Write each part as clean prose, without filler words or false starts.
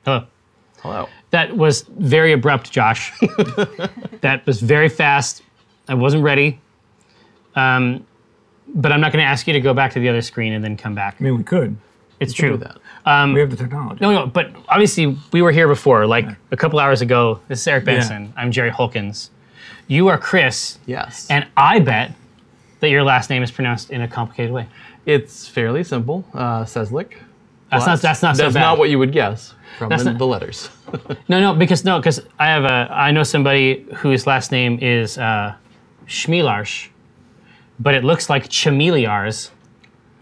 Hello. Hello. That was very abrupt, Josh. That was very fast. I wasn't ready. But I'm not going to ask you to go back to the other screen and then come back. I mean, we could. It's true. We have the technology. No, but obviously we were here before, like a couple hours ago. This is Eric Benson. I'm Jerry Holkins. You are Chris. Yes. And I bet that your last name is pronounced in a complicated way. It's fairly simple. Cieslik. That's not so bad. That's not what you would guess from the letters. No, because I know somebody whose last name is Schmielarsh, but it looks like Chameliars.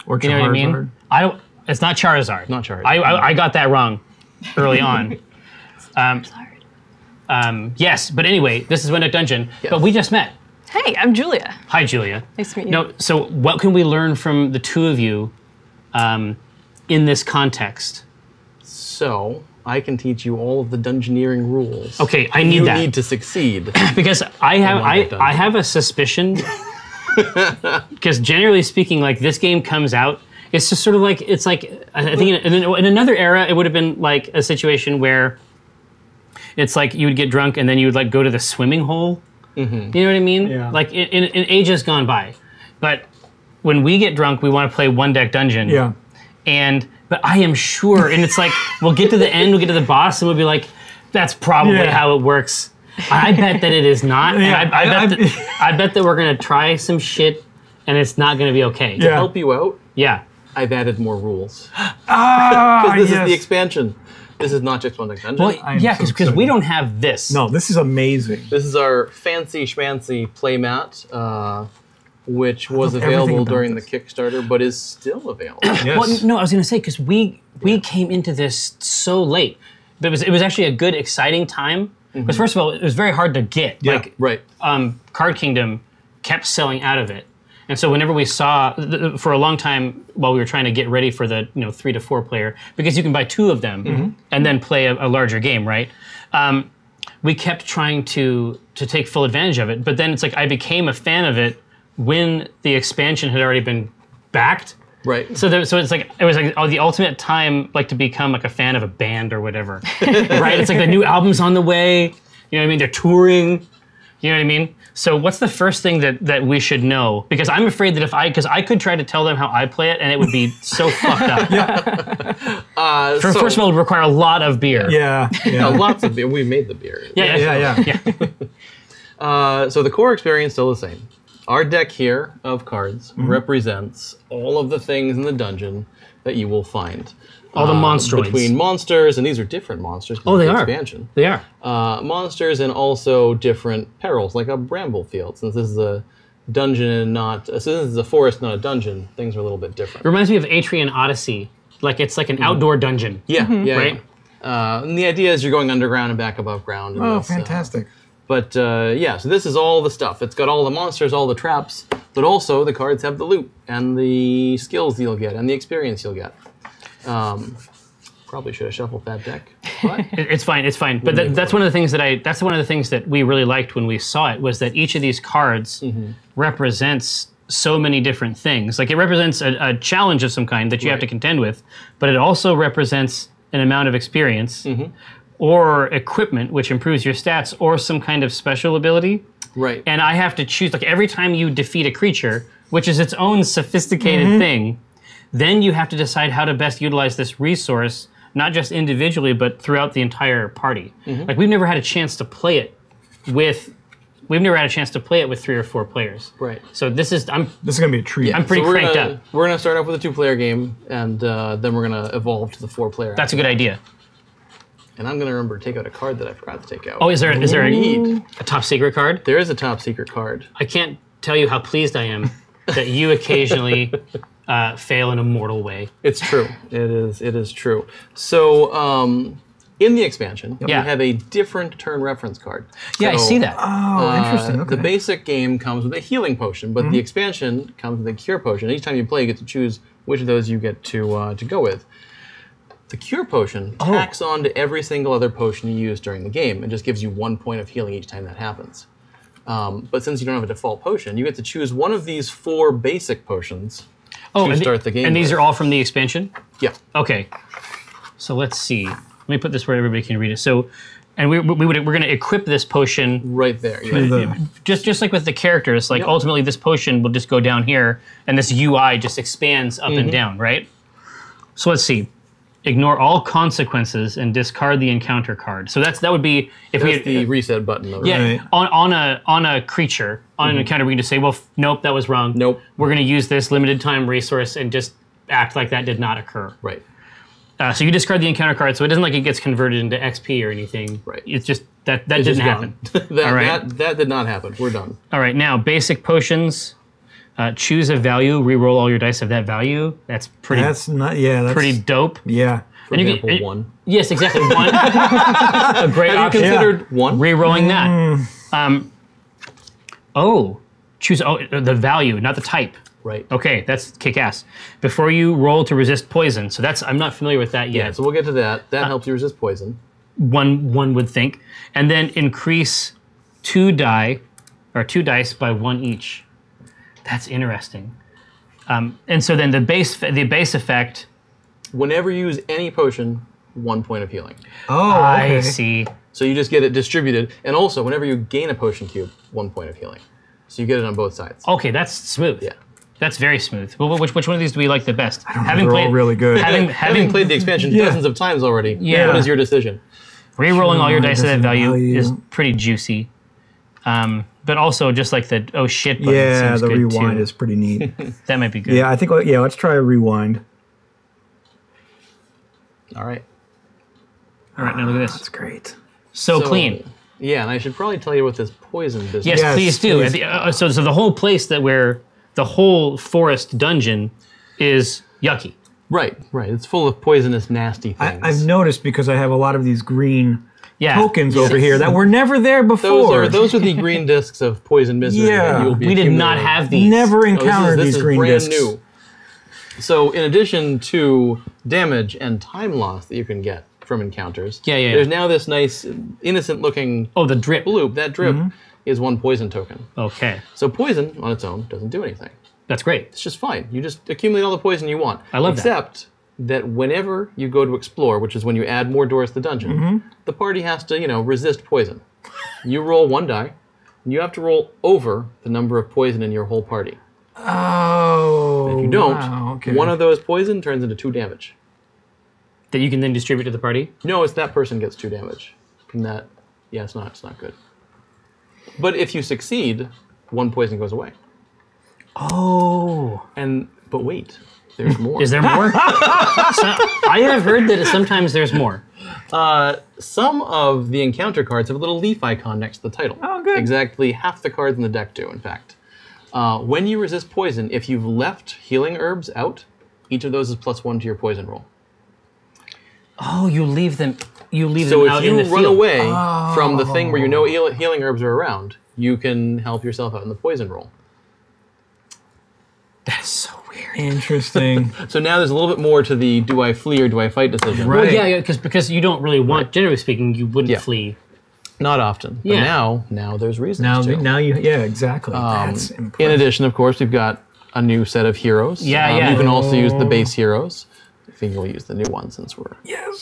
Or Charizard. You know what I mean? It's not Charizard. Not Charizard. I got that wrong early on. Yes, but anyway, this is Window Dungeon. Yes. But we just met. Hey, I'm Julia. Hi, Julia. Nice to meet you. No, so what can we learn from the two of you in this context? So I can teach you all of the dungeoneering rules. Okay, I need that. You need to succeed. Because I have a suspicion. Because generally speaking, like this game comes out, it's just sort of like I think in another era it would have been like a situation where it's like you would get drunk and then you would like go to the swimming hole. Mm-hmm. You know what I mean? Yeah. Like in ages gone by. But when we get drunk, we want to play one deck dungeon. Yeah. But I am sure, and it's like we'll get to the end, we'll get to the boss, and we'll be like, that's probably how it works. I bet that it is not. Yeah, and I bet that we're gonna try some shit, and it's not gonna be okay. To help you out, I've added more rules. Because this is the expansion. This is not just one deck dungeon. Well, because we don't have this. No, this is amazing. This is our fancy schmancy playmat, which was available during the Kickstarter, but is still available. Yes. Well, no, I was gonna say because we came into this so late, but it was actually a good, exciting time. Because first of all, it was very hard to get. Yeah, right. Card Kingdom kept selling out of it. And so whenever we saw, for a long time, while we were trying to get ready for the 3 to 4 player, because you can buy 2 of them and then play a larger game, right? We kept trying to take full advantage of it. But then it's like I became a fan of it when the expansion had already been backed. Right. So it's like it was like the ultimate time like to become like a fan of a band or whatever. Right? It's like the new album's on the way. You know what I mean? They're touring. You know what I mean? So what's the first thing that we should know? Because I'm afraid that because I could try to tell them how I play it and it would be so fucked up. First of all, it would require a lot of beer. Yeah. Lots of beer. We made the beer. Yeah. So the core experience is still the same. Our deck here of cards represents all of the things in the dungeon that you will find. All the monstroids. Between monsters, and these are different monsters. Oh, they are. Expansion. They are. Monsters and also different perils, like a bramble field. Since this is a dungeon and this is a forest, not a dungeon, things are a little bit different. It reminds me of Atrian Odyssey. Like it's like an outdoor dungeon. Yeah, right? And the idea is you're going underground and back above ground. And Fantastic. But so this is all the stuff. It's got all the monsters, all the traps, but also the cards have the loot and the skills you'll get and the experience you'll get. Probably should have shuffled that deck. But it's fine. But that's one of the things that's one of the things that we really liked when we saw it was that each of these cards represents so many different things. Like it represents a challenge of some kind that you have to contend with, but it also represents an amount of experience. Or equipment, which improves your stats, or some kind of special ability. Right. And I have to choose, like every time you defeat a creature, which is its own sophisticated thing, then you have to decide how to best utilize this resource, not just individually, but throughout the entire party. Like we've never had a chance to play it with 3 or 4 players. Right. So this is gonna be a treat. I'm pretty cranked up. We're gonna start off with a 2-player game, and then we're gonna evolve to the 4-player. That's a good idea. And I'm gonna remember to take out a card that I forgot to take out. Oh, is there a top secret card? There is a top secret card. I can't tell you how pleased I am that you occasionally fail in a mortal way. It's true. It is true. So in the expansion, you have a different turn reference card. Yeah, so, I see that. Oh, interesting. Okay. The basic game comes with a healing potion, but the expansion comes with a cure potion. Each time you play, you get to choose which of those you get to go with. The cure potion tacks on to every single other potion you use during the game and just gives you 1 point of healing each time that happens. But since you don't have a default potion, you get to choose one of these 4 basic potions to start the game And these with. are all from the expansion? Yeah. Okay. So let's see. me put this where everybody can read it. So, and we're going to equip this potion Right there. Yeah. just like with the characters. Like ultimately, this potion will just go down here, and this UI just expands up and down, right? So let's see. Ignore all consequences and discard the encounter card. So that would be if we That's the reset button. Though, yeah Right. on a creature on an encounter we can just say, well, nope, that was wrong. Nope. We're going to use this limited time resource and just act like that did not occur. Right. So you discard the encounter card, so it isn't like it gets converted into XP or anything. Right. It's just that It's didn't just happen. gone. That, All right. that did not happen. We're done. All right, now basic potions. Choose a value, re-roll all your dice of that value. That's pretty That's not. Yeah. That's pretty dope. Yeah. For And you example, can- 1. Yes, exactly. One. A great Have you option. considered 1? Re-rolling that. Choose the value, not the type. Right. Okay, that's kick-ass. Before you roll to resist poison, so I'm not familiar with that yet. Yeah, so we'll get to that. That helps you resist poison. One would think, and then increase 2 dice by 1 each. That's interesting. And so then the base effect. Whenever you use any potion, 1 point of healing. Oh. Okay. I see. So you just get it distributed. And also, whenever you gain a potion cube, 1 point of healing. So you get it on both sides. Okay, that's smooth. Yeah. That's very smooth. Well, which one of these do we like the best? They're all really good. Having played the expansion dozens of times already, Yeah. what is your decision? re-rolling all your dice of that value value. is pretty juicy. But also just like the oh shit button Yeah, seems the good rewind too. is pretty neat. That might be good. Yeah, I think. Yeah, let's try a rewind. All right. All right, now look at this. That's great. So clean. Yeah, and I should probably tell you what this poison business Yes, Yes, please do. please. So the whole place the whole forest dungeon is yucky. Right. It's full of poisonous, nasty things. I've noticed because I have a lot of these green Yeah. tokens over here that were never there before. those are the green discs of poison misery. Yeah. that you will be We did not accumulating. have these. Never No, encountered this these is green brand discs. new. So in addition to damage and time loss that you can get from encounters, Yeah. there's now this nice, innocent-looking Oh, the drip. bloop. That drip is 1 poison token. Okay. So poison on its own doesn't do anything. That's great. It's just fine. You just accumulate all the poison you want. I love that. Except that whenever you go to explore, which is when you add more doors to the dungeon, the party has to, resist poison. You roll 1 die, and you have to roll over the number of poison in your whole party. Oh. If you don't, wow, okay. one of those poison turns into 2 damage. That you can then distribute to the party. No, it's that person gets 2 damage. And that, yeah, it's not good. But if you succeed, 1 poison goes away. Oh. But wait, there's more. Is there more? I have heard that sometimes there's more. Some of the encounter cards have a little leaf icon next to the title. Oh, good. Exactly half the cards in the deck do, in fact. When you resist poison, if you've left healing herbs out, each of those is +1 to your poison roll. Oh, you leave them. So out if in you the run field. away from the thing where you know healing herbs are around, you can help yourself out in the poison roll. That's so weird. Interesting. So now there's a little bit more to the do I flee or do I fight decision. Right. Well, yeah, because you don't really want. Generally speaking, you wouldn't flee. Not often. But Yeah. now there's reasons now to. yeah, exactly. That's In impressive. addition, of course, we've got a new set of heroes. Yeah. You can also use the base heroes. I think we'll use the new one since we're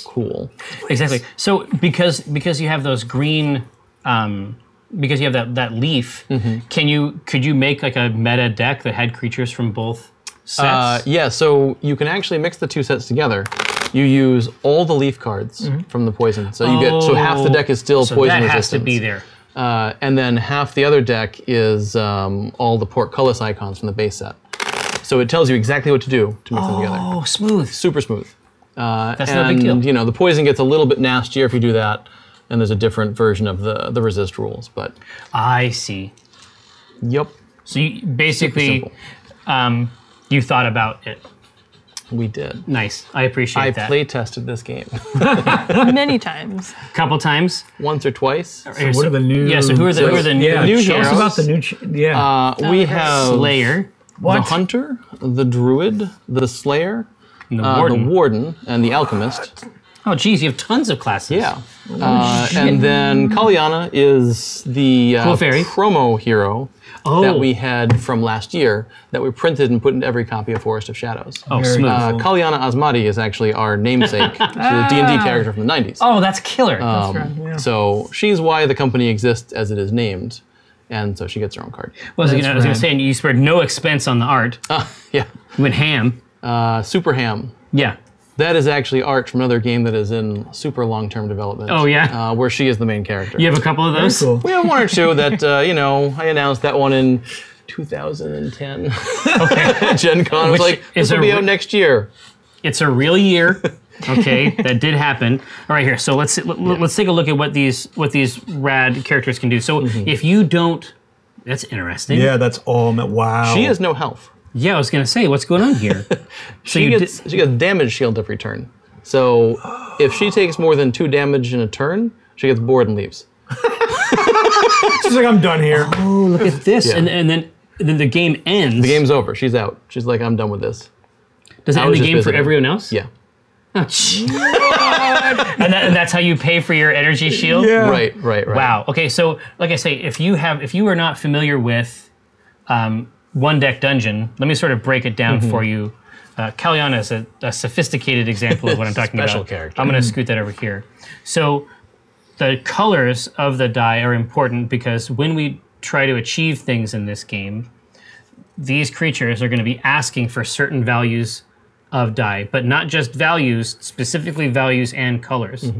cool. Exactly. So because you have those green, because you have that leaf, could you make like a meta deck that had creatures from both sets? Yeah, so you can actually mix the 2 sets together. You use all the leaf cards from the poison. So you get half the deck is still so poison that resistance. has to be there. And then half the other deck is all the portcullis icons from the base set. So it tells you exactly what to do to mix them together. Oh, smooth. Super smooth. That's no big deal. The poison gets a little bit nastier if you do that, and there's a different version of the resist rules. But I see. yep, So you basically, you thought about it. we did. Nice. I appreciate I that. play tested this game Many times. a couple times. once or twice. What are the new? Yeah. So who are the new Yeah, new tell us heroes? about the new. We have Slayer, the Hunter, the Druid, the Slayer, and the the Warden? Warden, and the Alchemist. Oh, geez, you have tons of classes. Yeah. And then Kalyana is the Cool fairy. promo hero that we had from last year that we printed and put into every copy of Forest of Shadows. Oh, Very smooth. cool. Kalyana Asmadi is actually our namesake. She's a D&D character from the 90s. Oh, that's killer. So she's why the company exists as it is named. And so she gets her own card. Well, I was going to rad. say, you spared no expense on the art. Yeah. You went ham. Super Ham. Yeah. That is actually art from another game that is in super long-term development. Oh, yeah? Where she is the main character. You have a couple of those? Cool. We have one or two that, I announced that one in 2010. Okay. Gen Con. I was Which like, this is will a be re- out next year. It's a real year. Okay, that did happen. All right, here. So let's take a look at what these rad characters can do. So if you don't, that's interesting. Yeah, that's all. Wow. She has no health. Yeah, I was gonna say, what's going on here? She gets damage shield every turn. So if she takes more than 2 damage in a turn, she gets bored and leaves. She's like, I'm done here. Oh, look at this, Yeah. and then the game ends. The game's over. She's out. She's like, I'm done with this. Does it I end was the just game for visiting. everyone else? Yeah. Oh, and that's how you pay for your energy shield? Yeah. Right. Wow. Okay, so like I say, if you are not familiar with One Deck Dungeon, let me sort of break it down for you. Kalyana is a sophisticated example of what I'm talking Special about. character. I'm going to scoot that over here. So the colors of the die are important because when we try to achieve things in this game, these creatures are going to be asking for certain values of die, but not just values, specifically values and colors.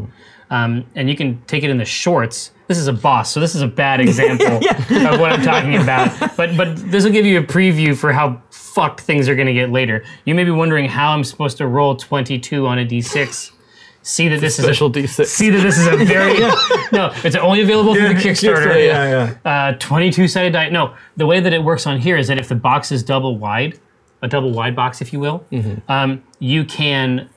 And you can take it in the shorts. This is a boss, so this is a bad example of what I'm talking about. But this will give you a preview for how fucked things are going to get later. You may be wondering how I'm supposed to roll 22 on a d6. See that this Special D6. See that this is a very no. It's only available through the Kickstarter. Yeah. 22-sided die. No, the way that it works on here is that if the box is double wide, a double wide box, if you will, you can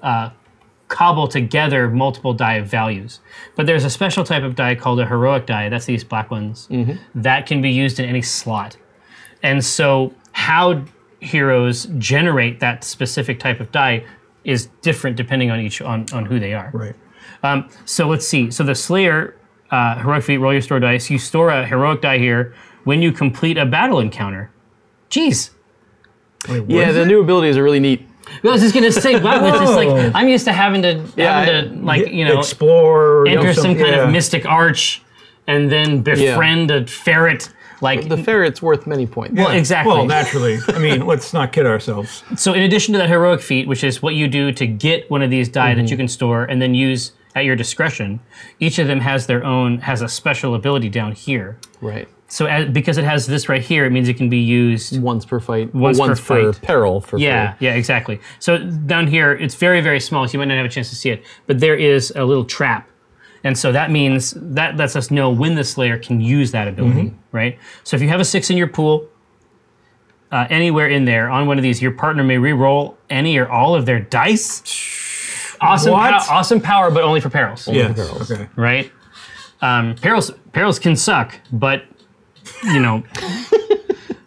cobble together multiple die of values. But there's a special type of die called a heroic die. That's these black ones that can be used in any slot. And so how heroes generate that specific type of die is different depending on who they are. Right. So let's see. So the Slayer heroic feat, roll your store dice. You store a heroic die here when you complete a battle encounter. Jeez. Wait, what Yeah, is the it? new abilities are really neat. I was just gonna say, wow, it's just like Oh. I'm used to having to explore, enter some kind yeah. of mystic arch, and then befriend a ferret. Like The ferret's worth many points. well, exactly. Well, naturally. I mean, let's not kid ourselves. So in addition to that heroic feat, which is what you do to get one of these die that you can store and then use at your discretion, each of them has a special ability down here. Right. So because it has this right here, it means it can be used. Once per fight. Once per for fight. peril. Yeah, exactly. So down here, it's very, very small, so you might not have a chance to see it, but there is a little trap. And so that means that lets us know when the Slayer can use that ability, right? So if you have a 6 in your pool, anywhere in there on one of these, your partner may re-roll any or all of their dice. Awesome, What? awesome power, but only for perils, Yes. perils. Okay. right? Perils can suck, but you know.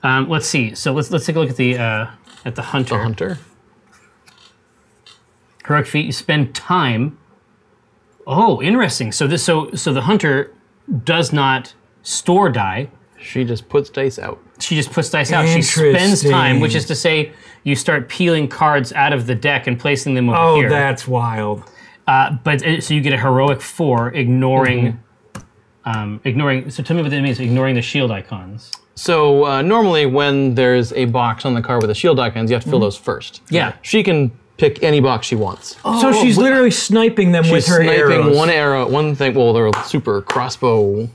Let's see. So let's take a look at the hunter. The hunter. Heroic feat. You spend time. Oh, interesting. So the hunter does not store die. She just puts dice out. She just puts dice out. She spends time, Interesting. which is to say, you start peeling cards out of the deck and placing them over Oh, here. that's wild. So you get a heroic 4, ignoring. So tell me what that means. Ignoring the shield icons. So normally when there's a box on the card with the shield icons, you have to fill those first. Yeah. She can pick any box she wants. So she's literally sniping them with She's her sniping arrows. one arrow, one thing. Well, they're super crossbow.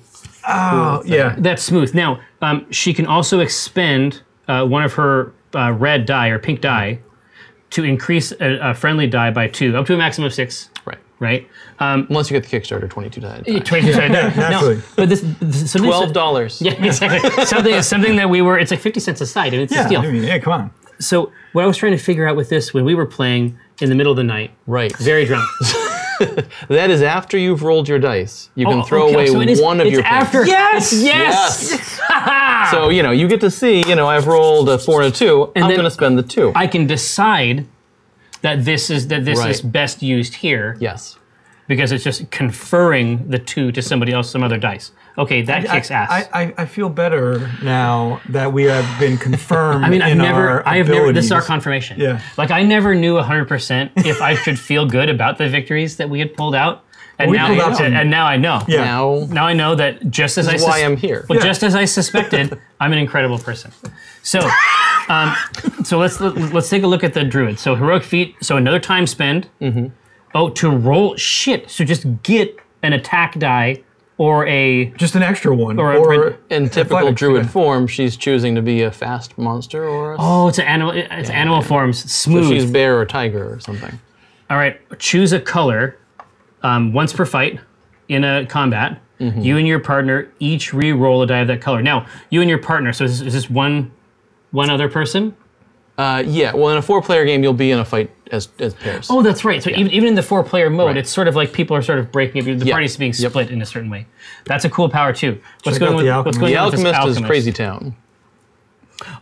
Oh, yeah. That's smooth. Now, she can also expend one of her red die or pink die to increase a friendly die by 2, up to a maximum of 6. Right. Right? Unless you get the Kickstarter 22-sided die. 22 sided die. naturally. No, but this something $12. Yeah, exactly. something that it's like 50 cents a side, and it's a Yeah, steal. I mean, yeah, come on. So what I was trying to figure out with this when we were playing in the middle of the night, Right. very drunk. That is after you've rolled your dice. You can Oh, throw okay, away so it is- one of it's your after. picks. Yes. So, you get to see, I've rolled a 4 and a 2. I'm then going to spend the 2. I can decide that this is Right. best used here. Yes. because it's just conferring the 2 to somebody else, some other dice. Okay, that kicks ass. I feel better now that we have been confirmed. I mean, I have never. This is our confirmation. Yeah. Like I never knew 100% if I should feel good about the victories that we had pulled out. And now, and now I know. Yeah. Now I know that just as This is why I'm here. Well, just as I suspected, I'm an incredible person. So, so let's take a look at the druid. So heroic feat. So another time spend. Oh, to roll shit. So just get an attack die or just an extra one. Or in typical druid form, she's choosing to be a fast monster or. It's an animal. It's animal forms. Smooth. So she's bear or tiger or something. All right. Choose a color. Once per fight in a combat, you and your partner each re-roll a die of that color. Now, you and your partner, so is this one other person? Yeah, well, in a 4-player game, you'll be in a fight as pairs. Oh, that's right. So even in the 4-player mode, it's sort of like people are sort of breaking up. The party's being split in a certain way. That's a cool power, too. What's going on with the Alchemist is Crazy Town.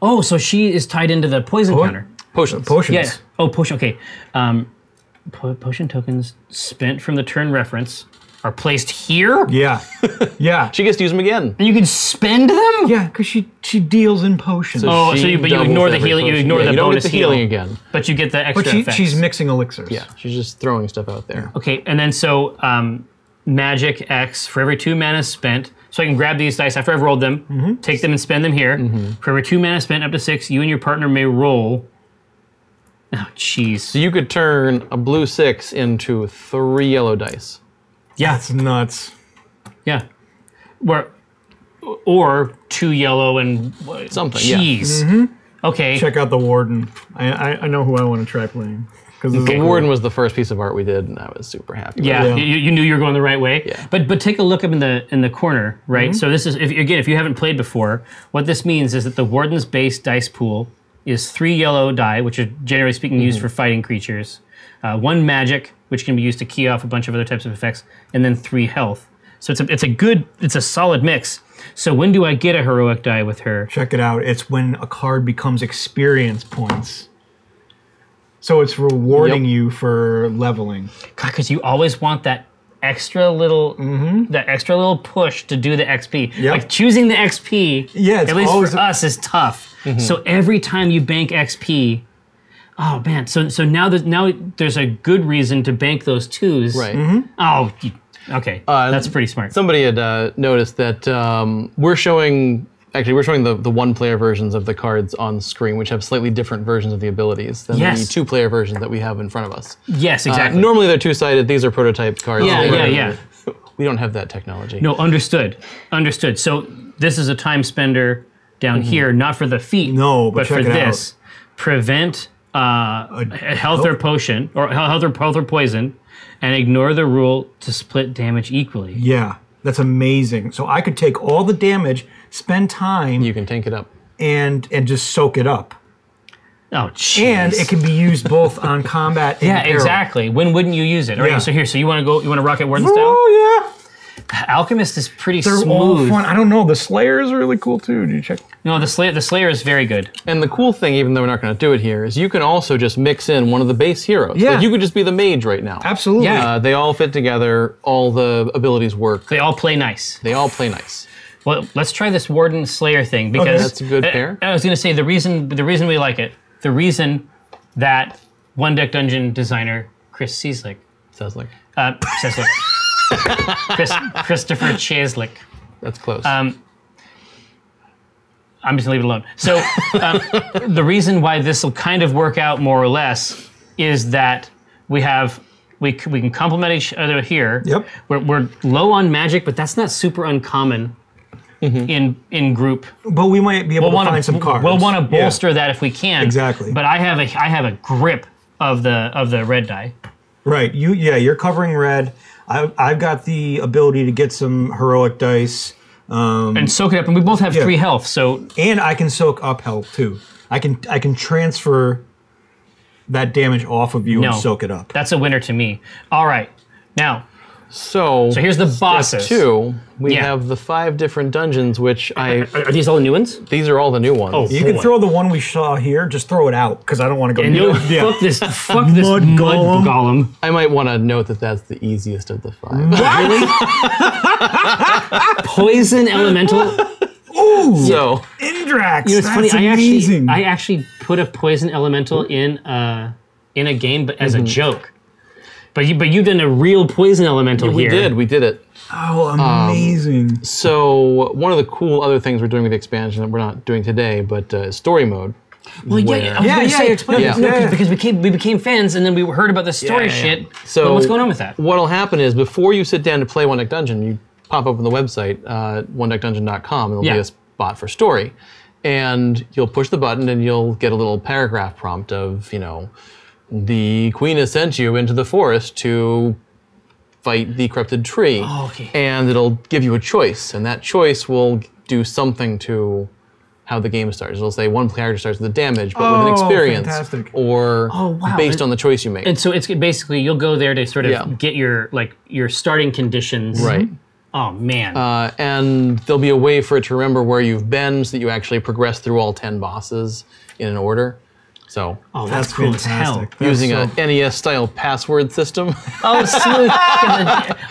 Oh, so she is tied into the poison counter. Potions. Yeah. Oh, potion. Okay. Potion tokens spent from the turn reference are placed here? Yeah. Yeah. She gets to use them again. And you can spend them? Yeah, because she deals in potions. But you ignore the healing, you ignore the bonus don't get the healing again. But you get the extra effects. She's mixing elixirs. Yeah, she's just throwing stuff out there. Okay, and then so magic X, for every 2 mana spent, so I can grab these dice after I've rolled them, take them and spend them here. For every 2 mana spent up to 6, you and your partner may roll. Oh, jeez. So you could turn a blue 6 into 3 yellow dice. Yeah. That's nuts. Yeah. Or 2 yellow and something. Jeez. Yeah. Okay. Check out the Warden. I know who I want to try playing. The Warden was the first piece of art we did, and I was super happy. Yeah, you knew you were going the right way. Yeah. But take a look up in the corner, right? So this is if you haven't played before, what this means is that the Warden's base dice pool is 3 yellow die, which are generally speaking used for fighting creatures, 1 magic, which can be used to key off a bunch of other types of effects, and then 3 health. So it's a solid mix. So when do I get a heroic die with her? Check it out. It's when a card becomes experience points. So it's rewarding you for leveling. God, because you always want that extra little push to do the XP. Yep. Like choosing the XP, it's at least for us, is tough. So every time you bank XP, oh man, so now there's a good reason to bank those 2s. Right. Oh, okay, that's pretty smart. Somebody had noticed that we're showing the 1-player versions of the cards on screen, which have slightly different versions of the abilities than the 2-player versions that we have in front of us. Yes, exactly. Normally they're 2-sided. These are prototype cards. Yeah. We don't have that technology. No, understood. So this is a time spender down here, not for the feat, but for this. Prevent health or potion, or health or poison, and ignore the rule to split damage equally. Yeah, that's amazing. So I could take all the damage, spend time. You can tank it up. And just soak it up. Oh, jeez. And it can be used both on combat and arrow. Exactly. When wouldn't you use it? All right, so you want to rock it Warden style? Oh, yeah. Alchemist is pretty They're smooth. all fun. I don't know. The Slayer is really cool too. Did you check? No, the Slayer is very good. And the cool thing, even though we're not going to do it here, is you can also just mix in one of the base heroes. Yeah. Like you could just be the mage right now. Absolutely. Yeah. They all fit together. All the abilities work. They all play nice. Well, let's try this Warden Slayer thing because that's a good pair. I was going to say the reason we like it, the reason that One Deck Dungeon designer Chris Cieslik, Cieslik. Christopher Cieslik. That's close. I'm just gonna leave it alone. So the reason why this will kind of work out more or less is that we can complement each other here. Yep. We're low on magic, but that's not super uncommon in group. But we might be able to find some cards. We'll want to bolster that if we can. Exactly. But I have a grip of the red die. Right. You're covering red. I've got the ability to get some heroic dice. And soak it up, and we both have 3 health, so... And I can soak up health, too. I can transfer that damage off of you and soak it up. That's a winner to me. All right. Now, So So here's the bosses. Step 2, we Yeah. have the 5 different dungeons, which Are these all the new ones? these are all the new ones. Oh. You can Boy. throw the one we saw here. Just throw it out because I don't want to go. And no, Yeah. fuck this mud golem. golem. I might want to note that that's the easiest of the 5. Really? Poison elemental. Ooh, So Indrax. You know, it's that's funny. amazing. I actually put a poison elemental in a game, but as a joke. But you've done a real poison elemental we here. we did it. Oh, amazing. So one of the cool other things we're doing with the expansion that we're not doing today, but story mode. Well, where- I was gonna say, explain yeah. this. No, Yeah. because we became fans, and then we heard about the story Yeah, yeah, shit. So But what's going on with that? What'll happen is before you sit down to play One Deck Dungeon, you pop open the website, onedeckdungeon.com, and there'll be Yeah. a spot for story. And you'll push the button and you'll get a little paragraph prompt of, the queen has sent you into the forest to fight the corrupted tree. Oh, okay. And it'll give you a choice, and that choice will do something to how the game starts. It'll say one character starts with a damage, but with an Oh, experience, fantastic. or wow. based on the choice you make. And so it's basically you'll go there to sort of Yeah. get your starting conditions. Right. Oh man. And there'll be a way for it to remember where you've been so that you actually progress through all 10 bosses in an order. So oh, that's cool as hell. fantastic. That's using so- a NES-style password system. Oh, sleuth.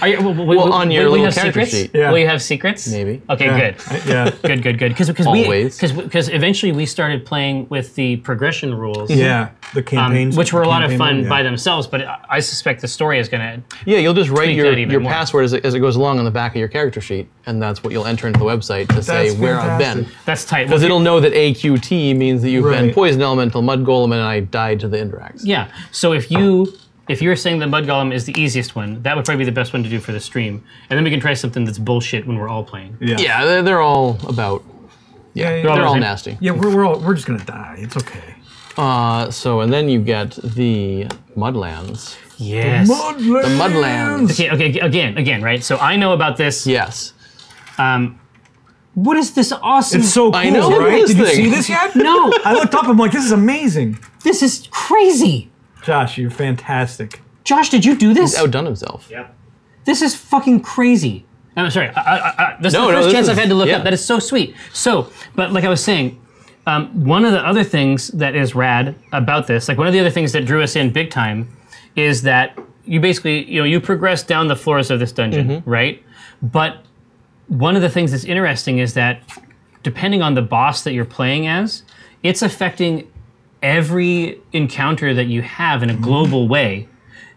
Are you, will on your will you little have character secrets? sheet. Yeah. Will you have secrets? Maybe. Okay, Yeah. good. Yeah. Good. Because Always. because eventually we started playing with the progression rules. Yeah. The campaigns. Which were a lot of campaign fun mode, yeah. by themselves, but I suspect the story is going to. Yeah, you'll just write Tweak your, that even your more. password as it goes along on the back of your character sheet, and that's what you'll enter into the website to say That's where I've been. fantastic. That's tight. Because it'll know that AQT means that you've been Right. Poison Elemental, Mud Golem, and I died to the Indrax. Yeah. So if you're saying the Mud Golem is the easiest one, that would probably be the best one to do for the stream, and then we can try something that's bullshit when we're all playing. Yeah. Yeah, they're all about. Yeah. They're all the same. nasty. Yeah, we're just gonna die. It's okay. And then you get the Mudlands. Yes. The Mudlands. Okay. Again, right? So I know about this. Yes. What is this awesome? It's so cool, I know, right? this Did you thing. see this yet? No. I looked up. I'm like, this is amazing. This is crazy. Josh, you're fantastic. Josh, did you do this? He's outdone himself. Yeah. This is fucking crazy. I'm sorry. This is No, the no, first this chance is- I've had to look yeah. up. That is so sweet. So, but like I was saying, one of the other things that is rad about this, like one of the other things that drew us in big time, is that you basically, you progress down the floors of this dungeon, right? But one of the things that's interesting is that depending on the boss that you're playing as, it's affecting every encounter that you have in a global way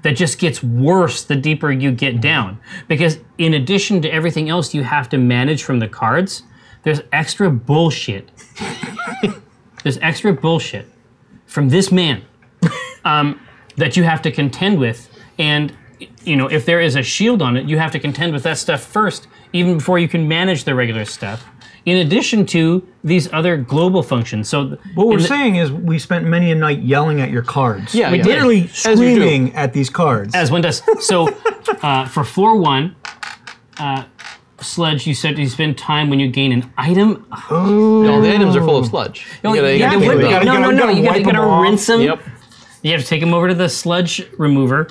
that just gets worse the deeper you get down. Because in addition to everything else you have to manage from the cards, there's extra bullshit. There's extra bullshit from this man that you have to contend with. And if there is a shield on it, you have to contend with that stuff first, even before you can manage the regular stuff. In addition to these other global functions. So What we're in the- saying is we spent many a night yelling at your cards. Yeah, we did. Literally As you do. screaming at these cards. As one does. So for floor 1, Sludge, you said you spend time when you gain an item. No, the items are full of sludge. You gotta yeah, clean they would them be. up. gotta- No, gotta you wipe them gotta off. rinse them. Yep. You have to take them over to the Sludge Remover.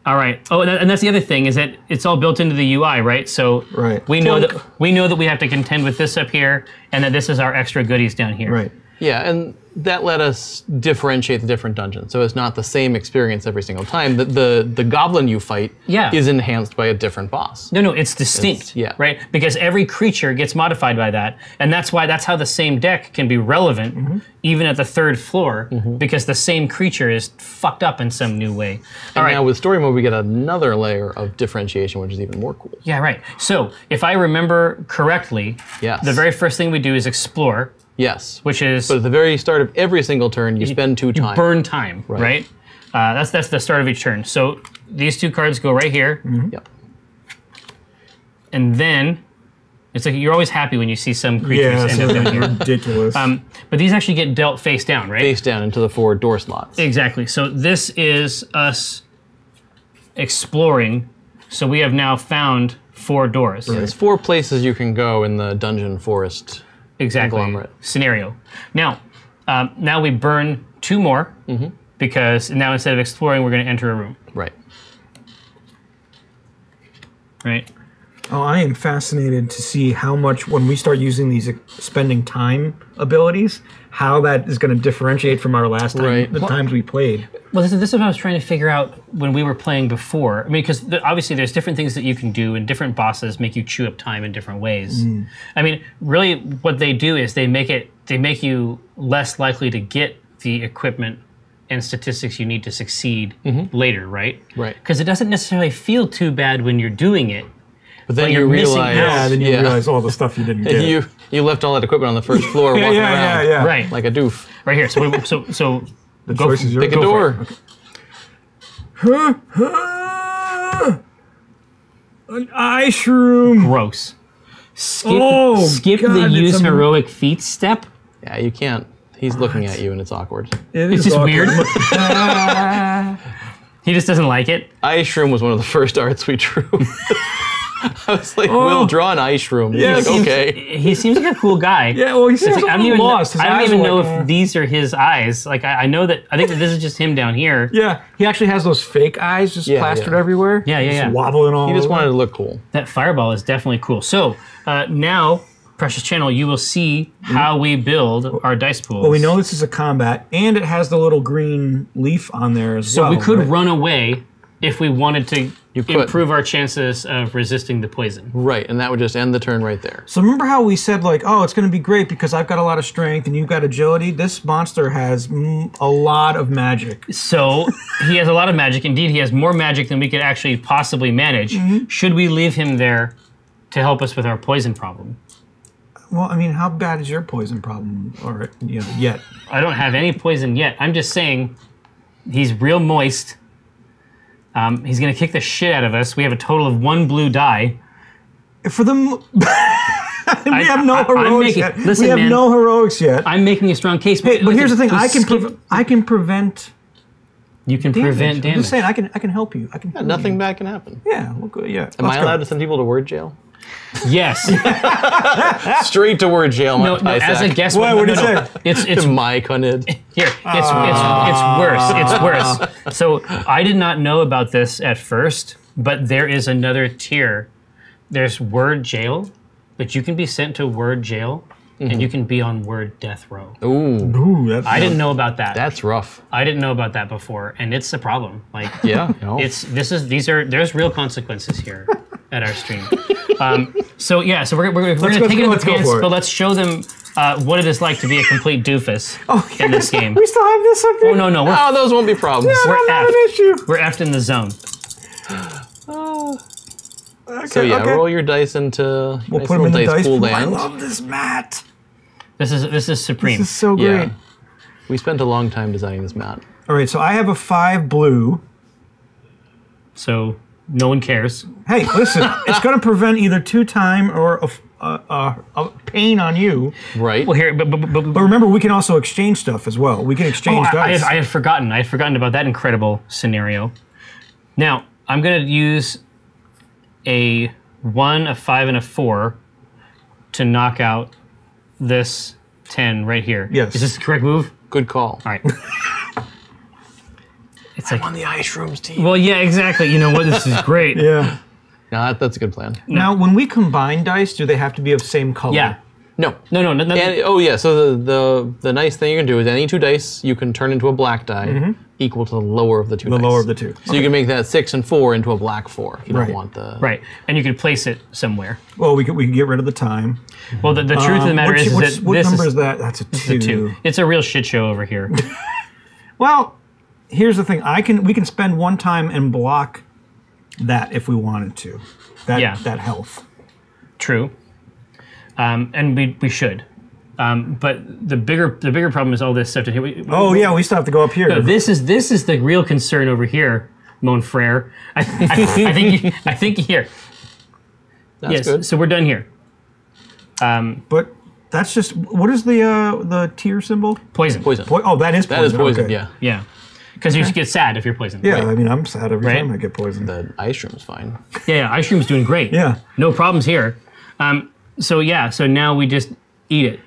All right. Oh, and that's the other thing is that it's all built into the UI, right? So Right. we know that we have to contend with this up here, and that this is our extra goodies down here. Right. Yeah, and that let us differentiate the different dungeons. So it's not the same experience every single time. The goblin you fight Yeah. is enhanced by a different boss. No, it's distinct, yeah. right? Because every creature gets modified by that, and that's how the same deck can be relevant even at the third floor, because the same creature is fucked up in some new way. All And right. now with story mode, we get another layer of differentiation, which is even more cool. Yeah, right. So if I remember correctly, Yes. the very first thing we do is explore, Yes. which is But at the very start of every single turn, you spend 2 time. burn time, right? That's the start of each turn. So these 2 cards go right here, Yep. and then it's like you're always happy when you see some creatures Yeah, end so up down here. ridiculous. But these actually get dealt face down, right? Face down into the 4 door slots. Exactly. So this is us exploring. So we have now found 4 doors. There's 4 places you can go in the dungeon forest. Exactly. Conglomerate. Scenario. Now we burn 2 more because now instead of exploring, we're going to enter a room. Right. right? Oh, I am fascinated to see how much, when we start using these spending time abilities, how that is going to differentiate from our last time, the times we played. Well, this is what I was trying to figure out when we were playing before. I mean, because obviously there's different things that you can do, and different bosses make you chew up time in different ways. I mean, really, what they do is they make you less likely to get the equipment and statistics you need to succeed later, right? Right. Because it doesn't necessarily feel too bad when you're doing it. But then you're you missing realize, out. Then you realize all the stuff you didn't get. You left all that equipment on the first floor walking around Right. like a doof. Right here. So The choice is yours. Pick a door. An ice shroom. gross. Skip God, the it's use heroic feats step. Yeah, you can't. He's looking at you and it's awkward. It's just weird. He just doesn't like it. Ice Shroom was one of the first arts we drew. I was like, we'll draw an Ice Shroom. Yeah, He's like, okay. He seems like a cool guy. Yeah, well, he seems It's like, a little lost. His I don't eyes even are know like, if these are his eyes. Like I think that this is just him down here. Yeah, he actually has those fake eyes just plastered everywhere. Yeah. Just wobbling all He just over. wanted to look cool. That fireball is definitely cool. So now, Precious Channel, you will see how we build our dice pools. Well, we know this is a combat, and it has the little green leaf on there as So well. we could right? run away if we wanted to could. improve our chances of resisting the poison. Right, and that would just end the turn right there. So remember how we said, like, oh, it's going to be great because I've got a lot of strength and you've got agility? This monster has a lot of magic. So he has a lot of magic. Indeed, he has more magic than we could actually possibly manage. Should we leave him there to help us with our poison problem? Well, I mean, how bad is your poison problem yet? I don't have any poison yet. I'm just saying he's real moist. He's going to kick the shit out of us. We have a total of 1 blue die. For them, we have no heroics yet. Listen, we have man, no heroics yet. I'm making a strong case. Hey, but here's the thing: I can prevent. You can Damage. prevent I'm damage. just saying, I can help you. I can. Yeah, nothing bad can happen. Yeah, well, good. Yeah. Am I allowed to send people to word jail? Yes. Straight to word jail. No, as a guest. What did he say? It's my cunid. here. It's worse. It's worse. So I did not know about this at first, but there is another tier. There's word jail, but you can be sent to word jail, and you can be on word death row. Ooh, That's I didn't know about that. that's rough. I didn't know about that before, and it's a problem. Like, Yeah. No. there's real consequences here at our stream. So we're gonna take it in the let's go pants, for it. but let's show them what it is like to be a complete doofus in this game. We still have this up here. Oh no, we're Oh, those won't be problems. we're not an effed. issue. We're effed in the zone. So yeah, roll your dice into We'll nice put them in the little dice pool pool. I land. love this mat. This is supreme. This is so great. Yeah. We spent a long time designing this mat. All right, so I have a 5 blue. So no one cares. Hey, listen, it's going to prevent either 2 time or a pain on you. Right. Well, here, but But remember, we can also exchange stuff as well. We can exchange dice. I had forgotten. I had forgotten about that incredible scenario. Now I'm gonna use a 1, a 5, and a 4 to knock out this 10 right here. Yes. Is this the correct move? Good call. All right. It's like, On the ice rooms team. well, yeah, exactly. You know what? This is great. Yeah. No, that's a good plan. Now, when we combine dice, do they have to be of same color? Yeah. No. No. And, oh yeah, so the nice thing you can do is any 2 dice you can turn into a black die equal to the lower of the 2 The dice. lower of the 2. So you can make that 6 and 4 into a black 4 if you Right. don't want the... Right, and you can place it somewhere. Well, we can get rid of the time. Well, the truth of the matter is that what this number is is that? That's a 2. the 2. It's a real shit show over here. Well, here's the thing. We can spend 1 time and block that if we wanted to. That health. True, and we should. But the bigger problem is all this stuff. We still have to go up here. No, this is the real concern over here, Mon Frere. I think here. That's Yes. good. So we're done here. But that's just, what is the tier symbol? Poison. Poison. That is poison. That is poison, okay. yeah. Yeah. Because you get sad if you're poisoned. Yeah, I mean, I'm sad every Right. time I get poisoned. The ice room's fine. Yeah. Ice cream's doing great. Yeah. No problems here. So now we just eat it.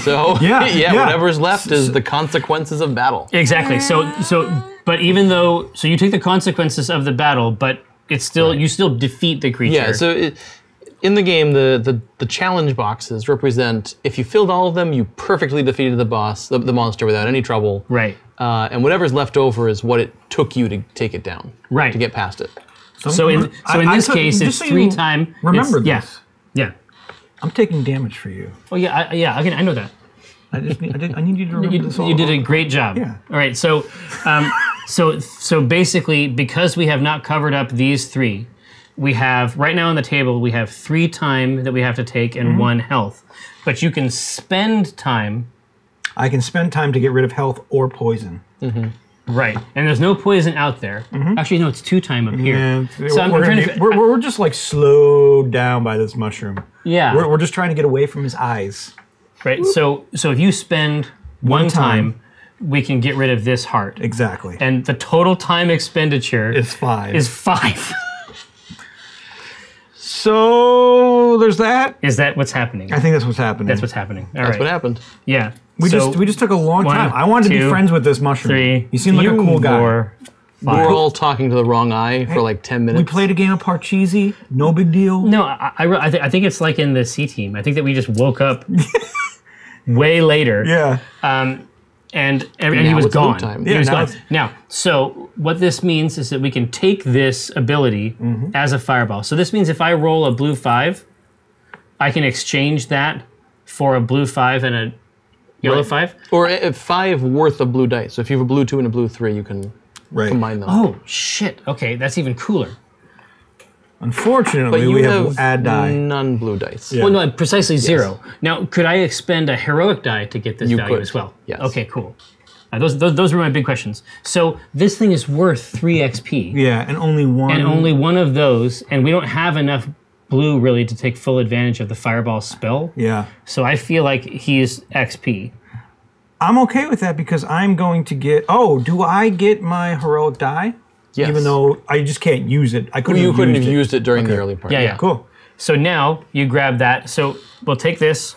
So Yeah. whatever's left is the consequences of battle. Exactly. So but even though you take the consequences of the battle, but it's still you still defeat the creature. Yeah. So in the game, the challenge boxes represent if you filled all of them, you perfectly defeated the boss, the monster without any trouble. Right. And whatever's left over is what it took you to take it down. Right. To get past it. So in this case, it's 3 times. Remember this. Yeah. I'm taking damage for you. Oh yeah. I know that. I need you to remember this. You did a great job. Yeah. All right. So, so basically, because we have not covered up these 3, we have right now on the table we have 3 time that we have to take and 1 health. But you can spend time. I can spend time to get rid of health or poison. Right. And there's no poison out there. Actually, no, it's 2 time up here. Yeah, So we're just like slowed down by this mushroom. Yeah. We're just trying to get away from his eyes. Right. So if you spend 1 time, we can get rid of this heart. Exactly. And the total time expenditure It's 5. is 5. So there's that. Is that what's happening? I think that's what's happening. That's what's happening. All That's right. what happened. Yeah. We just took a long 1, time. I wanted to be 2, friends with this mushroom. 3. You seem like a cool guy. 4, We were all talking to the wrong eye for like 10 minutes. We played a game of Parcheesi. No big deal. No, I think it's like in the C team. I think that we just woke up way later. Yeah. And he Now was it's gone. loot time. He was now gone. it's- Now, so what this means is that we can take this ability as a fireball. So this means if I roll a blue 5, I can exchange that for a blue 5 and a yellow 5. Or 5 worth of blue dice. So if you have a blue 2 and a blue 3, you can combine them. Oh, shit. Okay, that's even cooler. Unfortunately, But you we have add die. none blue dice. Yeah. Well, no, precisely 0. Now, could I expend a heroic die to get this You value could, as well? yes. Okay, cool. Those were my big questions. So this thing is worth 3 XP. Yeah, and only one. And only one of those, and we don't have enough blue really to take full advantage of the fireball spell. Yeah. So I feel like he's XP. I'm okay with that because I'm going to get. Oh, do I get my heroic die? Yes. Even though I just can't use it. I couldn't. You couldn't have it. used it during the early part. Yeah. Cool. So now you grab that. So we'll take this.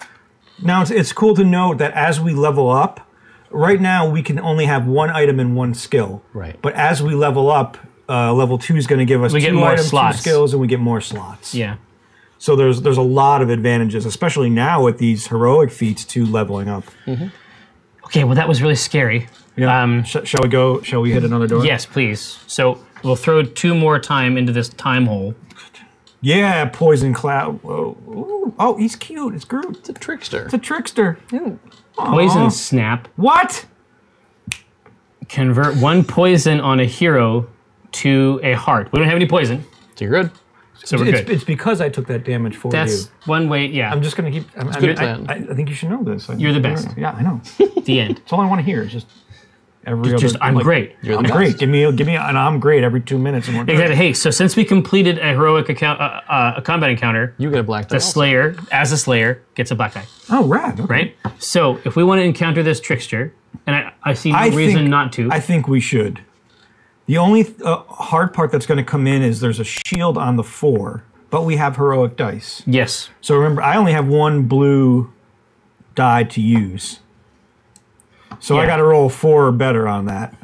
Now it's cool to note that as we level up, right now we can only have 1 item and 1 skill. Right. But as we level up, level 2 is going to give us 2 get more items, slots. 2 skills, and we get more slots. Yeah. So there's a lot of advantages, especially now with these heroic feats to leveling up. Okay, well that was really scary. Yeah. Shall we go? Shall we hit another door? Yes, please. So we'll throw 2 more time into this time hole. Yeah, poison cloud. Whoa. Ooh. Oh, he's cute. It's Groot. It's a trickster. It's a trickster. Poison snap. What? Convert 1 poison on a hero to a heart. We don't have any poison, So you're good. so we're good. It's because I took that damage for That's you. one way. Yeah. I'm just gonna keep. good plan. I think you should know this. You're the best. Yeah, I know. the end. That's all I want to hear. Is just every Just other. I'm like, great. You're the I'm best. great. Give me an I'm great every 2 minutes. And we're good. Exactly. Hey, so since we completed a heroic a combat encounter, You get a black die. the Slayer, as a Slayer, gets a black die, Oh, rad. Okay. right? So if we want to encounter this trickster, and I see no reason not to. I think we should. The only hard part that's going to come in is there's a shield on the 4, but we have heroic dice. Yes. So remember, I only have 1 blue die to use. So I Yeah. got to roll 4 or better on that,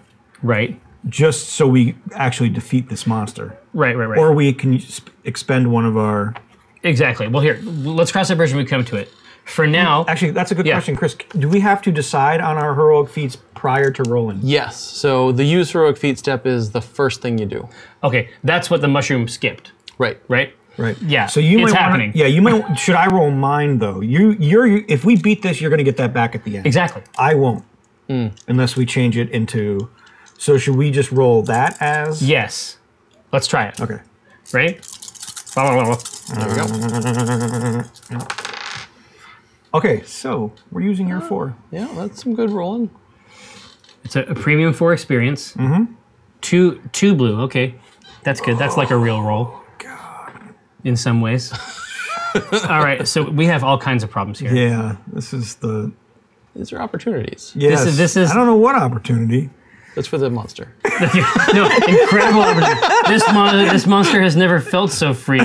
Right. just so we actually defeat this monster. Right. Or we can expend one of our... Exactly. Well, here, let's cross that bridge when we come to it. For now, Actually, that's a good Yeah. question, Chris. Do we have to decide on our heroic feats prior to rolling? Yes. So the use heroic feat step is the first thing you do. okay, that's what the mushroom skipped, Right. right? Right. Yeah, So you it's might happening. Yeah, you might. Should I roll mine though? If we beat this, you're going to get that back at the end. Exactly. I won't, unless we change it into. So should we just roll that as? Yes. Let's try it. Okay. Right? There we go. Okay. So we're using your 4. Yeah, that's some good rolling. It's a premium 4 experience. Mm-hmm. Two blue. Okay, that's good. That's like a real roll. God. In some ways. All right, so we have all kinds of problems here. Yeah. This is the. These are opportunities. Yes. This is- I don't know what opportunity. That's for the monster. No, incredible opportunity. This monster has never felt so free.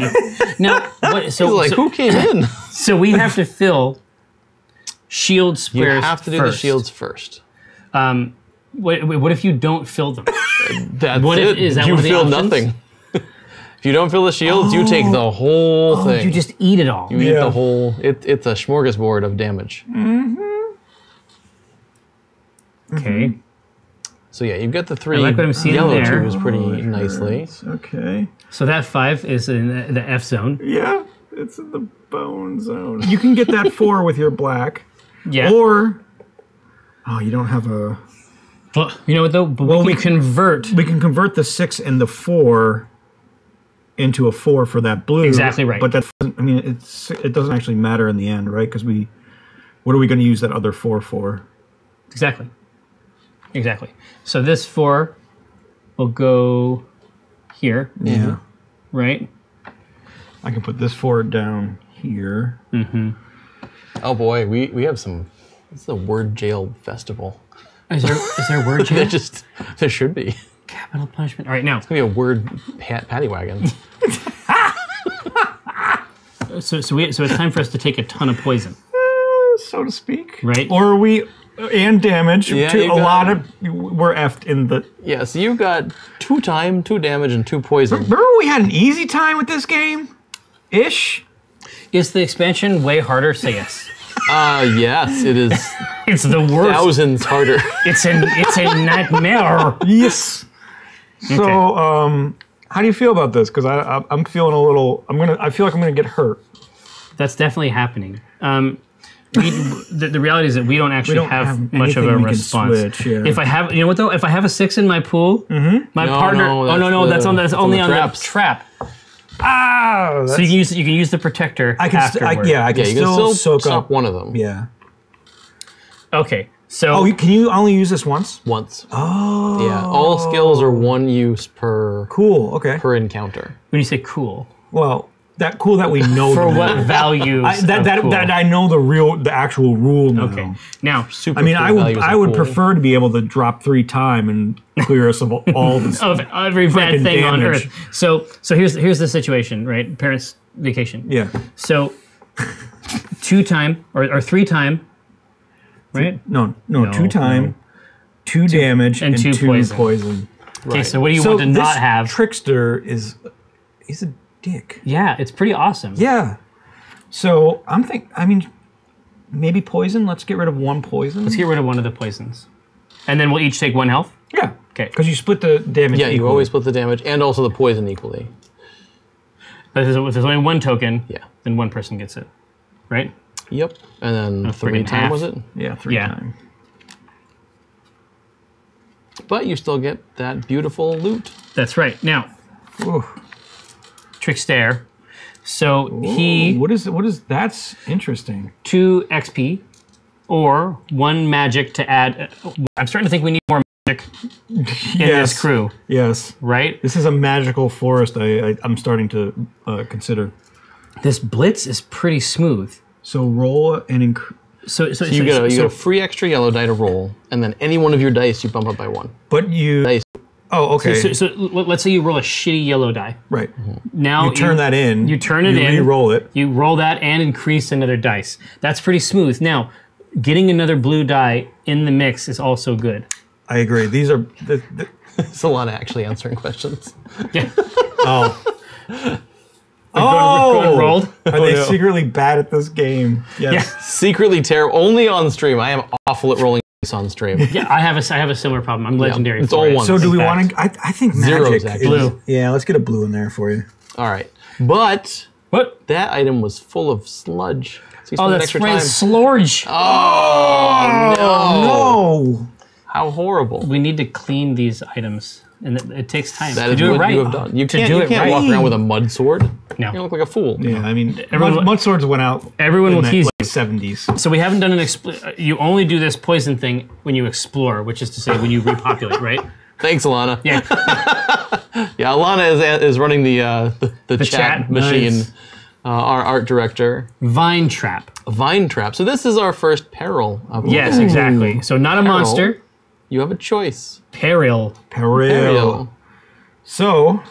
Now, what, so Like, so, who came in? so we have to fill shield You squares. have to do first. the shields first. What if you don't fill them? That's What if- it. is that you one of the feel options? nothing. If you don't fill the shields, you take the whole thing. You just eat it all. You eat the whole. It's a smorgasbord of damage. Okay. So yeah, you've got the 3 I like what I'm seeing yellow there. tubes pretty nicely. Okay. So that 5 is in the F zone. Yeah, it's in the bone zone. You can get that 4 with your black. Yeah. Or, oh, you don't have a... Well, you know what though? But we can convert. We can convert the 6 and the 4 into a 4 for that blue. Exactly right. But that doesn't, I mean, it doesn't actually matter in the end, right? Because what are we going to use that other 4 for? Exactly. Exactly. So this 4 will go here. Yeah. Right? I can put this 4 down here. Oh boy, we have some. It's the word jail festival. Is there a word jail? There should be. Capital punishment. All right, now. It's gonna be a word paddy wagon. So it's time for us to take a ton of poison. So to speak. Right. Or and damage. Yeah, We're effed in the... Yeah, so you've got 2 time, 2 damage, and 2 poison. Remember we had an easy time with this game? Ish? Is the expansion way harder? Say yes. Yes, it is It's the worst. thousands harder. It's a nightmare. Yes. So, how do you feel about this? Because I'm feeling a little... I feel like I'm going to get hurt. That's definitely happening. The reality is that we don't actually have much of a anything we can response. switch, yeah. If I have, you know what though? If I have a 6 in my pool, my partner. No, That's only on traps. the trap. Ah! So you can use the protector. I can afterward. I can You can still still soak up one of them. Yeah. Okay. So Oh, can you only use this once? Once. Oh. Yeah, all skills are 1 use per Cool. Okay. encounter. when you say cool, Well, that we know for the what rule. value? that I know the actual rule now. Okay. Now, Super. I mean, cool I values would are cool. prefer to be able to drop 3 time and clear us of all this. of every bad Frickin' thing on damage. earth. So here's the situation, right? Parents' vacation. Yeah. So 2 time or 3 time, right? No, 2 time, 2 damage, and and 2 2 poison. Okay. So what do you want to this not have? trickster he's a dick. Yeah, it's pretty awesome. Yeah. So I mean, maybe poison. Let's get rid of 1 poison. Let's get rid of one of the poisons, and then we'll each take 1 health. Yeah. Okay. Because you split the damage. Yeah, you equally. always split the damage and also the poison equally. But if there's only 1 token, Yeah. then 1 person gets it, right? Yep. And then A 3 friggin' time half. was it? Yeah, 3 Yeah. time. But you still get that beautiful loot. That's right. Now, Ooh. Trickster. So What is that's interesting. 2 XP or 1 magic to add. I'm starting to think we need more magic in this crew, Yes. right? This is a magical forest I'm starting to consider. This blitz is pretty smooth. So roll and So You get a free extra yellow die to roll, and then any one of your dice you bump up by 1. but you Dice. Oh, okay. So let's say you roll a shitty yellow die. Right. Now You turn that in. You turn it in. You re-roll it. You roll that and increase another dice. That's pretty smooth. Now, getting another blue die in the mix is also good. I agree. These are It's a lot of actually answering questions. Yeah. oh. Going rolled. Are they secretly bad at this game? Yes. Yeah. Secretly terrible. Only on stream. I am awful at rolling dice on stream. Yeah, I have a similar problem. I'm legendary. it's for all it. one. So do we In want to? I think Zeros, magic actually. is- Blue. Yeah, let's get a blue in there for you. All right. But What? that item was full of sludge. So you Oh, spent that's extra right. time. Slorge. Oh, no. No. How horrible. We need to clean these items, and it takes time That to is do what it right. you have done. You To can't, do you it can't right. walk around with a mud sword. No. You look like a fool. Yeah, I mean, Everyone- mud swords went out. Everyone in will the tease you. 70s. So we haven't done an you only do this poison thing when you explore, which is to say when you repopulate, right? Thanks, Alana. Yeah. Yeah, Alana is running the chat chat. machine. Nice. Our art director. Vine trap. Vine trap. So this is our first peril. Yes, exactly. So not a monster. You have a choice. Peril. Peril. Peril. So,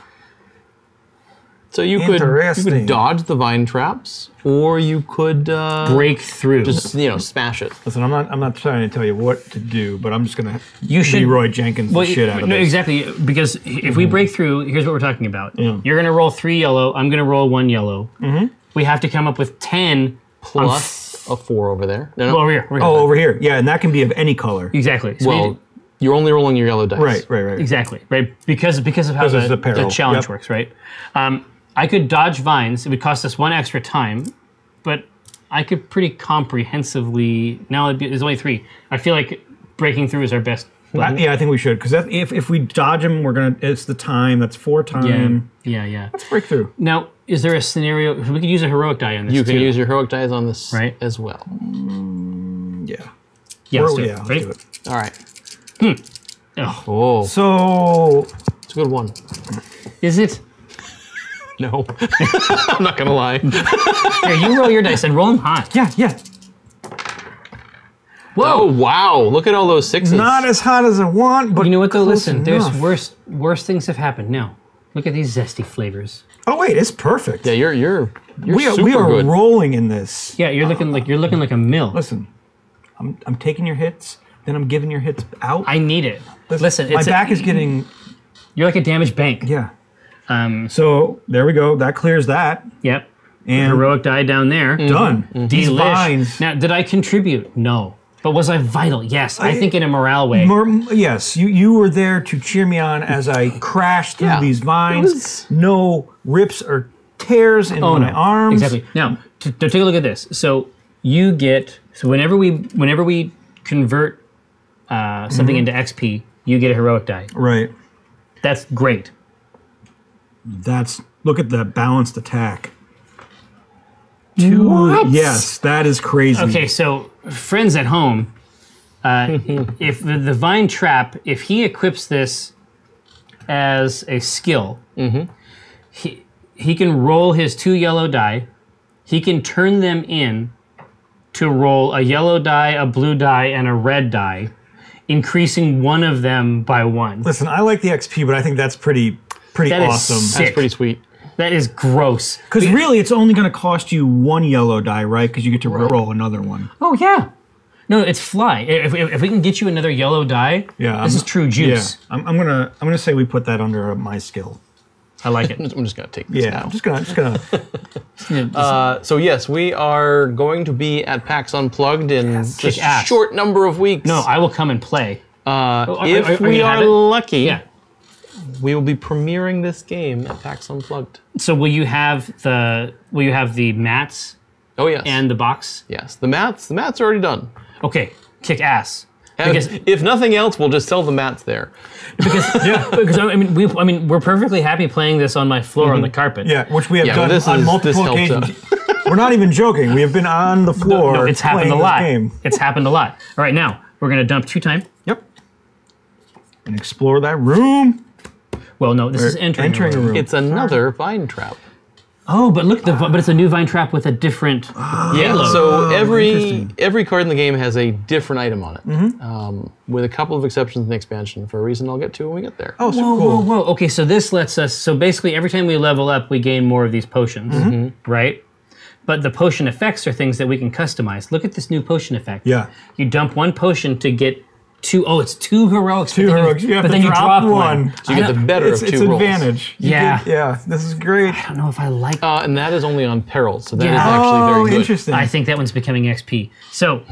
So you could dodge the vine traps, or you could break through. Just smash it. Listen, I'm not trying to tell you what to do, but I'm just gonna Leroy Jenkins the shit out of this. Exactly, because if we break through, here's what we're talking about. You're gonna roll 3 yellow. I'm gonna roll 1 yellow. We have to come up with 10 plus a 4 over there. No. Well, over here. Over here. Yeah, and that can be of any color. Exactly. So you're only rolling your yellow dice. Right. Exactly. Right. Because of how the challenge works. Right. I could dodge vines. It would cost us 1 extra time, but I could pretty comprehensively. Now there's only 3. I feel like breaking through is our best. Yeah, I think we should, because if we dodge them, it's the time. That's 4 time. Yeah. Let's break through. Now, is there a scenario we could use a heroic die on this? You can use your heroic dice on this as well. Yeah. Let's do it. Let's Ready? do it. All right. Oh. So it's a good one. Is it? No. I'm not gonna lie. Here, you roll your dice and roll them high. Yeah. Whoa! Oh, wow! Look at all those 6s. Not as hot as I want, but you know what though? Listen, enough. there's worse things have happened. Now, look at these zesty flavors. Oh wait, it's perfect. Yeah, you're we are good. rolling in this. Yeah, you're looking like a mill. Listen, I'm taking your hits, then I'm giving your hits out. I need it. Listen, my back is getting. You're like a damaged bank. Yeah. So there we go. That clears that. Yep. And heroic die down there. Done. These vines. Now, did I contribute? No. But was I vital? Yes. I think in a morale way. Yes. You were there to cheer me on as I crashed through these vines. No rips or tears in my arms. Exactly. Now, to take a look at this. So you get whenever we convert something into XP, you get a heroic die. Right. That's great. Look at the balanced attack. What? Yes, that is crazy. Okay, so friends at home, if the vine trap, if he equips this as a skill, he can roll his 2 yellow die. He can turn them in to roll a yellow die, a blue die, and a red die, increasing one of them by 1. Listen, I like the XP, but I think that's pretty awesome. Sick. That's pretty sweet. That is gross. Because really, it's only going to cost you 1 yellow die, right? Because you get to roll another one. Oh, yeah. No, it's fly. If we can get you another yellow die, this is true juice. Yeah, I'm gonna say we put that under my skill. I like it. I'm just gonna take this now. I'm just gonna. So yes, we are going to be at PAX Unplugged in just a ass. short number of weeks. No, I will come and play. If we are lucky, yeah. we will be premiering this game at PAX Unplugged. So will you have the mats? Oh yes. And the box? Yes, the mats are already done. Okay, kick ass. Because if nothing else, we'll just sell the mats there. Because we're perfectly happy playing this on my floor on the carpet. Yeah, which we have done on multiple occasions. We're not even joking. We have been on the floor. No, it's happened a lot. Game. It's happened a lot. All right, now we're gonna dump 2 time. Yep. And explore that room. Well, no, this is entering a room. It's another vine trap. Oh, but look, but it's a new vine trap with a different halo. So every card in the game has a different item on it, with a couple of exceptions in the expansion for a reason I'll get to when we get there. Oh, so cool. Whoa. Okay, so this lets us. So basically, every time we level up, we gain more of these potions, right? But the potion effects are things that we can customize. Look at this new potion effect. Yeah. You dump 1 potion to get 2. Oh, it's 2 heroics. 2 heroics. But then you drop one. So you get the better of 2 rolls. It's advantage. Yeah. This is great. I don't know if I like and that is only on perils, so that is actually very good. Interesting. I think that one's becoming XP. So,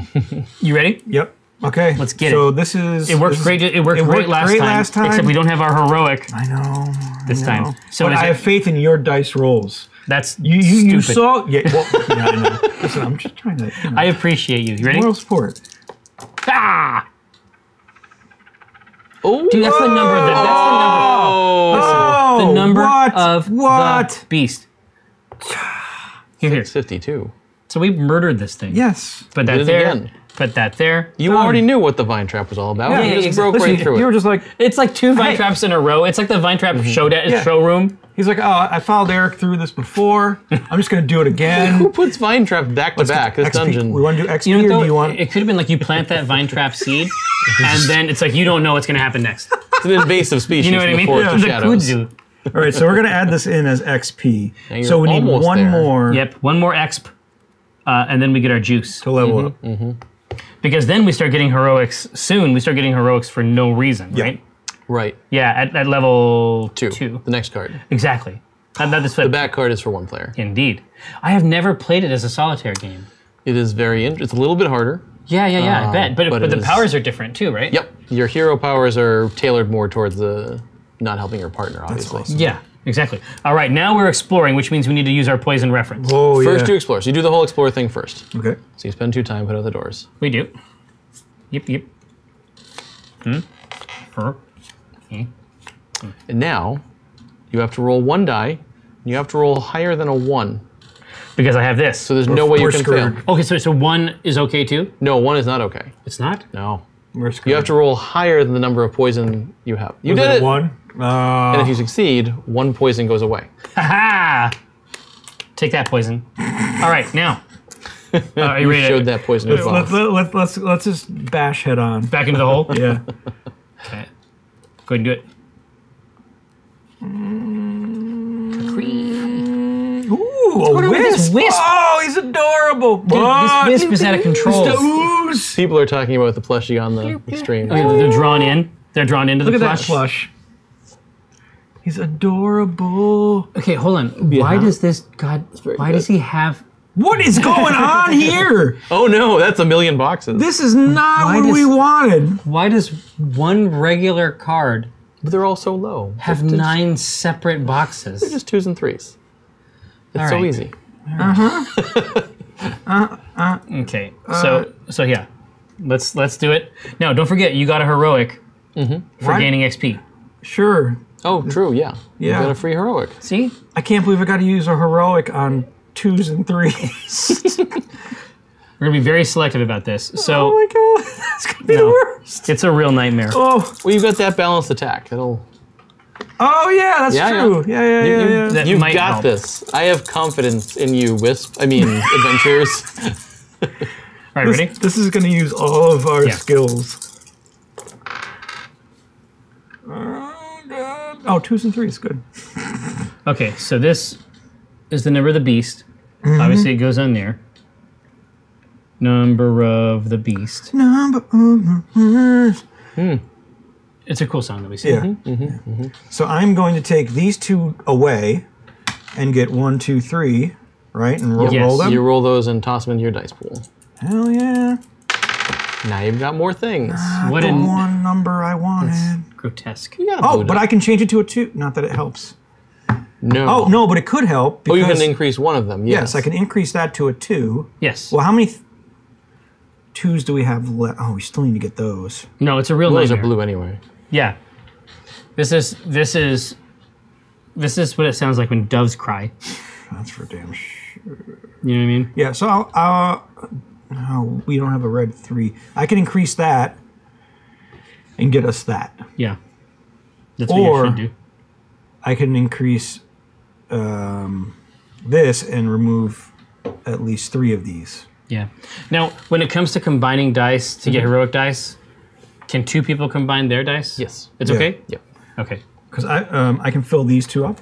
you ready? Yep. Okay. Let's get it. So this is... It worked great. It worked great last time. Except we don't have our heroic. I know. This time. So but I have faith in your dice rolls. That's you stupid. saw... Yeah, I know. Listen, I'm just trying to... I appreciate you. You ready? Moral support. Ah! Oh, dude, that's the number. That's the number of the beast. Here. 52. So we murdered this thing. Yes. Put that there. Put that there. You already knew what the vine trap was all about. Yeah, you just broke right through it. You were just like... It's like 2 vine traps in a row. It's like the vine trap showroom. He's like, oh, I followed Eric through this before. I'm just going to do it again. Who puts vine trap back to back? This dungeon. We want to do XP, or do you want... It could have been like you plant that vine trap seed, and then it's like you don't know what's going to happen next. It's an invasive species. You know what I mean? The Kudzu. All right, so we're going to add this in as XP. you're So we need almost one there. more Yep, one more exp, and then we get our juice. to level up. Because then we start getting heroics soon. We start getting heroics for no reason, Yeah. right? Right. Yeah, at level 2. 2. The next card. Exactly. That is The back card is for 1 player. Indeed. I have never played it as a solitaire game. It is very it's a little bit harder. Yeah, I bet. But but it the is- powers are different too, right? Yep. Your hero powers are tailored more towards the not helping your partner, obviously. awesome. Yeah, exactly. All right, now we're exploring, which means we need to use our poison reference. Oh, First to yeah. explore. So you do the whole explore thing first. Okay. So you spend 2 time, put out the doors. We do. Yep. Her. And now you have to roll 1 die. And you have to roll higher than a 1. Because I have this. So there's no way you we're can screwed. fail. Okay, so 1 is okay too? No, 1 is not okay. It's not? No. We're You have to roll higher than the number of poison you have. You did it. One. And if you succeed, 1 poison goes away. Ha-ha! Take that poison. All right, now. Are you You ready? showed that poisonous off. let's just bash head on. Back into the hole? Yeah. Okay. Go ahead and do it. Ooh, a going on with this wisp. wisp? Oh, he's adorable. This wisp is out of control. It's the ooze. People are talking about the plushie on the stream. Okay, they're drawn in. They're drawn into Look the at that plush. He's adorable. Okay, hold on. Why does this God? Why good. does he have? What is going on here? Oh no, that's a million boxes. This is not Why what does- we wanted. Why does one regular card But they're all so low. have 9 separate boxes? They're just 2s and 3s. It's All so right. easy. Okay, so yeah, let's do it. Now, don't forget you got a heroic for What? gaining XP. Sure. Oh, true, yeah. You Yeah. got a free heroic. See? I can't believe I got to use a heroic on 2s and 3s. We're gonna be very selective about this. So Oh my god, that's gonna be the worst. it's a real nightmare. Oh, Well, you've got that balanced attack. That'll. oh yeah, that's Yeah, true. Yeah. That You've might got help. this. I have confidence in you, Wisp. I mean, adventures. All right, ready? This is gonna use all of our Yeah. skills. Oh god. Oh, 2s and 3s, good. Okay, so this is the number of the beast. Obviously, it goes on there. Number of the beast. Number of the It's a cool song that we Yeah. sing. So I'm going to take these 2 away and get 1, 2, 3, right? And roll, Yes. roll them. You roll those and toss them into your dice pool. Hell yeah. Now you've got more things. What The an one number I wanted. grotesque. You got a Oh, blue but die. I can change it to a 2. Not that it helps. No. Oh, no, but it could help. Oh, Because, you can increase one of them. yes, I can increase that to a 2. Yes. Well, how many 2s do we have left? Oh, we still need to get those. No, it's a real Those are nightmare. blue anyway. Yeah. This is what it sounds like when doves cry. That's for damn sure. You know what I mean? Yeah, so no, we don't have a red 3. I can increase that and get us that. Yeah. That's what Or- you should do. I can increase this and remove at least 3 of these. Yeah. Now, when it comes to combining dice to get heroic dice, can 2 people combine their dice? Yes. It's Yeah. okay? Yep. Okay. Because I can fill these 2 up.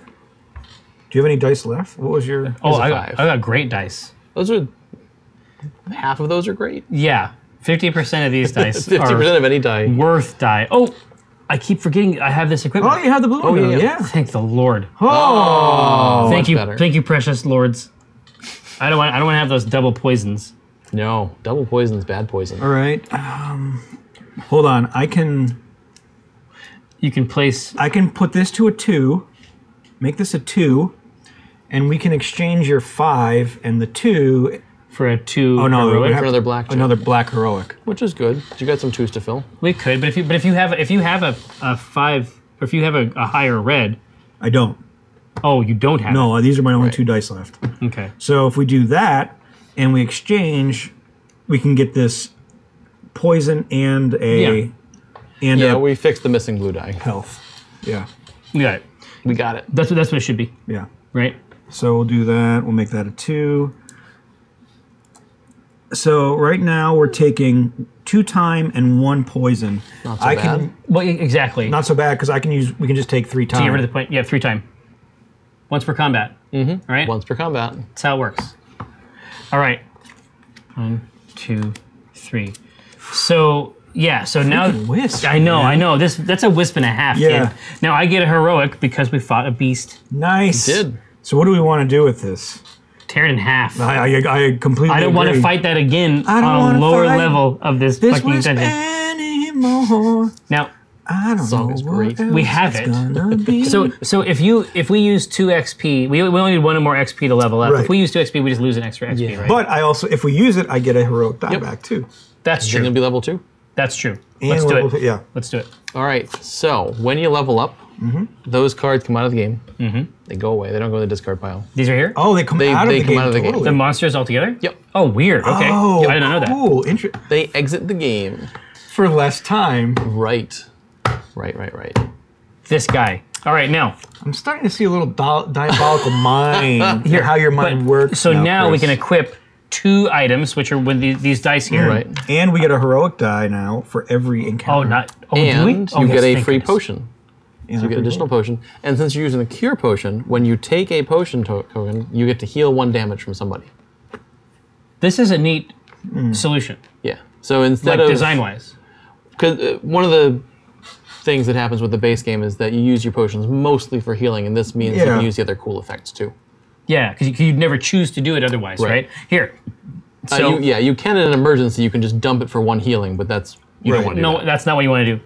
Do you have any dice left? What was your... Oh, a I 5. got great dice. Those are. Half of those are great. Yeah. 50% of these dice 50% of any die. are worth die. Oh, I keep forgetting I have this equipment. Oh, you have the blue one. yeah, now, yeah. yeah. Thank the Lord. Oh. Thank you, better. thank you, precious lords. I don't want to have those double poisons. No. Double poison's bad poison. All right. Hold on. You can place. I can put this to a 2, make this a 2, and we can exchange your 5 and the 2. For a 2 Oh no, we heroic. have another black check. another black heroic. Which is good. You got some 2s to fill. We could, but if you have a 5, or if you have a higher red, I don't. oh, you don't have. No, these are my only Right. 2 dice left. It. Okay. So if we do that and we exchange, we can get this poison and a Yeah, we fixed the missing blue die. health. Yeah, We got it. We got it. That's what it should be, yeah. right? So we'll do that. We'll make that a 2. So right now we're taking 2 time and 1 poison. Not so bad. Well, exactly. Not so bad because we can just take 3 time. To get rid of the point. Yeah, 3 time. Once per combat. Mm-hmm. Right? Once per combat. That's how it works. All right. 1, 2, 3. So yeah. So now wisp. I know. That's a wisp and a half. Yeah. Kid. Now I get a heroic because we fought a beast. Nice. You did. So what do we want to do with this? Tear it in half. I completely. I don't want to agree. fight that again I don't on a lower fight level of this fucking wisp dungeon. anymore. Now I don't know is what great. else we have it's it. gonna be. So if we use 2 XP, we only need 1 more XP to level up. Right. If we use 2 XP, we just lose an extra XP, right? But I also, if we use it, I get a heroic die back too. That's Is it going true. to be level 2? That's true. And Let's do level it. 2, yeah. Let's do it. All right. So when you level up, those cards come out of the game. They go away. They don't go to the discard pile. These are here. Oh, they come out of the game. Totally. The monsters all together. Yep. Oh, weird. Okay. Oh, I didn't know that. cool. They exit the game. For less time. Right. Right. This guy. All right, now. I'm starting to see a little diabolical mind. Here, how your mind works. So now we Chris. can equip 2 items, which are with these dice here. Right. And we get a heroic die now for every encounter. Do we? And Oh, you yes, get a thank free goodness. potion. So you get additional potion. And since you're using the cure potion, when you take a potion token, you get to heal 1 damage from somebody. This is a neat solution, Yeah. So instead like of design-wise. because one of the things that happens with the base game is that you use your potions mostly for healing, and this means you can use the other cool effects too. Yeah, because you'd never choose to do it otherwise, right? Here. So you can in an emergency. You can just dump it for 1 healing, but that's you don't want to do no, that. that's not what you want to do.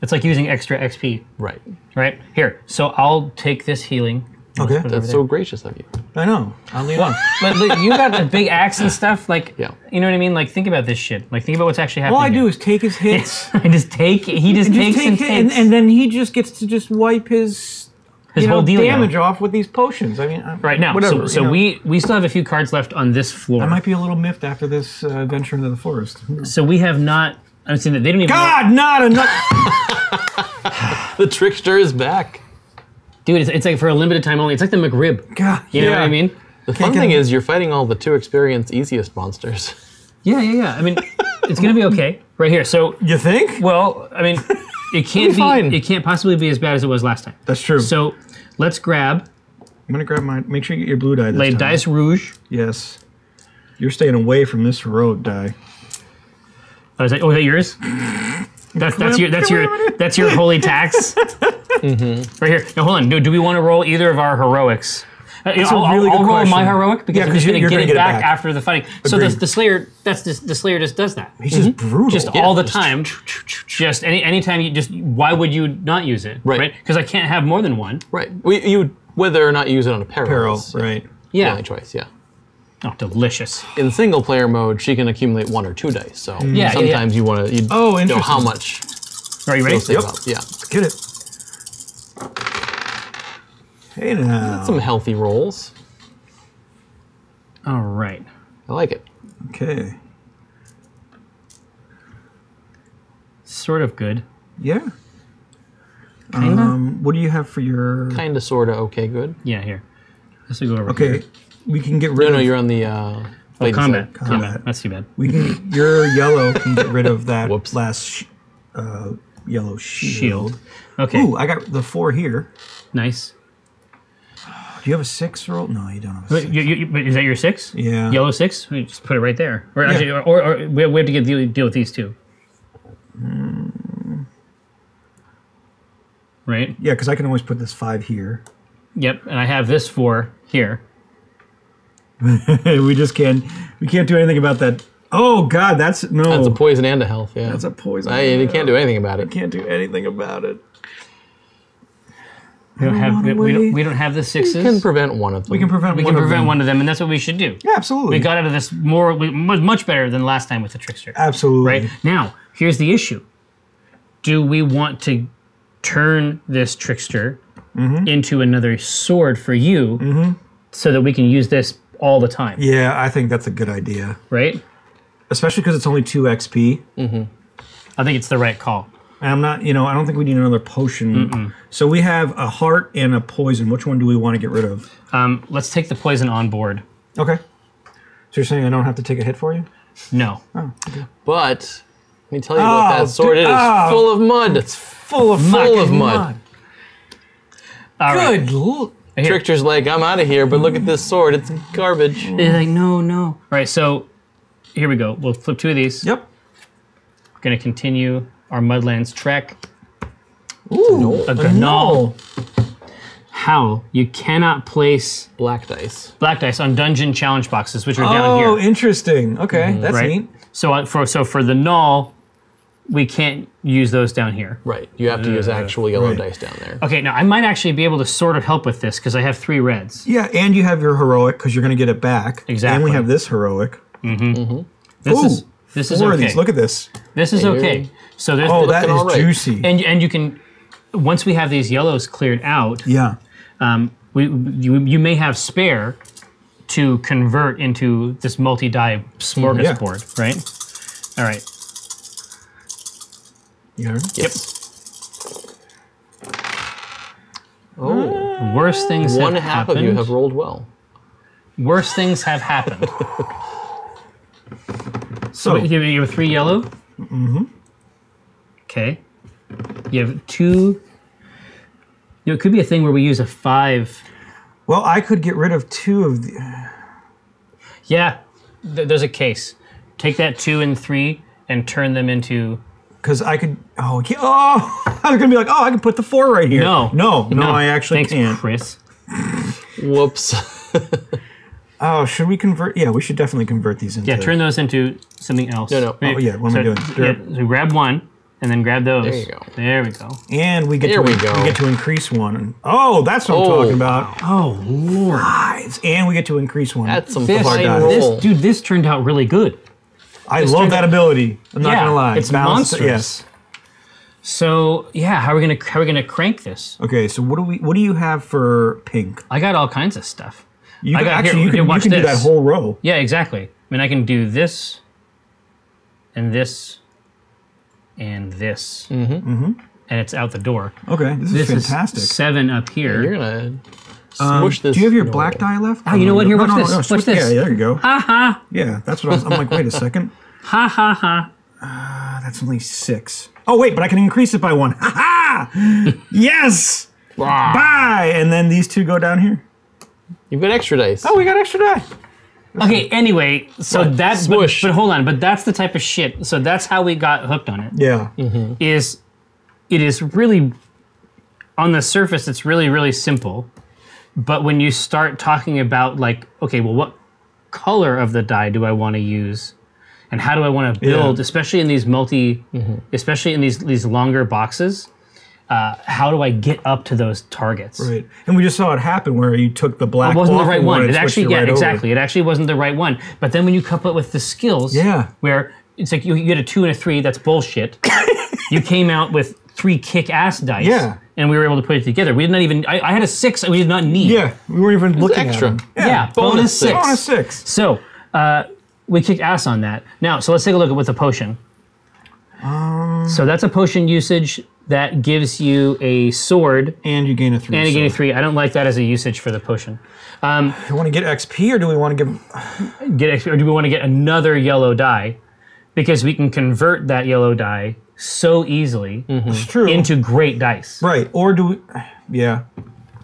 It's like using extra XP, Right. right? Here. So I'll take this healing. Okay. That's so gracious of you. I know. I'll lean on. But you got the big axe and stuff. Like, Yeah. you know what I mean? Like, think about this shit. Like, think about what's actually happening. All I do here. is take his hits. I just take. He just takes and takes. and then he just gets to just wipe his whole deal damage off with these potions. I mean, right now. whatever. So we still have a few cards left on this floor. I might be a little miffed after this venture into the forest. So we have not. I'm saying that they don't even. God, not enough. The trickster is back. Dude, it's like for a limited time only. It's like the McRib. God, You know what I mean? The fun thing is you're fighting all the 2 experience easiest monsters. Yeah. I mean, it's gonna be okay. Right here. So, You think? well, I mean, it can't be. fine. It can't possibly be as bad as it was last time. That's true. So, let's grab. I'm gonna grab mine. Make sure you get your blue die this Lay time. dice rouge. Yes. You're staying away from this heroic die. Oh, is that yours? That's your holy tax. Right here. Now hold on. Do we want to roll either of our heroics? a really good I'll roll my question. heroic because Yeah, I'm just going to you're get gonna it back after the fighting. So Agreed. the Slayer, the Slayer just does that. He's just brutal. Just all the time. Just anytime you just. Why would you not use it? Right. Because I can't have more than one. Right. You whether or not you use it on a peril. is right. The Yeah. only choice. Yeah. Oh, delicious. In single player mode, she can accumulate 1 or 2 dice. So Yeah, sometimes you want to. Oh, know interesting. how much. Are you ready? you'll save up. Yeah. Get it. Hey now. Some healthy rolls. All right. I like it. Okay. Sort of good. Yeah. Kinda. What do you have for your? Kinda, sorta, okay, good. Yeah. Here. This will go over Okay, here. we can get rid No, of. you're on the. lady Combat. side. Combat. That's too bad. We can. Your yellow can get rid of that Whoops. last yellow shield. Shield. Okay. Ooh, I got the 4 here. Nice. Do you have a 6 roll? No, you don't have a Wait, 6. but is that your 6? Yeah. Yellow 6? We just put it right there. Or Yeah. actually, or we have to deal with these two. Right? Yeah, because I can always put this 5 here. Yep. And I have this 4 here. We just can't. We can't do anything about that. Oh God, that's no. That's a poison and a health, yeah. That's a poison. You can't do anything about it. Can't do anything about it. We don't have run we don't have the 6s. You can prevent one of them. We can prevent. We one can of prevent them. one of them, and that's what we should do. Yeah, absolutely. We got out of this much better than last time with the trickster. Absolutely. Right? Now, here's the issue. Do we want to turn this trickster into another sword for you so that we can use this all the time? Yeah, I think that's a good idea. Right? Especially because it's only 2 XP. I think it's the right call. And I'm not, I don't think we need another potion. So we have a heart and a poison. Which one do we want to get rid of? Let's take the poison on board. Okay. So you're saying I don't have to take a hit for you? No. Oh, okay. But Let me tell you about that sword. It is full of mud. It's full of mud. All right. Good. Trickster's like, I'm out of here, but look at this sword. It's garbage. They're like, no. All right, so here we go. We'll flip 2 of these. Yep. We're going to continue our Mudlands trek. Ooh, A Gnoll. How? You cannot place Black dice. black dice on dungeon challenge boxes, which are down here. Oh, interesting. Okay, that's right? neat. So for the Gnoll, we can't use those down here. Right. You have to use actual yellow right. dice down there. Okay, now I might actually be able to sort of help with this because I have 3 reds. Yeah, and you have your heroic because you're going to get it back. Exactly. And we have this heroic. This is 4 okay. of these. Look at this. This is okay. So there's Oh, that is all right. juicy. and you can, once we have these yellows cleared out, Yeah. you may have spare to convert into this multi-die smorgasbord, right? All right. You heard it? Yes. Oh. Worse things One have half happened. of you have rolled well. Worse things have happened. So, you have 3 yellow. Mm-hmm. Okay. You have 2. It could be a thing where we use a 5. well, I could get rid of 2 of the... Yeah, there's a case. Take that 2 and 3 and turn them into. Because I could... Oh, I was going to be like, oh, I can put the 4 right here. No, No, I actually Thanks, can't. Chris. Whoops. Oh, should we convert? Yeah, we should definitely convert these into... Yeah, turn those into something else. No. Oh, yeah, what am I doing? So grab 1 and then grab those. There you go. There we go. And we get There to we go. we get to increase 1. Oh, that's what I'm talking about. Oh Lord. And we get to increase 1. That's some This, fine dice. roll. this turned out really good. I love that ability. I'm not Yeah, gonna lie. it's Balanced- monstrous. Yes. So yeah, how are we gonna crank this? Okay, so what do you have for pink? I got all kinds of stuff. You I can, got actually here, you watch can do that this. whole row. Yeah, exactly. I mean, I can do this, and this, and this, and it's out the door. Okay, this is fantastic. Is 7 up here. You're going to smush this. Do you have your roll. black die left? Oh, you know what? Here, No, watch no, this. no, Watch switch- this. Yeah, there you go. Ha ha Yeah, that's what I was. I'm like, wait a second. ha ha ha. That's only 6. Oh wait, but I can increase it by 1. Ha ha! Yes. Bye. And then these 2 go down here. You've got extra dice. Oh, we got extra die. Okay. Anyway, so that's Smush. but hold on. But that's the type of shit. So that's how we got hooked on it. Yeah. Is it is really on the surface? It's really simple, but when you start talking about like, okay, well, what color of the die do I want to use? And how do I want to build, especially in these especially in these longer boxes? How do I get up to those targets? Right. And we just saw it happen where you took the black. It wasn't the off right and one. and It switched actually, right over. exactly. It actually wasn't the right one. But then when you couple it with the skills, where it's like you get a 2 and a 3, that's bullshit. You came out with 3 kick-ass dice. Yeah. And we were able to put it together. We did not even. I had a 6. We did not need. Yeah, we weren't even looking extra. at them. Yeah. Bonus 6. Bonus 6. So we kicked ass on that. Now, so let's take a look at with a potion. So that's a potion usage that gives you a sword And you gain a 3. and you gain a 3. I don't like that as a usage for the potion. Do you want to get XP or do we want to give... Or do we want to get another yellow die? Because we can convert that yellow die so easily It's true. into great dice. Right. Or do we... Yeah.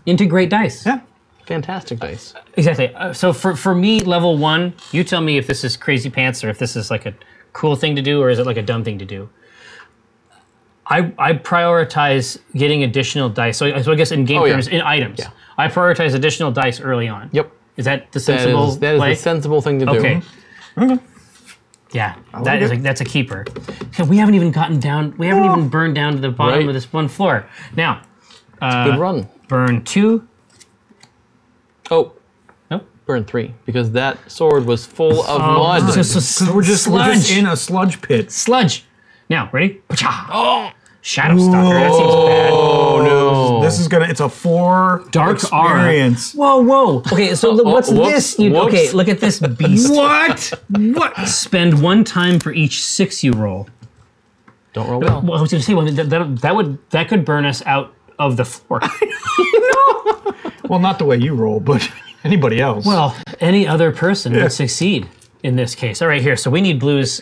Into great dice. Yeah. Fantastic dice. Exactly. So for me, level 1, you tell me if this is crazy pants or if this is like a cool thing to do or is it like a dumb thing to do. I prioritize getting additional dice. So I guess in game terms, in items, I prioritize additional dice early on. Yep. Is that the sensible That is play? the sensible thing to do. Okay. Okay. Yeah, like that's a keeper. Okay, we haven't even gotten down. We haven't even burned down to the bottom Right. of this one floor. Now, Good run. burn 2. Oh, Nope. burn 3 because that sword was full of mud. So Because we're just in a sludge pit. sludge. Now, ready? Oh, Shadow Stalker. That seems bad. Oh no! This is gonna. It's a 4 Dark experience. Whoa. Okay, so what's whoops, this? whoops. Okay, look at this beast. What? What? Spend 1 time for each 6 you roll. Don't roll well. Well, I was going to say that could burn us out of the floor. Well, not the way you roll, but anybody else. Well, any other person would succeed in this case. All right, here. So we need blues.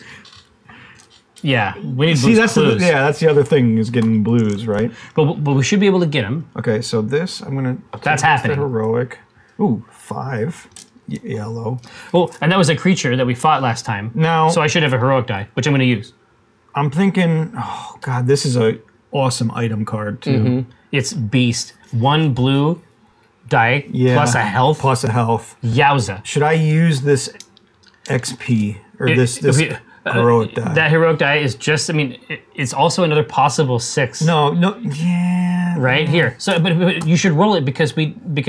Yeah, we need See, blues that's clues. that's the other thing is getting blues, right? But we should be able to get them. Okay, so this I'm gonna. That's take happening. The heroic. Ooh, 5 yellow. Well, and that was a creature that we fought last time. Now, So I should have a heroic die, which I'm going to use. I'm thinking. Oh God, this is a awesome item card too. It's beast. 1 blue die plus a health. Plus a health. Yowza. Should I use this XP or this heroic die? That heroic die is just. I mean, it's also another possible 6. No, yeah. Right here. So, but you should roll it because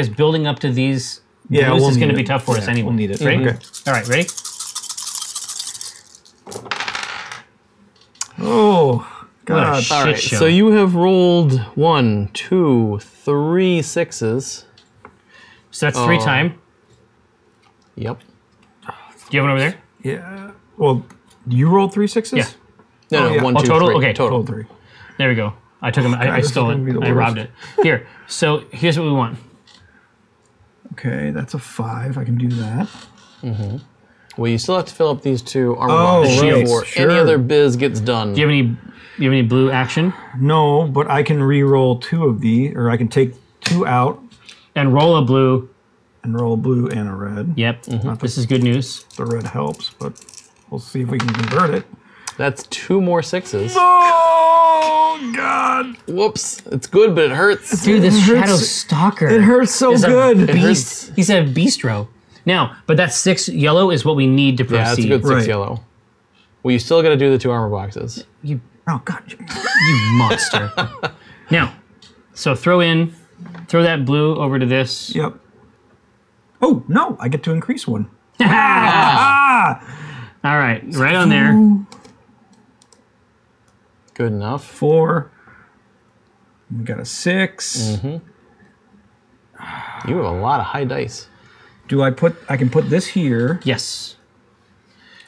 building up to these Yeah, blues we'll is going to need be it. tough for us Yeah, anyway. we'll need it. Right? Okay. All right. Ready? Oh What a God. shit All right, show. so you have rolled 1, 2, 3 6s. So that's 3 time. Yep. Do you have one over there? Yeah. Well, you rolled 3 6s. Yeah. No, yeah. 1, Oh, 2, total? 3. Okay. Total. Rolled 3. There we go. I took him. I this is stole gonna be it. the I robbed worst. it. Here. So here's what we want. Okay, that's a 5. I can do that. Well, you still have to fill up these 2 armor Oh, boxes right, before sure. any other biz gets done. Do you have any blue action? No, but I can re-roll 2 of these, or I can take 2 out And roll a blue. and roll a blue and a red. Yep. This is good news. The red helps, but we'll see if we can convert it. That's 2 more 6s. Oh God! Whoops. It's good, but it hurts. Dude, this hurts. Shadow Stalker. It hurts so is a good. Beast. He's a bistro. Now, but that 6 yellow is what we need to proceed. Yeah, that's a good 6 Right. yellow. Well, you still got to do the 2 armor boxes. You Oh God! monster. Now, so throw that blue over to this. Yep. Oh no! I get to increase 1. All right, right on there. Good enough. 4. We got a 6. You have a lot of high dice. Do I put? I can put this here. Yes,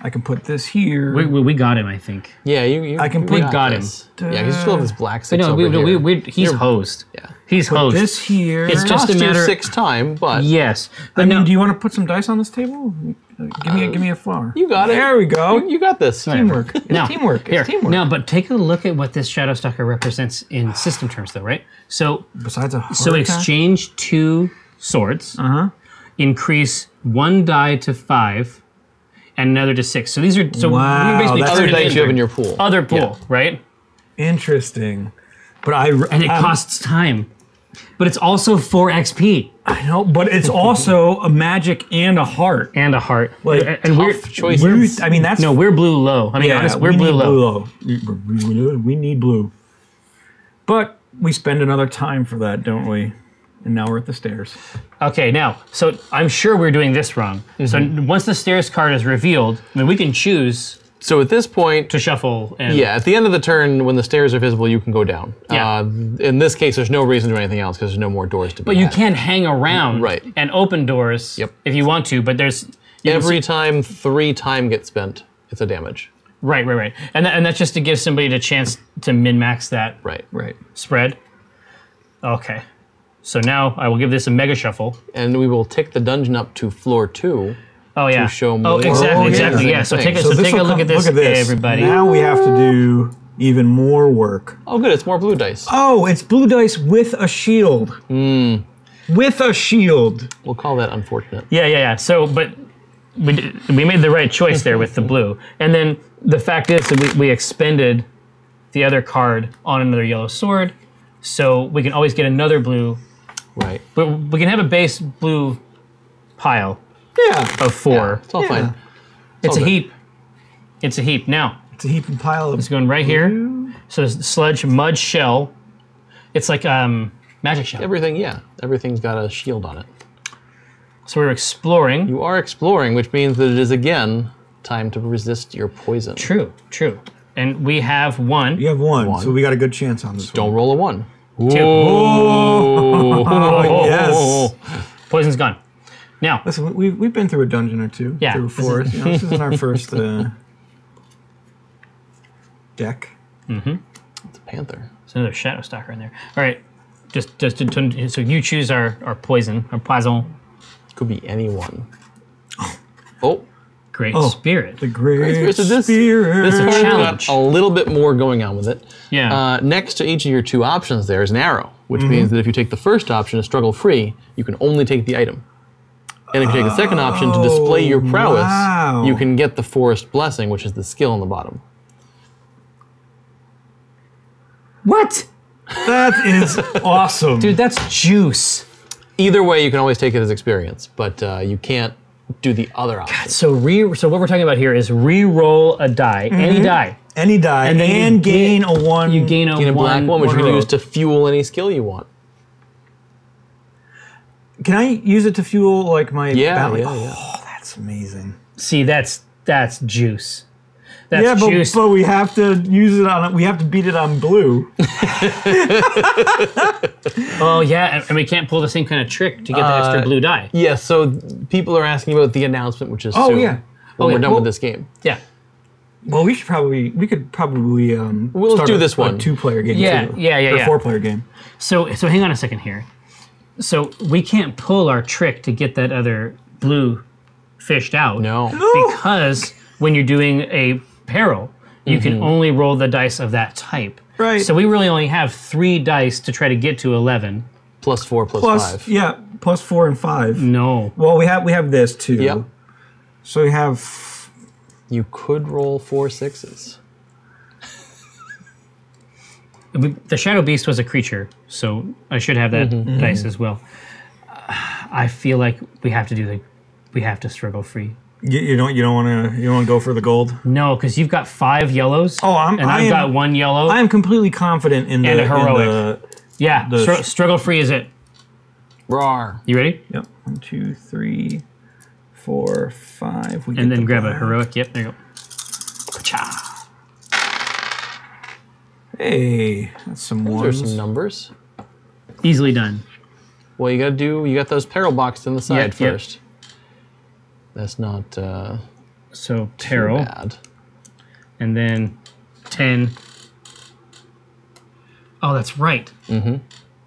I can put this here. we got him. I think. Yeah, you I can you put- got him. this. Yeah, you still have this black 6 No, over here. he's hosed. Yeah. He's Put hosed. this here. It's just Cost a you matter. 6 time, but Yes, I but mean, no. do you want to put some dice on this table? Give me a flower. you got it. There we go. You got this. Teamwork. It's Now, teamwork. Here, It's teamwork. now, but take a look at what this Shadow Stalker represents in system terms, though, right? So, Besides a heart so attack? exchange 2 swords, increase 1 die to 5, and another to 6. So these are Wow, we basically that's Other turn it dice you have in in your pool. other pool, right? Interesting. But And it costs time, but it's also 4 XP I know, but it's also a magic and a heart. and a heart. Like, and we're Tough choices. I mean, that's no, we're blue low. I mean, honest, we're we blue need low. blue low. We need blue. But we spend another time for that, don't we? And now we're at the stairs. Okay, now, so I'm sure we're doing this wrong. So once the stairs card is revealed, I mean, we can choose So at this point, to shuffle. And yeah, at the end of the turn, when the stairs are visible, you can go down. Yeah. In this case, there's no reason to do anything else because there's no more doors to be But you had. can hang around Right. and open doors Yep. if you want to, but there's... you can Every see- time 3 time gets spent, it's a damage. Right. And that's just to give somebody the chance to min-max that Right. Right. spread. Okay. So now I will give this a mega shuffle. And we will take the dungeon up to floor 2. Oh, yeah. show Oh, more. exactly, Oh, yeah. exactly, yeah. So Thing. take a, So so this take a will look come- at this, everybody. Now we have to do even more work. Oh, good. It's more blue dice. Oh, it's blue dice with a shield. With a shield. We'll call that unfortunate. Yeah. So, but we made the right choice there with the blue. And then the fact is that we expended the other card on another yellow sword, so we can always get another blue. Right. But we can have a base blue pile Yeah. of 4. It's all fine. It's a all good. heap. It's a heap. Now, It's a heap and pile of. it's going right here. So there's sludge, mud, shell. It's like magic shell. Everything's got a shield on it. So we're exploring. You are exploring, which means that it is again time to resist your poison. True. And we have 1. You have one, One. so we got a good chance on this Don't one. roll a 1. 2. Oh, yes. Poison's gone. Now, Listen, we've been through a dungeon or two. Yeah, Through this forests. This isn't our first deck. It's a panther. there's another Shadow Stalker in there. All right. Just so you choose our poison, our poison. Could be anyone. Oh, Great Spirit. The Great So this Spirit. part challenge. got a little bit more going on with it. Yeah. Next to each of your 2 options there is an arrow, which means that if you take the first option, a struggle free, you can only take the item. And if you take the second option to display your prowess, wow. you can get the Forest Blessing, which is the skill on the bottom. What? That is awesome. Dude, that's juice. Either way, you can always take it as experience, but you can't do the other option. So what we're talking about here is re-roll a die, any die. Any die, And then you and gain a 1. You gain a Gain a black one, which you can heroic. use to fuel any skill you want. Can I use it to fuel like my battle? yeah. Oh, that's amazing. See, that's juice. That's Yeah, juice. but we have to use it on. We have to beat it on blue. Oh yeah, and we can't pull the same kind of trick to get the extra blue die. Yeah, so people are asking about the announcement, which is Oh, soon, yeah. when yeah. we're done Well- with this game. Yeah. Well, we could probably Let's start do a- this one. a 2-player game. Yeah, too. yeah, Or yeah. 4-player game. So hang on a second here. So we can't pull our trick to get that other blue fished out. No. Because when you're doing a peril, you can only roll the dice of that type. Right. So we really only have 3 dice to try to get to 11. Plus 4, plus Plus, 5. yeah, plus 4 and 5. No. Well, we have this too. Yep. So we have. You could roll 4 6s. The Shadow Beast was a creature, so I should have that dice as well. I feel like we have to struggle free. You don't want to go for the gold. No, because you've got 5 yellows. Oh, and I've got 1 yellow. I am completely confident in And the a heroic. in the- yeah, the- struggle free is it. Rawr. You ready? Yep. 1, 2, 3, 4, 5. We And get then the grab a black. heroic. Yep, there you go. Ka-cha. Hey, that's some Those ones. are some numbers. Easily done. Well, you got those peril boxes on the side Yep, yep. first. That's not So too peril, bad. and then 10. Oh, that's right. And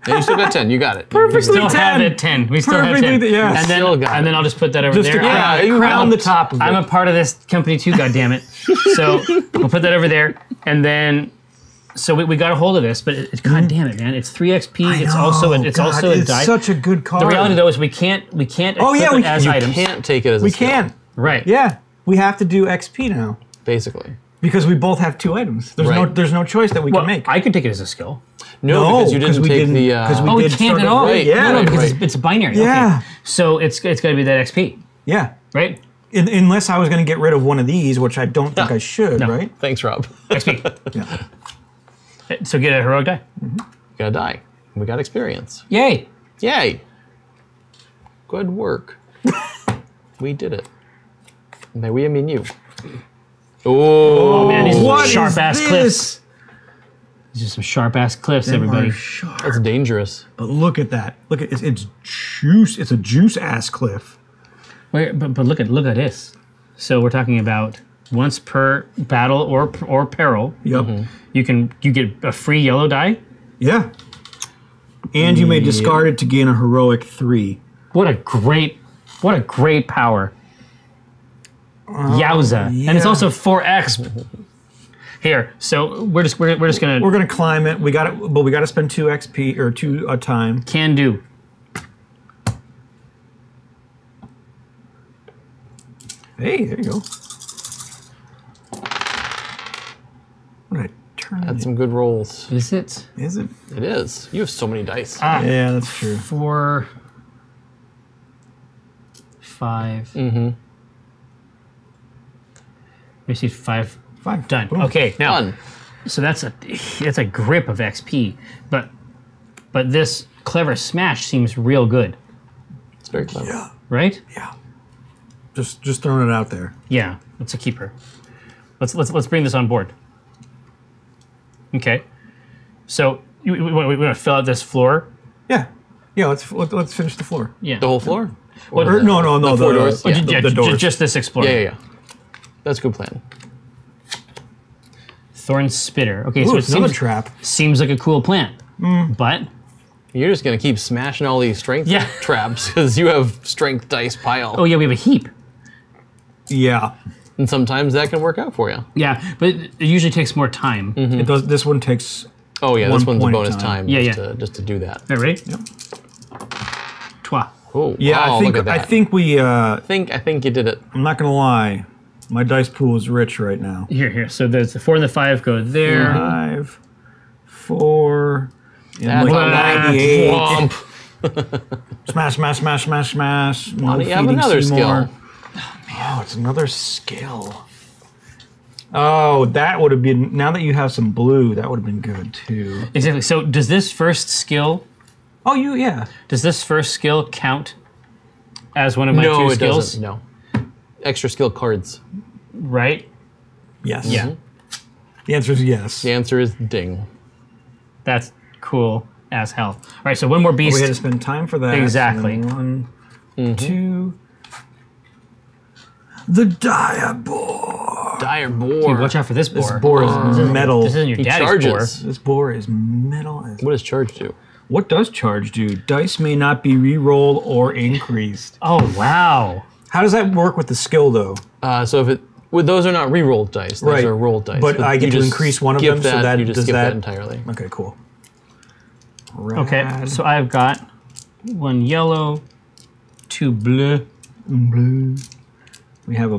you still got 10. You got it. Perfectly Still have 10. it 10. We still have Perfectly 10. yeah. And then, Still got and then I'll just put that over Just there. to crown the top of it. I'm a part of this company too, goddammit. So we'll put that over there, and then so we got a hold of this, but god damn it, man, it's 3 XP. It's also a it's die. such a good card. The reality though is we can't Oh, yeah, equip we it as You items. can't take it as a We skill, can. Right. Yeah, we have to do XP now basically. because we both have 2 items. There's no choice that we Well, can make. I could take it as a skill. No, because you didn't we take the. because we Oh, we did can't start at all. Right, Yeah, no, because right. it's binary. Yeah. Okay. So it's got to be that XP, yeah. right? Unless I was going to get rid of one of these, which I don't think I should, No. right? Thanks, Rob. XP. Yeah. So get a heroic die. Got a die. We got experience. Yay. Yay! Good work. We did it. And by we, I mean you. Oh, Man, these What are is sharp ass this? cliffs. These are some sharp ass cliffs, everybody. Are sharp. that's dangerous. But look at that. Look at it's juice. It's a juice ass cliff. Wait, but look at this. So we're talking about once per battle or peril, Yep. you get a free yellow die. Yeah. And you may discard it to gain a heroic 3. What a great power. Yowza. And it's yeah. also 4x. Here, so we're just gonna We're gonna climb it. We got it, but we got to spend 2 XP or 2 time. can do. Hey, there you go. What did I turn Had it? some good rolls. Is it Is it? It is. You have so many dice. Yeah, that's true. 4, 5? Mm-hmm. We see 5. 5. Done. Boom. Okay, now Fun. so that's a grip of XP, but this clever smash seems real good, It's very clever. Yeah. right? Yeah. Just throwing it out there. Yeah, it's a keeper. Let's bring this on board. Okay, so we want to fill out this floor. Yeah. Yeah. Let's finish the floor. Yeah. The whole floor? Well, Or, no. the four doors? Oh, Yeah. the doors. just this explorer. Yeah. That's a good plan. Thorn Spitter. Okay, Ooh, so it it's another seems, trap. seems like a cool plan, but You're just going to keep smashing all these strength Yeah. traps because you have strength dice pile. oh yeah, we have a heap. Yeah. And sometimes that can work out for you. Yeah, but it usually takes more time. It does. This one takes. Oh yeah, this one's a bonus time. Yeah, just to do that. All right, ready? Yep. Trois. Oh, Yeah, wow, I think look at that. I think we. I think you did it. I'm not gonna lie, my dice pool is rich right now. Here. So there's the 4 and the 5 go there. 5, 4, and That's like 98. Womp. Smash, smash, smash, smash, smash. No do you have feeding another Seymour. skill? Oh, it's another skill. Oh, that would have been. Now that you have some blue, that would have been good too. Exactly. So does this first skill? Oh, yeah. Does this first skill count as one of my No, two it skills? doesn't. No. Extra skill cards. Right. Yes. Yeah. The answer is yes. The answer is ding. That's cool as hell. All right. So one more beast. We had to spend time for that. Exactly. And 1, 2. The dire boar. Dire boar. Watch out for this boar. This boar is metal. This isn't your He daddy's charges. This boar is metal. What does charge do? What does charge do? Dice may not be re-rolled or increased. boar. Oh wow. How does that work with the skill, though? So if it, well, those are not re-rolled dice. Those Right. are rolled dice. But I you get to just increase one of skip them, so that you just does skip that that entirely. Okay, cool. Okay. Rad. So I've got 1 yellow, 2 blue, Blue. We have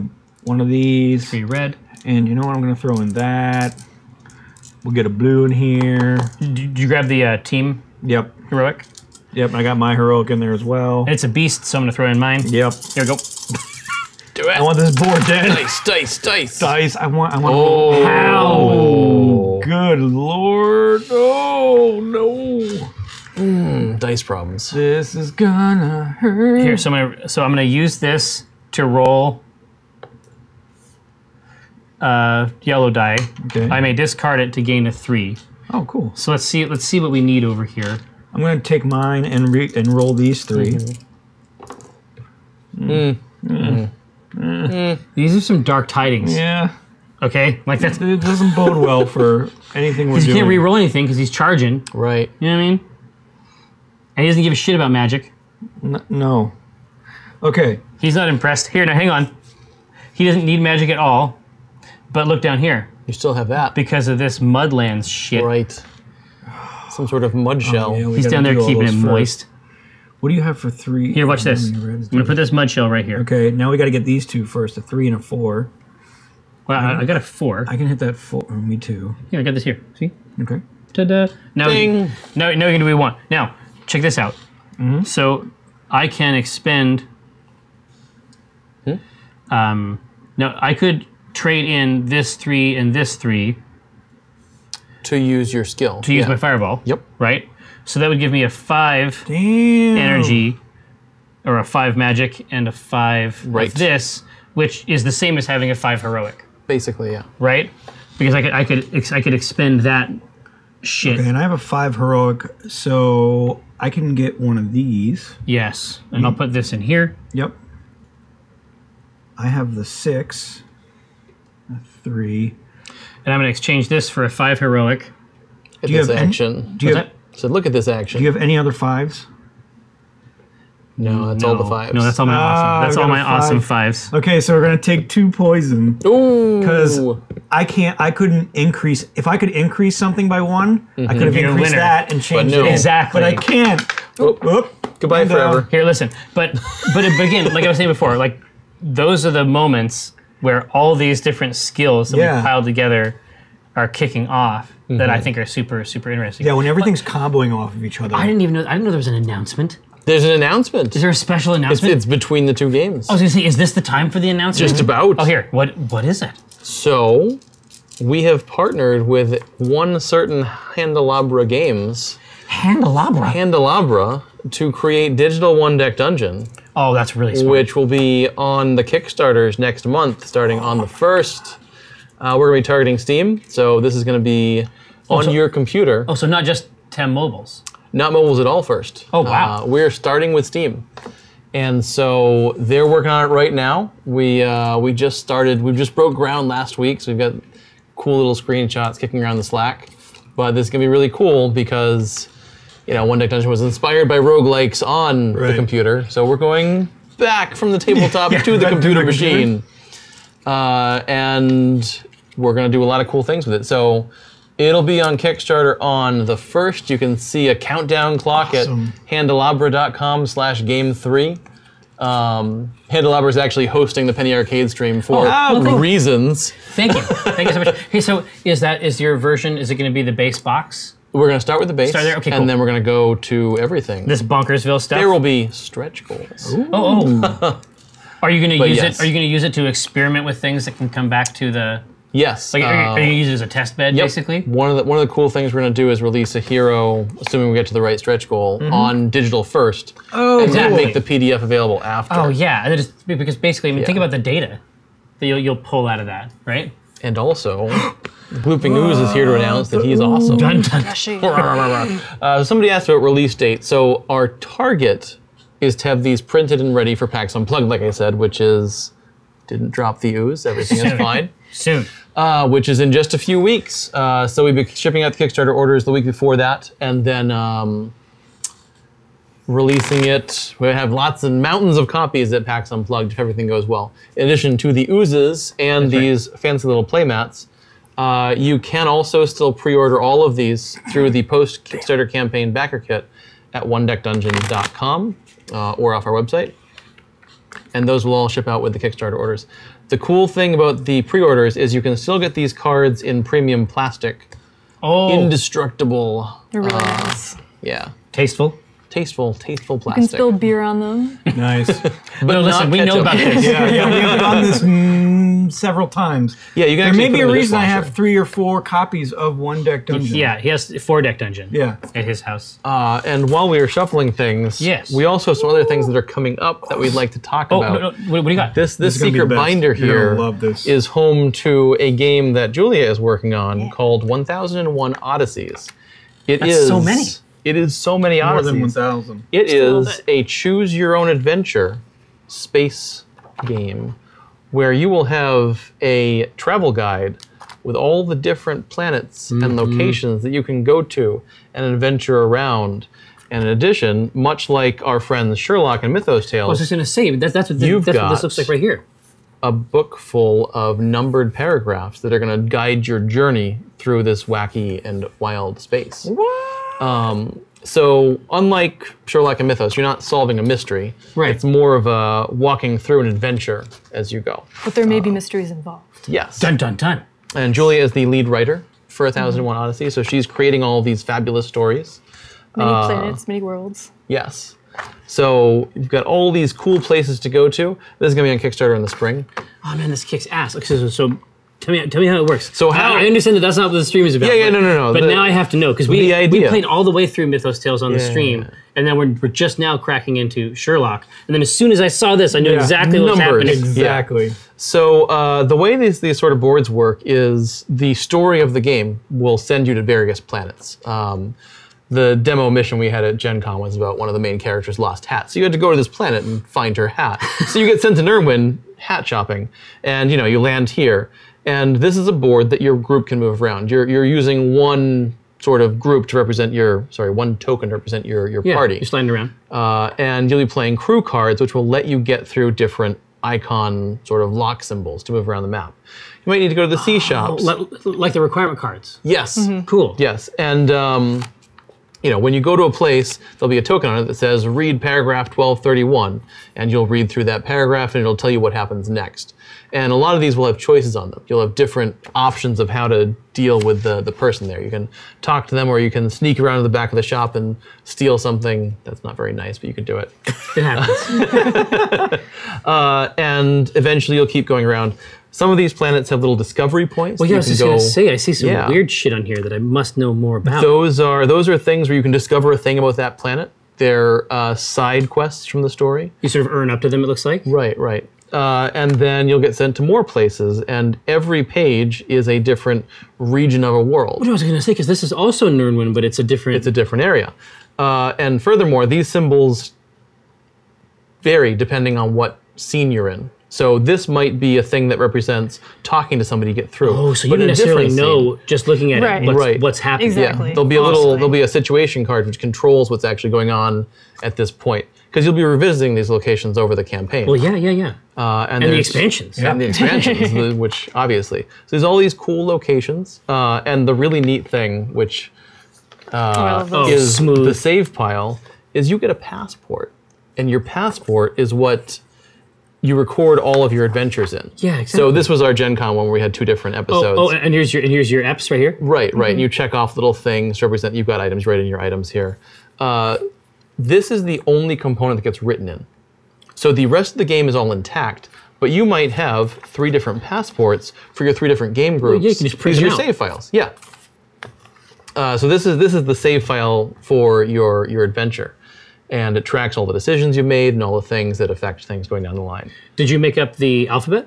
one of these, 3 red. and you know what? I'm going to throw in that. We'll get a blue in here. Did you grab the team Yep. heroic? Yep. I got my heroic in there as well. It's a beast, so I'm gonna throw in mine. Yep. Here we go. Do it. I want this board dead. dice. Dice. I want. Oh. How? Good lord. Oh no. Dice problems. This is gonna hurt. Here, so I'm gonna use this to roll yellow die. Okay. I may discard it to gain a 3. Oh, cool. So let's see what we need over here. I'm gonna take mine and roll these 3. These are some dark tidings. Yeah. Okay, like that's It doesn't bode well for anything we're because you doing. can't re-roll anything because he's charging. Right. You know what I mean? And he doesn't give a shit about magic. No. Okay. He's not impressed. Here, now hang on. He doesn't need magic at all. But look down here. You still have that. Because of this Mudlands shit. Right. Some sort of mud shell. Yeah, we He's gotta down there do all keeping those it first. moist. What do you have for 3? Here, watch this. I'm gonna put this mud shell right here. Okay, now we got to get these 2 first, a 3 and a 4. Well, I got a 4. I can hit that 4. Oh, me too. Here, I got this here. See? Okay. Ta-da. Now, Ding. now you're gonna do what we want. Now, check this out. So I can expend. No, I could trade in this 3 and this 3 To use your skill. to use my fireball. Yep. Right. So that would give me a 5 Damn. energy, or a 5 magic, and a 5 Right. of this, which is the same as having a 5 heroic. Basically, yeah. Right. Because I could expend that shit. Okay, and I have a 5 heroic, so I can get one of these. Yes. And I'll put this in here. Yep. I have the 6, a 3. And I'm going to exchange this for a 5 heroic. At you this have any- action. Do you What's have, So look at this action. do you have any other 5s? No, that's all the 5s. No, that's all my awesome. That's I all got my a awesome 5. 5s. Okay, so we're gonna take 2 poison. Ooh. Because I couldn't increase. If I could increase something by 1, I could have You're a increased winner. that and changed no. it. Exactly. But I can't. Oop. Oop. Goodbye And, forever. Here, listen. But again, like I was saying before, like those are the moments where all these different skills that Yeah. we piled together are kicking off that I think are super, super interesting. Yeah, when everything's comboing off of each other. I didn't know there was an announcement. There's an announcement. Is there a special announcement? It's between the 2 games. I was gonna say, is this the time for the announcement? Just about. Oh, here. What is it? So, we have partnered with one certain Handelabra Games, Handelabra. to create Digital One Deck Dungeon, Oh, that's really smart. which will be on the Kickstarters next month, starting on the 1st. We're going to be targeting Steam, so this is going to be on your computer. Oh, so not just 10 mobiles. Not mobiles at all first. Oh, wow. We're starting with Steam. And so they're working on it right now. We just started, we just broke ground last week, so we've got cool little screenshots kicking around the Slack. But this is gonna be really cool because, One Deck Dungeon was inspired by roguelikes on the Right. computer. So we're going back from the tabletop to the back to computer the machine. and we're going to do a lot of cool things with it. So it'll be on Kickstarter on the 1st. You can see a countdown clock at handelabra.com/game3. Handelabra is actually hosting the Penny Arcade stream for reasons. Thank you. Thank you so much. Hey, so is your version, is it going to be the base box? We're going to start with the base, Start there? Okay, cool. and then we're going to go to everything. This Bonkersville stuff? There will be stretch goals. Oh. Are you going to use yes. it? Are you going to use it to experiment with things that can come back to the? Yes. Like, are you going to use it as a test bed, basically? One of the cool things we're going to do is release a hero, assuming we get to the right stretch goal, on digital first. Oh, and then exactly. make the PDF available after. Oh yeah, and just, because basically, I mean, think about the data that you'll pull out of that, right? And also, Glooping Ooze is here to announce that he's awesome. Dun dun. Somebody asked about release date. So our target is to have these printed and ready for PAX Unplugged, like I said, which is, didn't drop the ooze, everything is fine. Soon. Which is in just a few weeks. So we'll be shipping out the Kickstarter orders the week before that, and then releasing it. We have lots and mountains of copies at PAX Unplugged if everything goes well. In addition to the oozes and these fancy little playmats, you can also still pre-order all of these through the post-Kickstarter campaign backer kit at onedeckdungeon.com or off our website. And those will all ship out with the Kickstarter orders. The cool thing about the pre-orders is you can still get these cards in premium plastic. Oh. Indestructible. They're really nice. Yeah. Tasteful. Tasteful You can plastic. spill beer on them. Nice. But No, listen, we know about this. Yeah, we've done this several times. Yeah, you can There actually may be put it a in the reason I dishwasher. have 3 or 4 copies of One Deck Dungeon. Yeah, he has 4-deck dungeon. Yeah. At his house. And while we were shuffling things, Yes. we also have some other things that are coming up that we'd like to talk Oh, about. no, what do you got? This is gonna be secret the best. binder You're here gonna love this. is home to a game that Julia is working on called 1001 Odysseys. That's so many. It is so many More Odysseys. than 1,000. It a little is a choose-your-own-adventure space game where you will have a travel guide with all the different planets and locations that you can go to and adventure around. And in addition, much like our friends Sherlock and Mythos Tales, I was just going to say, that's what You've that's what this got- looks like right here. a book full of numbered paragraphs that are going to guide your journey through this wacky and wild space. So unlike Sherlock and Mythos, you're not solving a mystery. Right. It's more of a walking through an adventure as you go. But there may be mysteries involved. Yes. Dun dun dun. And Julia is the lead writer for 1001 Odyssey, so she's creating all of these fabulous stories. Many planets, many worlds. Yes. So you've got all these cool places to go to. This is going to be on Kickstarter in the spring. Oh man, this kicks ass. Okay, so tell me how it works. So how- I understand that that's not what the stream is about. Yeah, but- no. But now I have to know because we the idea. played all the way through Mythos Tales on the stream, and then we're just now cracking into Sherlock. And then as soon as I saw this, I knew exactly what's Numbers. happening. Exactly. So the way these sort of boards work is the story of the game will send you to various planets. The demo mission we had at Gen Con was about one of the main characters' lost hat. So you had to go to this planet and find her hat. So you get sent to Nirnwin hat shopping, and you land here. And this is a board that your group can move around. You're using one sort of group to represent one token to represent your party. You're sliding around. And you'll be playing crew cards, which will let you get through different icon sort of lock symbols to move around the map. You might need to go to the sea shops. Like the requirement cards. Yes. Cool. Yes. And when you go to a place, there'll be a token on it that says read paragraph 1231, and you'll read through that paragraph and it'll tell you what happens next. And a lot of these will have choices on them. You'll have different options of how to deal with the person there. You can talk to them, or you can sneak around to the back of the shop and steal something. That's not very nice, but you can do it. It happens. And eventually you'll keep going around. Some of these planets have little discovery points. Well, yeah, I was just going to say, I see some Yeah. weird shit on here that I must know more about. Those are things where you can discover a thing about that planet. They're side quests from the story. You sort of earn up to them, it looks like. Right. And then you'll get sent to more places, and every page is a different region of a world. What I was going to say, because this is also Nirnwin, but it's a different... It's a different area. And furthermore, these symbols vary depending on what scene you're in. So this might be a thing that represents talking to somebody to get through. Oh, so you But don't in a necessarily different know, just looking at Right. it, Right. what's happening. Exactly. Yeah, there'll be Awesome. there'll be a situation card which controls what's actually going on at this point. because you'll be revisiting these locations over the campaign. Well, yeah. And the there's- expansions. And the expansions, which obviously. So there's all these cool locations, and the really neat thing, which love those. is smooth. the save pile, is you get a passport. And your passport is what you record all of your adventures in. Yeah, exactly. So this was our Gen Con one where we had 2 different episodes. Oh, and here's your EPs right here. Right. And you check off little things to represent you've got items right in your items here. This is the only component that gets written in. So the rest of the game is all intact, but you might have 3 different passports for your 3 different game groups. yeah, you can just print These are them your out. save files. Yeah. So this is the save file for your adventure. And it tracks all the decisions you made and all the things that affect things going down the line. Did you make up the alphabet?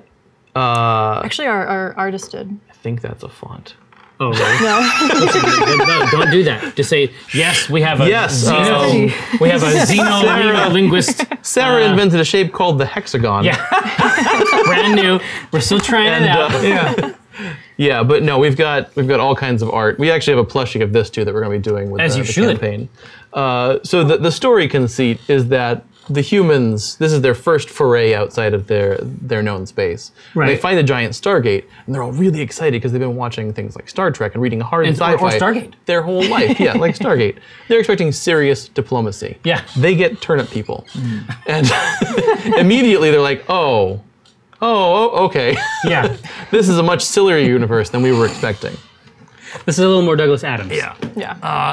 Actually, our artist did. I think that's a font. Oh, really? No. No, don't do that. Just say yes. We have a Yes, we have a xeno linguist. Sarah invented a shape called the hexagon. Yeah, brand new. We're still trying it out. Yeah, but no, we've got all kinds of art. We actually have a plushie of this too that we're going to be doing with As the you should. campaign. So the story conceit is that the humans, this is their first foray outside of their known space. Right. They find a giant Stargate, and they're all really excited because they've been watching things like Star Trek and reading hard And- sci-fi or Stargate. their whole life. Yeah, like Stargate. They're expecting serious diplomacy. Yeah. They get turnip people, and immediately they're like, oh, okay. Yeah, This is a much sillier universe than we were expecting. this is a little more Douglas Adams. Yeah.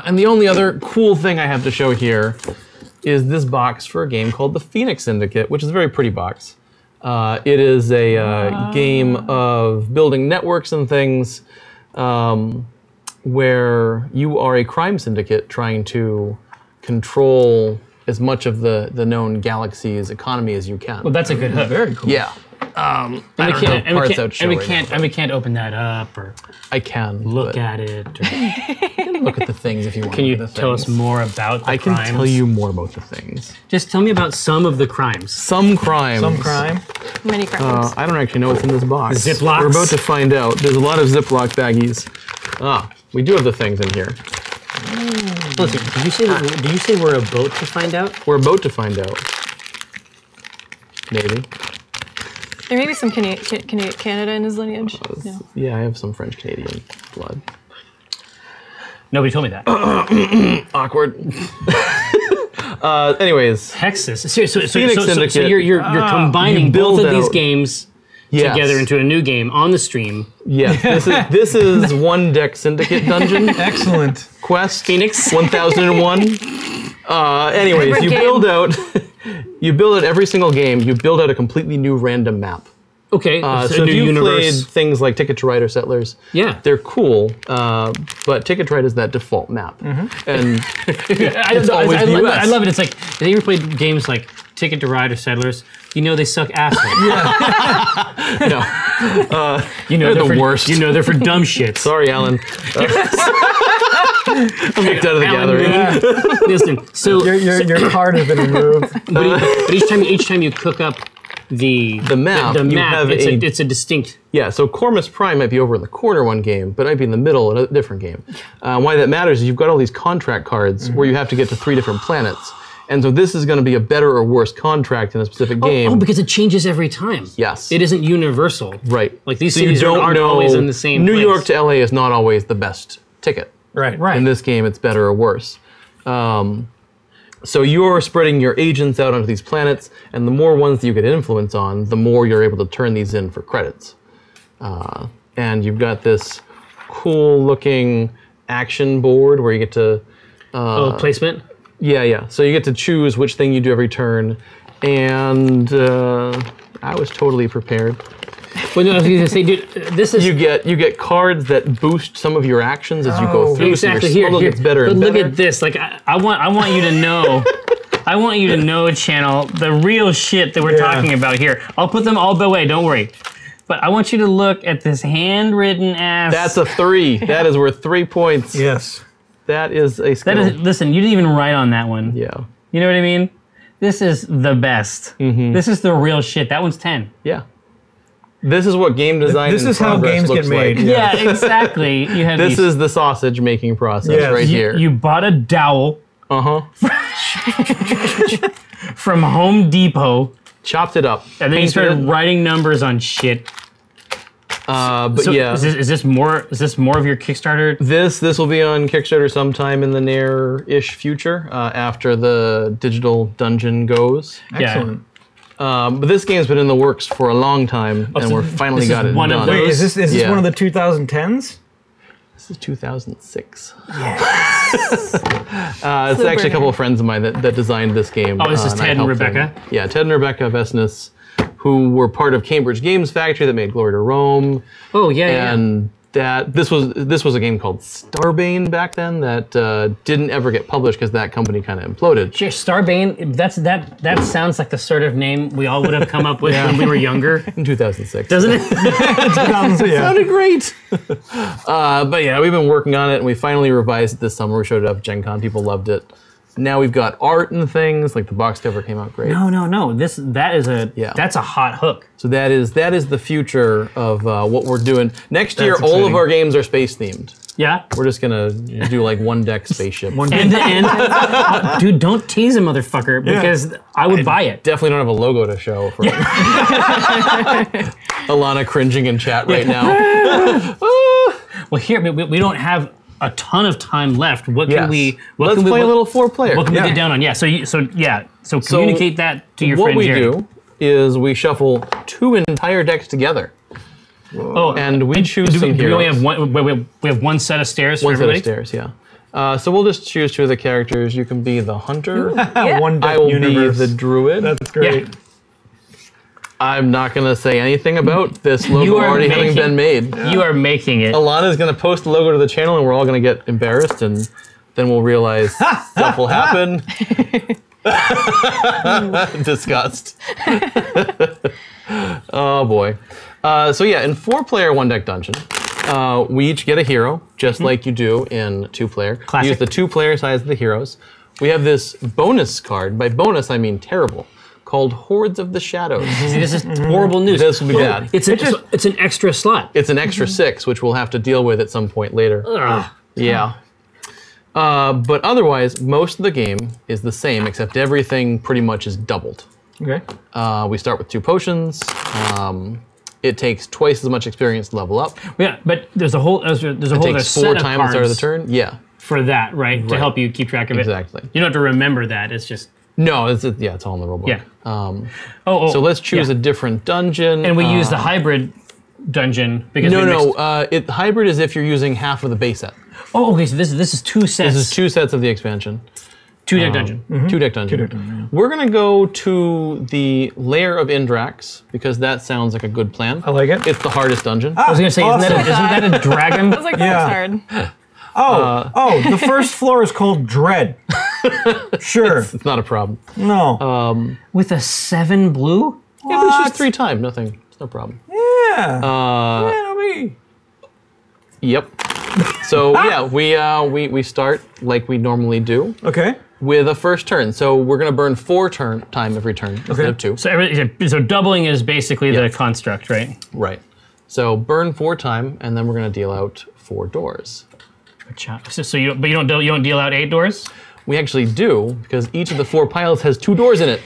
And the only other cool thing I have to show here is this box for a game called the Phoenix Syndicate, which is a very pretty box. It is a game of building networks and things where you are a crime syndicate trying to control as much of the known galaxy's economy as you can. Well, that's a good hook. Very cool. Yeah. And we don't can't, know and we parts can't, out show and we right can't, now, and we can't open that up or I can look but at it. Or look at the things if you want. can you look at the tell us things. more about the I can crimes? tell you more about the things. Just tell me about some of the crimes. Some crimes. Some crime. Many crimes. I don't actually know what's in this box. Ziplocs. We're about to find out. There's a lot of Ziploc baggies. We do have the things in here. Listen, did you say we're about to find out? We're about to find out. Maybe. There may be some Canada in his lineage. No. Yeah, I have some French Canadian blood. Nobody told me that. Awkward. Anyways, Texas. So Phoenix Syndicate. you're combining You build both of these out- games yes. together into a new game on the stream. Yes, this is one deck syndicate dungeon Excellent. quest. Phoenix. 1001. Anyways, Favorite you game. build out. You build out every single game. You build out a completely new random map. Okay, So so a if new you universe. played things like Ticket to Ride or Settlers, Yeah. they're cool, but Ticket to Ride is that default map. And I always the US. I love it. It's like, have you ever played games like Ticket to Ride or Settlers? You know they suck assholes. no, You know They're the for, worst. You know they're for dumb shits. sorry, Alan. Kicked out of the Alan gathering. Moon. Listen, so Your card has been removed. but each time you cook up the map, the you map, have it's a distinct. Yeah, so Cormus Prime might be over in the corner one game, but it might be in the middle in a different game. Why that matters is you've got all these contract cards where you have to get to 3 different planets. And so this is going to be a better or worse contract in a specific game. Oh, because it changes every time. Yes. It isn't universal. Right. Like these So cities aren't always in the same New place. York to LA is not always the best ticket. Right. Right. In this game, it's better or worse. So you're spreading your agents out onto these planets, and the more ones that you get influence on, the more you're able to turn these in for credits. And you've got this cool-looking action board where you get to... placement. Yeah. So you get to choose which thing you do every turn, and I was totally prepared. Well, no, I was going to say, dude, this is You get cards that boost some of your actions as you go Oh, through. exactly so your spell here. gets better But and look better. at this. Like I want you to know. I want you to know, channel, the real shit that we're Yeah. talking about here. I'll put them all away. Don't worry. But I want you to look at this handwritten ass. That's a 3. That is worth 3 points. Yes. That is a skill. That is. Listen, you didn't even write on that one. Yeah. You know what I mean? This is the best. This is the real shit. That one's 10. Yeah. This is what game design This in is how progress games looks get made. like. Yeah, exactly. You have This these. is the sausage making process Yes. right here. You bought a dowel. Uh-huh. from Home Depot, Chopped it up. and then you painted started it. writing numbers on shit. But So yeah, is this more of your Kickstarter? this will be on Kickstarter sometime in the near-ish future after the digital dungeon goes. Excellent. But this game's been in the works for a long time, and so we're finally this got is it one of done. those- Wait, is this Yeah. one of the 2010s? This is 2006. It's actually a couple of friends of mine that designed this game. Oh, this is and I Ted and helped them. Rebecca? Yeah, Ted and Rebecca Vesnus, who were part of Cambridge Games Factory that made Glory to Rome. Oh yeah, And that this was a game called Starbane back then that didn't ever get published because that company kind of imploded. yeah. Starbane. That sounds like the sort of name we all would have come up with when we were younger, In 2006. doesn't it? Sounded great. But yeah, we've been working on it, and we finally revised it this summer. We showed it up at Gen Con. People loved it. Now we've got art and things, like the box cover came out great. No. That's a hot hook. So that is the future of what we're doing. Next year, all of exciting. our games are space themed. Yeah. We're just gonna do like one deck spaceship. End to end. Dude, don't tease a motherfucker because I would buy it. Definitely don't have a logo to show for it. Alana cringing in chat right now. Well, here we don't have a ton of time left. What Yes. can we? What Let's can we, play a what- little 4-player. What can we Yeah. get down on? Yeah. So communicate that to your what friend we Jerry. do is we shuffle 2 entire decks together, Oh, and we choose some do we only heroes. have one? We have one set of stairs for One set of everybody. stairs, yeah. So we'll just choose 2 of the characters. You can be the hunter. One deck I will universe. be the druid. That's great. Yeah. I'm not going to say anything about this logo You are already having making- been made. You are making it. Alana's going to post the logo to the channel, and we're all going to get embarrassed, and then we'll realize stuff will happen. Disgust. Oh boy. So yeah, in 4-player 1-deck dungeon, we each get a hero, just like you do in 2-player. Classic. We use the 2-player size of the heroes. We have this bonus card. By bonus, I mean terrible, called Hordes of the Shadows. See, this is horrible news. This will be bad. It's an extra slot. It's an extra 6, which we'll have to deal with at some point later. Ugh. Yeah. But otherwise, most of the game is the same, except everything pretty much is doubled. Okay. We start with 2 potions. It takes twice as much experience to level up. Yeah, but there's a whole It other takes 4 set of times the start of the cards turn. Yeah, for that, right? To help you keep track of it. exactly. You don't have to remember that. It's just No, it's all in the rulebook. yeah. So let's choose a different dungeon. And we use the hybrid dungeon because we mixed- hybrid is if you're using half of the base set. Oh, okay. So this is 2 sets. This is 2 sets of the expansion. 2-deck dungeon. 2-deck dungeon. We're gonna go to the Lair of Indrax because that sounds like a good plan. I like it. It's the hardest dungeon. I was gonna say, isn't that a dragon? I was like, that's hard. The first floor is called Dread. Sure. It's not a problem. No. With a 7 blue? Yeah, but it's just 3 times. Nothing. It's no problem. Yeah. Yep. So yeah, we start like we normally do Okay. with a first turn. So we're gonna burn 4 time every turn instead of 2. So doubling is basically the construct, right? Right. So burn 4 time, and then we're gonna deal out 4 doors. So you don't deal out 8 doors? We actually do because each of the 4 piles has 2 doors in it.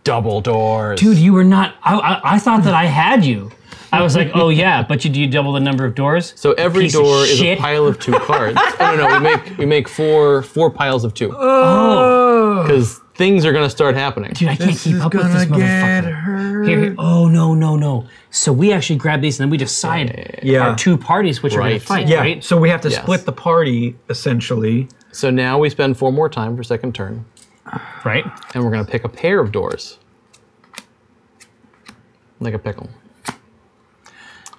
Double doors. Dude, you were not. I thought that I had you. I was like, oh yeah, but do you double the number of doors? So every Piece of door is a shit. pile of 2 cards. No. We make 4 piles of 2 Oh, because things are gonna start happening. dude, I can't keep up with this motherfucker. Here. Oh no. So we actually grab these and then we decide Yeah. our 2 parties which are going Right. to fight, Yeah. right? So we have to Yes. split the party essentially. So now we spend 4 more time for second turn, Right. and we're gonna pick a pair of doors, like a pickle.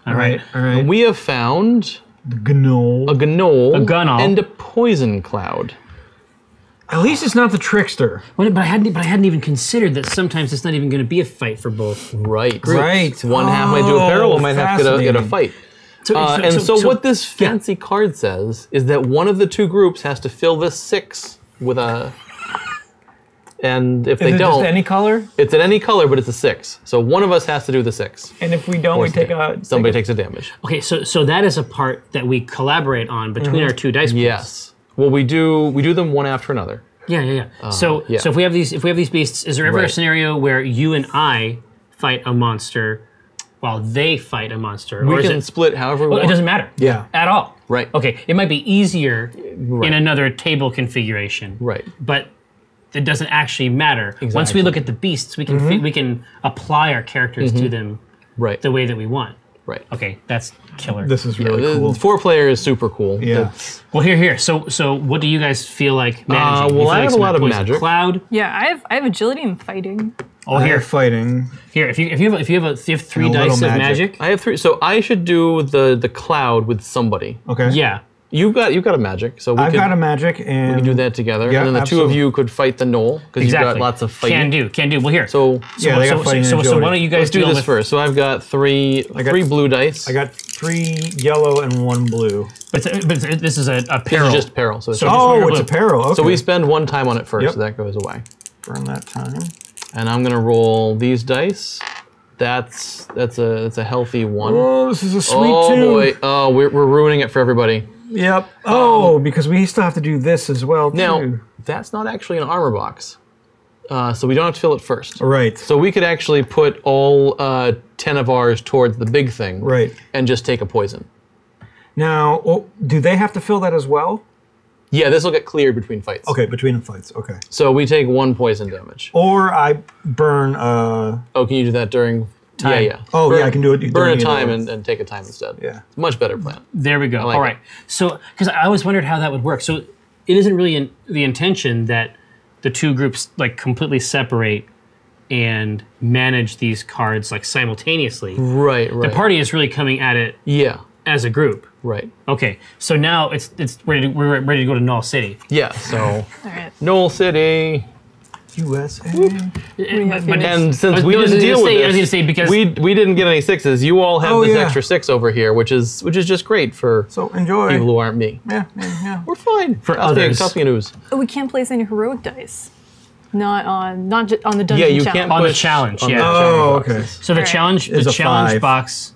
All right. All right. We have found Gnoll. a gnoll, Gunnoll. and a poison cloud. At least it's not the trickster. But I hadn't even considered that sometimes it's not even going to be a fight for both. Right. Right. One half might do a parallel, one might have to get a fascinating. fight. So, So what this fancy card says is that one of the 2 groups has to fill this 6 with a. And if they Is it don't, just any color? it's in any color, but it's a 6. So one of us has to do the 6. And if we don't, we take a. Somebody takes a damage. Okay, so that is a part that we collaborate on between our 2 dice pools. Yes. Well, we do them one after another. So if we have these beasts, is there ever a scenario where you and I fight a monster while they fight a monster? We can split however we want. It doesn't matter. Yeah. At all. Right. Okay, it might be easier in another table configuration. Right. But it doesn't actually matter. Once we look at the beasts, we can we can apply our characters to them the way that we want. Right. Okay, that's killer. This is really cool. The 4-player is super cool. Yeah. Well, here. So what do you guys feel like managing? Well, You feel I have some a lot of poison magic. Cloud. Yeah, I have agility and fighting. Oh, I here. have fighting. Here, if you have 3 And a little dice of magic. magic. I have 3, so I should do the cloud with somebody. Okay. Yeah. You've got a magic, so I've got a magic, and we can do that together, Yeah, and then the two of absolutely. you could fight the gnoll because you've got lots of fighting. Can do. Well, here. So Yeah, they got fighting and so agility. why don't you guys let's do deal this with first. So I've got three blue dice. I got 3 yellow and 1 blue. But this is a This peril. is just peril. So, it's So just- Oh, blue. it's a peril. Okay. so we spend 1 time on it first, Yep. so that goes away. burn that time. And I'm gonna roll these dice. That's a healthy 1. Oh, this is a sweet Oh tune. boy! Oh, we're ruining it for everybody. Yep. Oh, because we still have to do this as well Now too. that's not actually an armor box, so we don't have to fill it first. Right. So we could actually put all 10 of ours towards the big thing, Right. and just take a poison. Now, do they have to fill that as well? Yeah, this will get cleared between fights. Okay, between the fights. Okay. So we take 1 poison damage. Or I burn. Oh, can you do that during Time. Yeah. Oh, burn, yeah, I can do it. Burn a during time either. and take a time instead. Yeah. It's a much better plan. There we go. like All it. right. So, because I always wondered how that would work. So, it isn't really the intention that the two groups like completely separate and manage these cards like simultaneously. Right. The party is really coming at it Yeah. as a group. Right. Okay. So now we're ready to go to Null City. Yeah. So All right. Knoll City. USA. And since we I was didn't deal gonna with say- this, I was gonna say because- we didn't get any 6s. You all have Oh, this yeah. extra 6 over here, which is just great for So enjoy. people who aren't me. Yeah. We're fine. For That's being others. tough news. Oh, we can't place any heroic dice. Not on the dungeon Yeah, you challenge. can't On the push challenge, on yeah. the Oh, challenge okay. boxes. So the Alright. challenge Is a 5. box,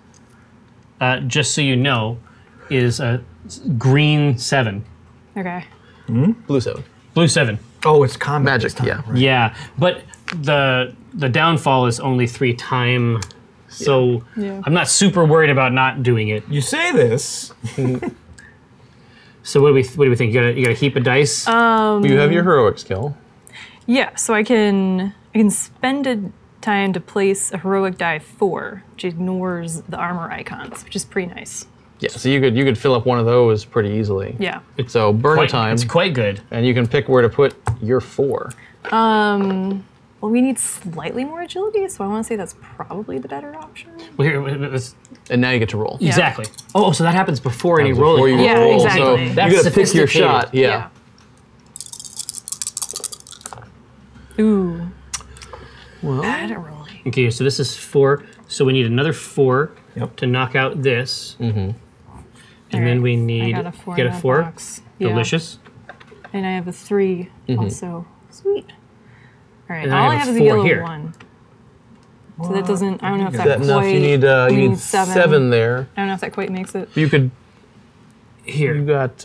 just so you know, is a green 7, Okay. Blue 7. blue 7. Oh, it's combat Magic, this time, yeah. right. Yeah, but the downfall is only 3 time, so Yeah. I'm not super worried about not doing it. You say this. So what do we think? You got a heap of dice. You have your heroic skill. Yeah, so I can spend a time to place a heroic die 4, which ignores the armor icons, which is pretty nice. Yeah, so you could fill up one of those pretty easily. Yeah. So burn a time, It's quite good. and you can pick where to put your 4. Well, we need slightly more agility, so I want to say that's probably the better option. Well, here, let's- And now you get to roll. Yeah. exactly. Oh, so that happens before any Before rolling. you Yeah, roll, exactly. So That's you gotta pick your sophisticated. shot. Yeah. Ooh. Well, Bad at rolling. Okay, so this is 4. So we need another 4 Yep. to knock out this. Mm-hmm. And then Alright, we need I got a 4 get in a that 4. box. Yeah. Delicious. And I have a 3 also. Sweet. All right, And all I I have have a is a 4 yellow here. 1. So that doesn't, I don't know if is that that quite, enough? You need 7 there. I don't know if that quite makes it. You could. Here. You got.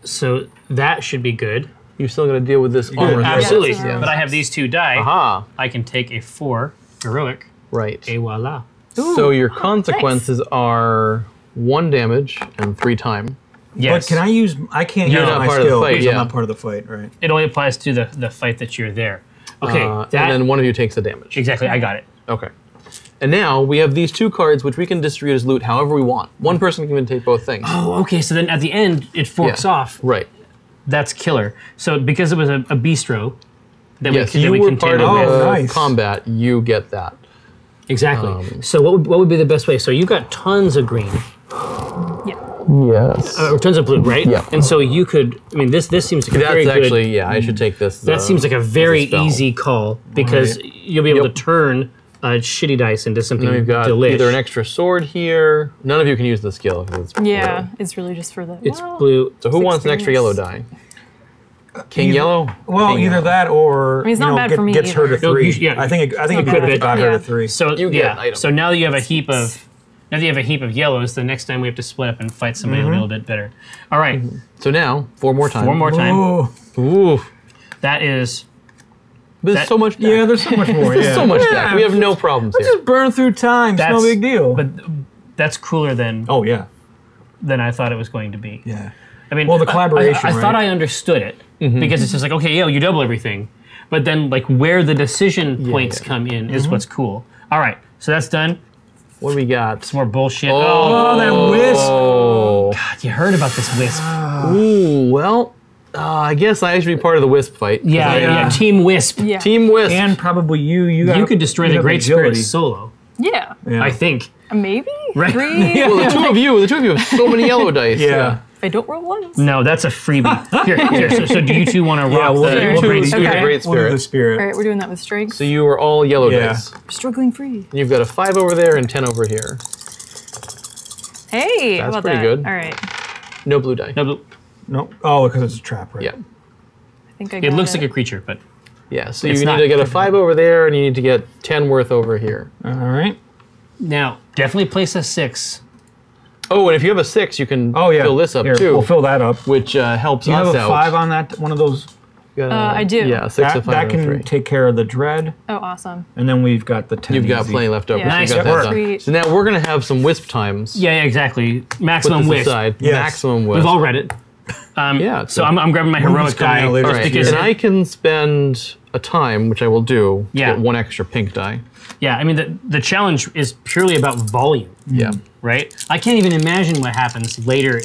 So that should be good. You still got to deal with this armor. Absolutely. that's But I have these 2 die. Aha. I can take a 4 heroic. Right. Et voila. So your consequences are 1 damage and 3 time. Yes. But can I use? I can't You're use not my part of the skill fight, because yeah. I'm not part of the fight, right? It only applies to the fight that you're there. Okay. And then one of you takes the damage. exactly. I got it. Okay. And now we have these 2 cards which we can distribute as loot however we want. One person can even take both things. Oh, okay. So then at the end, it forks Yeah. off. Right. That's killer. So because it was a bistro that Yes, we, that you we were part contended of with. the nice. combat. You get that. Exactly. So what would be the best way? So you got tons of green, Yeah. Yes. or tons of blue, right? Yeah. And so you could. I mean, this seems like a That's very good. actually, yeah, I should take this. That seems like a very spell. easy call because you'll be able Yep. to turn shitty dice into something Then we've got delish. either an extra sword here. None of you can use the skill. 'Cause it's Yeah, blue. it's really just for the. It's well, blue. So who wants an extra yellow die? King Yellow? Well, King either Yellow. that or mean, it's not bad for me gets her to either. No, 3. yeah. I think it not could bad. have got her Yeah. to 3. So You get an item. So now that you have a heap of. Now that you have a heap of yellows, the next time we have to split up and fight somebody will be a little bit better. All right, So now, 4 more times. 4 more time. Ooh. Ooh. That is. There's so much deck. Yeah, there's so much more. There's so much deck. We have no problems here. Just burn through time. It's no big deal. But that's cooler than oh yeah. than I thought it was going to be. Yeah. I mean, well, the collaboration. I thought I understood it because it's just like, okay, you double everything, but then like where the decision points come in is what's cool. All right, so that's done. What do we got? Some more bullshit. Oh, that wisp. Oh. God, you heard about this wisp? Ooh, well, I guess I should be part of the wisp fight. Yeah, Team Wisp. Yeah. Team wisp. And probably you. You could destroy the Great Spirit solo. Yeah. I think. Maybe? Right. 3? Well, the two of you have so many yellow dice. Yeah. If I don't roll ones. No, that's a freebie. Here. So do you two want to rock we'll the do Great the Spirit? Great We'll do Spirit. the spirit. All right, we're doing that with strength. So you are all yellow dice. Struggling free. You've got a 5 over there and 10 over here. Hey, That's how about pretty that? good. All right. No blue die. No, blue. No. Oh, because it's a trap, right? Yeah. I think I got It looks like a creature, but Yeah, so It's you not. need to get a 5 over there and you need to get 10 worth over here. All right. now definitely place a 6. Oh, and if you have a 6, you can Oh yeah. fill this up Here, too, We'll fill that up. which helps Do you have us a out. 5 on that? One of those. You got I do. Yeah, a 6, That, a 5, that and a can 3. take care of the dread, Oh, awesome. and then we've got the 10. You've got easy. plenty left over. Yeah. so you Nice got that work. done. Sweet. So now we're going to have some wisp times. Yeah, exactly. Put Maximum this Wisp. aside. Yes. Maximum wisp. We've all read it. Yeah. So I'm grabbing my heroic coming die out later. all right. because And I can spend a time, which I will do, to Yeah. get 1 extra pink die. I mean the challenge is purely about volume, Yeah. right? I can't even imagine what happens later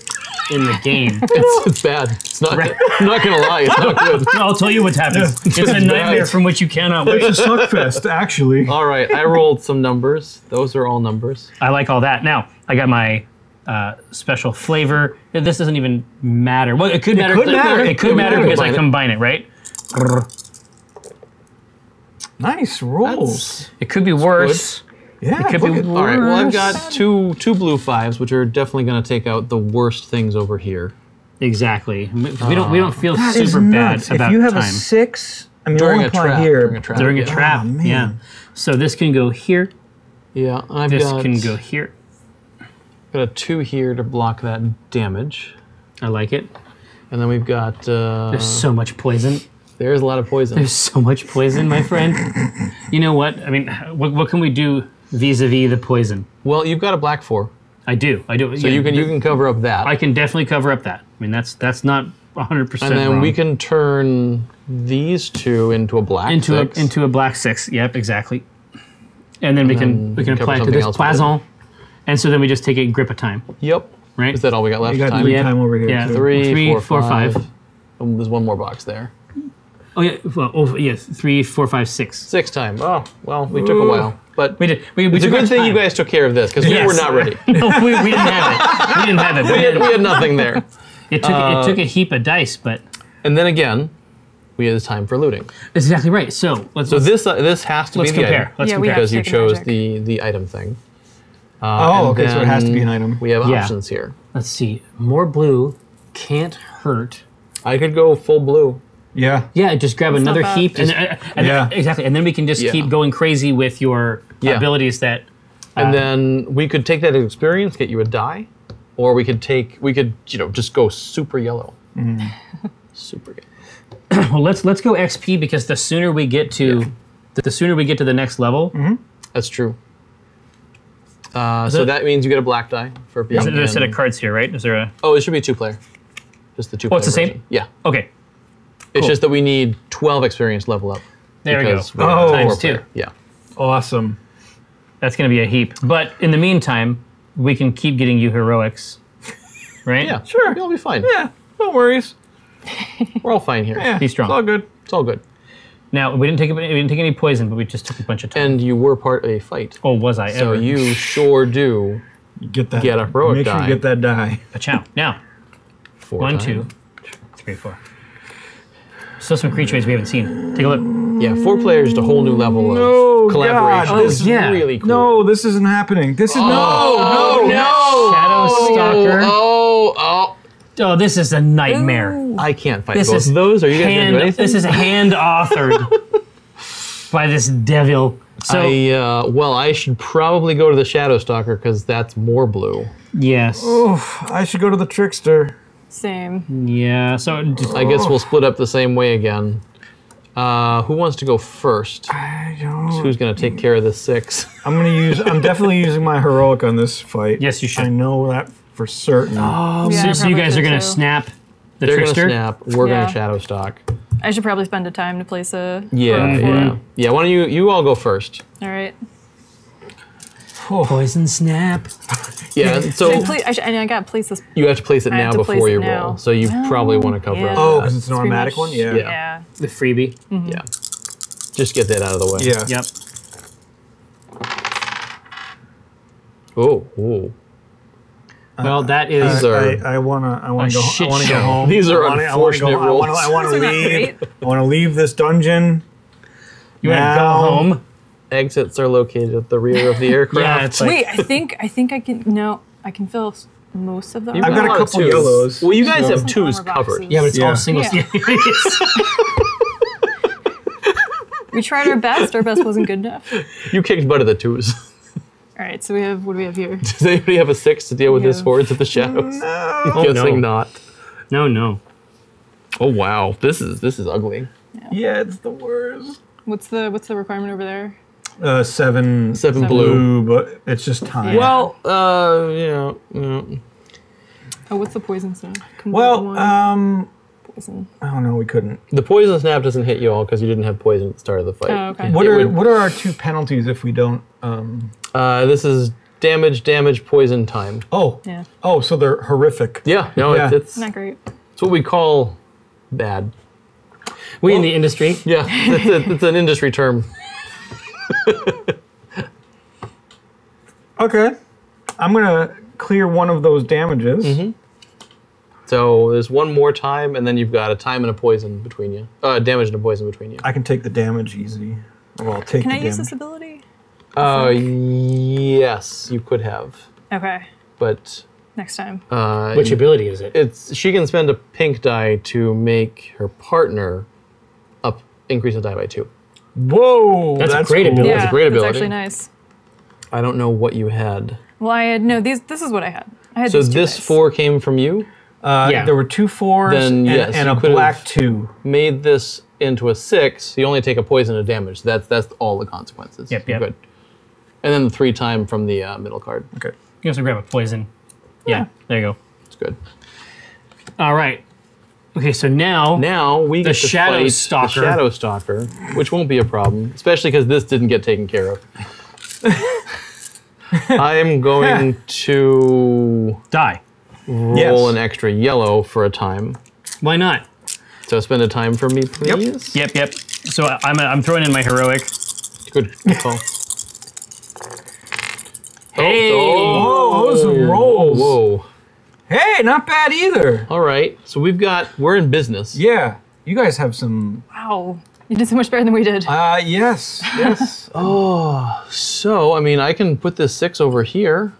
in the game. It's bad. It's not. Right. I'm not gonna lie. It's not good. I'll tell you what happens. It's a bad. nightmare from which you cannot wake. It's a suckfest, actually. All right. I rolled some numbers. Those are all numbers. I like all that. Now I got my special flavor. This doesn't even matter. Well, it could matter. could matter. It could It matter would because I combine combine it, right? Nice rolls. It could be worse. Yeah. It could look be at- All right. Well, I've worse. got two blue 5s, which are definitely going to take out the worst things over here. Exactly. We don't feel That is super bad nuts. about If you have time a 6, I mean, During only a apply trap. here. During a trap. during a yeah. trap. Oh, man. Yeah. So this can go here. Yeah. I've This got, can go here. got a 2 here to block that damage, I like it. and then we've got. There's so much poison. There's a lot of poison. There's so much poison, my friend. You know what? I mean, what can we do vis-a-vis the poison? Well, you've got a black 4, I do. so you can cover up that. I can definitely cover up that. I mean, that's not 100% and then wrong. we can turn these 2 into a black into 6. into a black 6. Yep, exactly. And then we can cover apply it to something this else with it. poison. And so then we just take a grip of time, Yep. right? Is that all we got left? You got Time? 3 Yep. time over here. Yeah. too. 3, 4, 5. 5. There's one more box there. Oh yeah. Well, yes. 3, 4, 5, 6. 6 time. Oh, well, we took a while. But We did. We it's a took our good thing time. you guys took care of this, because we Yes. were not ready. No, we didn't have it. We didn't have it. We had nothing there. It took a heap of dice, but And then again, we had time for looting. that's exactly right. So let's So this has to let's be the compare. item, Let's Yeah, we compare. have because you Take a chose magic. the item thing. Oh, And okay, so it has to be then an item. We have Yeah. options here. Let's see. More blue can't hurt. I could go full blue. Yeah. Yeah, just grab not another bad. heap, and Yeah. exactly, and then we can just Yeah. keep going crazy with your Yeah. abilities. That And then we could take that experience, get you a die, or we could just go super yellow. Super yellow. well, let's go XP because the sooner we get to the next level, That's true. So that means you get a black die for being. there's a set of in- cards here, right? Is there a? Oh, it should be a 2-player. Just the 2-player. it's the same? version. Yeah. Okay, It's Cool. just that we need 12 experience level up. there we go. because we're Oh. Times 4-player. 2. Yeah. Awesome. That's going to be a heap. But in the meantime, we can keep getting you heroics, right? Yeah. Sure. You'll be fine. Yeah. No worries. We're all fine here. Yeah. Be strong. It's all good. It's all good. Now we didn't take any poison, but we just took a bunch of time. And you were part of a fight. Oh, was I So ever? you sure do You get that. Get a heroic Make sure die. you get that die. Pachow. Now 4 1, times. 2, 3, 4. Still some creatures we haven't seen. Take a look. Yeah, 4 players is a whole new level of No, collaboration. God, this is yeah. really cool. No, this isn't happening. This is no, no. Shadow Stalker. Oh, Oh, this is a nightmare. I can't fight This both is of those. Are you guys going to do anything? This is hand authored by this devil. So I should probably go to the Shadow Stalker because that's more blue. yes, Oof, I should go to the trickster. Same. yeah. So just, I guess we'll split up the same way again. Who wants to go first? I don't. Who's going to take care of the 6? I'm definitely using my heroic on this fight. Yes, you should. I know that for certain. Yeah, So you guys are going to too. snap the They're going to trickster? snap. We're going Yeah. to shadow stalk. I should probably spend a time to place a. Yeah, heroic yeah. Why don't you all go first? All right. Poison snap. Yeah, so I gotta place this. you have to place it I have now to place before it you now. roll. So you probably want to cover yeah. up. Oh, that. because it's an It's pretty automatic much- one? Yeah. Yeah. The freebie. Yeah. Just get that out of the way. Yeah. Yep. Oh, oh. Well, that is. These are- I wanna go. shit I wanna show. go home. These are I wanna unfortunate go, rolls. I wanna Those are not leave. great. I wanna leave this dungeon. You want to go now. home? Exits are located at the rear of the aircraft. Yeah, it's like. Wait, I think I can. No, I can fill most of them. You've I've got a lot of couple twos. yellows. Well, you guys so- have Some 2s armor covered. boxes. Yeah, but it's Yeah. all single. Yeah. We tried our best. Our best wasn't good enough. You kicked butt of the 2s. All right, so what do we have here? Does anybody have a 6 to deal with his Yeah. hordes of the shadows? No. Oh, Guessing no. not. No. Oh wow, this is ugly. Yeah, it's the worst. What's the requirement over there? 7 7 blue. but it's just time. Well, yeah. Oh, what's the poison stuff? Well, Poison. I don't know. We couldn't. The poison snap doesn't hit you all because you didn't have poison at the start of the fight. Oh, okay. What It are would- what are our 2 penalties if we don't? This is damage, poison time. Oh, Yeah, oh, so they're horrific. Yeah, no, Yeah. it's not great. what we call bad. We in the industry. Yeah, it's an industry term. Okay, I'm gonna clear one of those damages. So there's one more time, and then you've got a time and a poison between you. Damage and a poison between you. I can take the damage easy. Well, I'll take Can the I damage. use this ability? Yes, you could have, Okay, but next time. Which ability is it? she can spend a pink die to make her partner increase the die by 2. Whoa, That's a great cool. ability. Yeah, a great that's ability. actually nice. I don't know what you had. Well, I had no. This is what I had. I had So these 2 this dice. 4 came from you. Yeah. There were 2 4s Then, yes, and you a could've- black 2. Made this into a 6. You only take a poison of damage. That's all the consequences. Yep. Good. And then the 3 time from the middle card. Okay. You also grab a poison. Yeah, there you go. It's good. All right. Okay, so now We get to Shadow fight Stalker. the Shadow Stalker, which won't be a problem, especially because this didn't get taken care of. I am going to die. roll Yes. an extra yellow for a time. Why not? So spend a time for me, please. Yep. So I'm throwing in my heroic. Good call. Hey! Oh, those are rolls. Whoa. Hey, not bad either. All right. So we're in business. Yeah, you guys have some. Wow, you did so much better than we did. Yes, yes. So, I mean, I can put this 6 over here.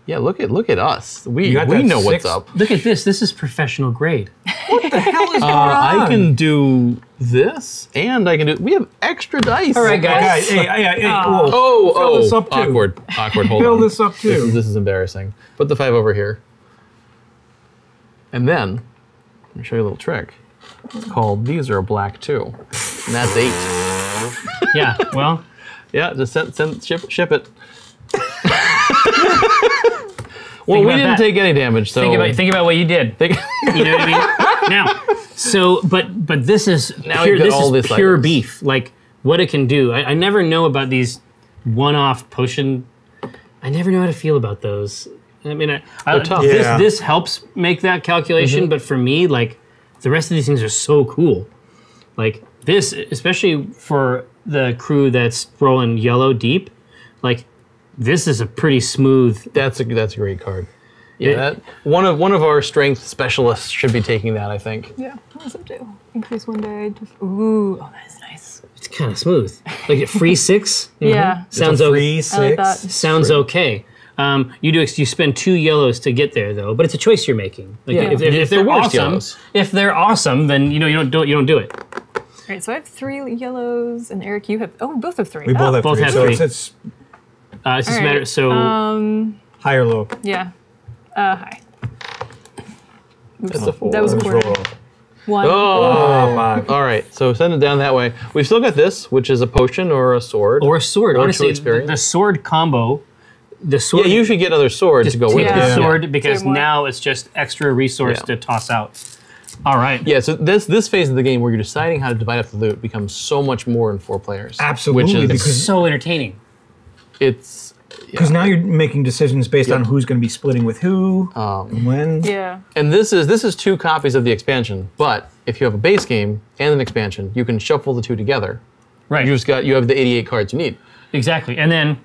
Yeah, look at us. We You got that know 6? what's up. Look at this. This is professional grade. What the hell is going I on? can do this, and I can do. We have extra dice. All right, guys. Hey, whoa. Oh, Fill this up, too. awkward. Hold Fill on. this up too. This is embarrassing. Put the 5 over here, and then let me show you a little trick. It's called "These are a black 2," and that's 8. Yeah. Well, Yeah, just ship it. Well, we about didn't that. take any damage, so think about what you did. think- You know what I mean? Now, so but this is Now pure, you've got this all is these pure items. beef. Like what it can do. I never know about these one-off potion. I never know how to feel about those. I mean, They're tough. Yeah. this helps make that calculation, but for me, like the rest of these things are so cool. Like this, especially for the crew that's rolling yellow deep, like this is a pretty smooth. That's a great card. Yeah, It- that, one of our strength specialists should be taking that, I think. Yeah, what does it do? Increase 1 die. Ooh, oh, that is nice. It's kind of smooth. Like a free 6 Yeah, sounds It's a okay. free I like 6. that. Sounds okay. You spend 2 yellows to get there though, but it's a choice you're making. Like Yeah. if It's the they're worst awesome, yellows. if they're awesome, then you don't do it. All right, so I have 3 yellows, and Eric, you have. Oh, we both have 3. We both have Both 3. have so 3. It's It's just a All matter. right. So high or low. Yeah. Hi. That's a 4. That was a Let's quarter. roll. 1. Oh, 5. all right. So send it down that way. We've still got this, which is a potion or a sword. Or a sword. Or Honestly, two experience. the sword combo. The sword. Yeah, you should get another sword to just go with take it. the Yeah. sword because Save more. now it's just extra resource Yeah. to toss out. All right. Yeah, so this phase of the game where you're deciding how to divide up the loot becomes so much more in 4 players. Absolutely, Which is, because- So entertaining. it's Because now you're making decisions based on who's going to be splitting with who, and when. Yeah. and this is 2 copies of the expansion, but if you have a base game and an expansion, you can shuffle the 2 together. Right. You have the 88 cards you need. Exactly. And then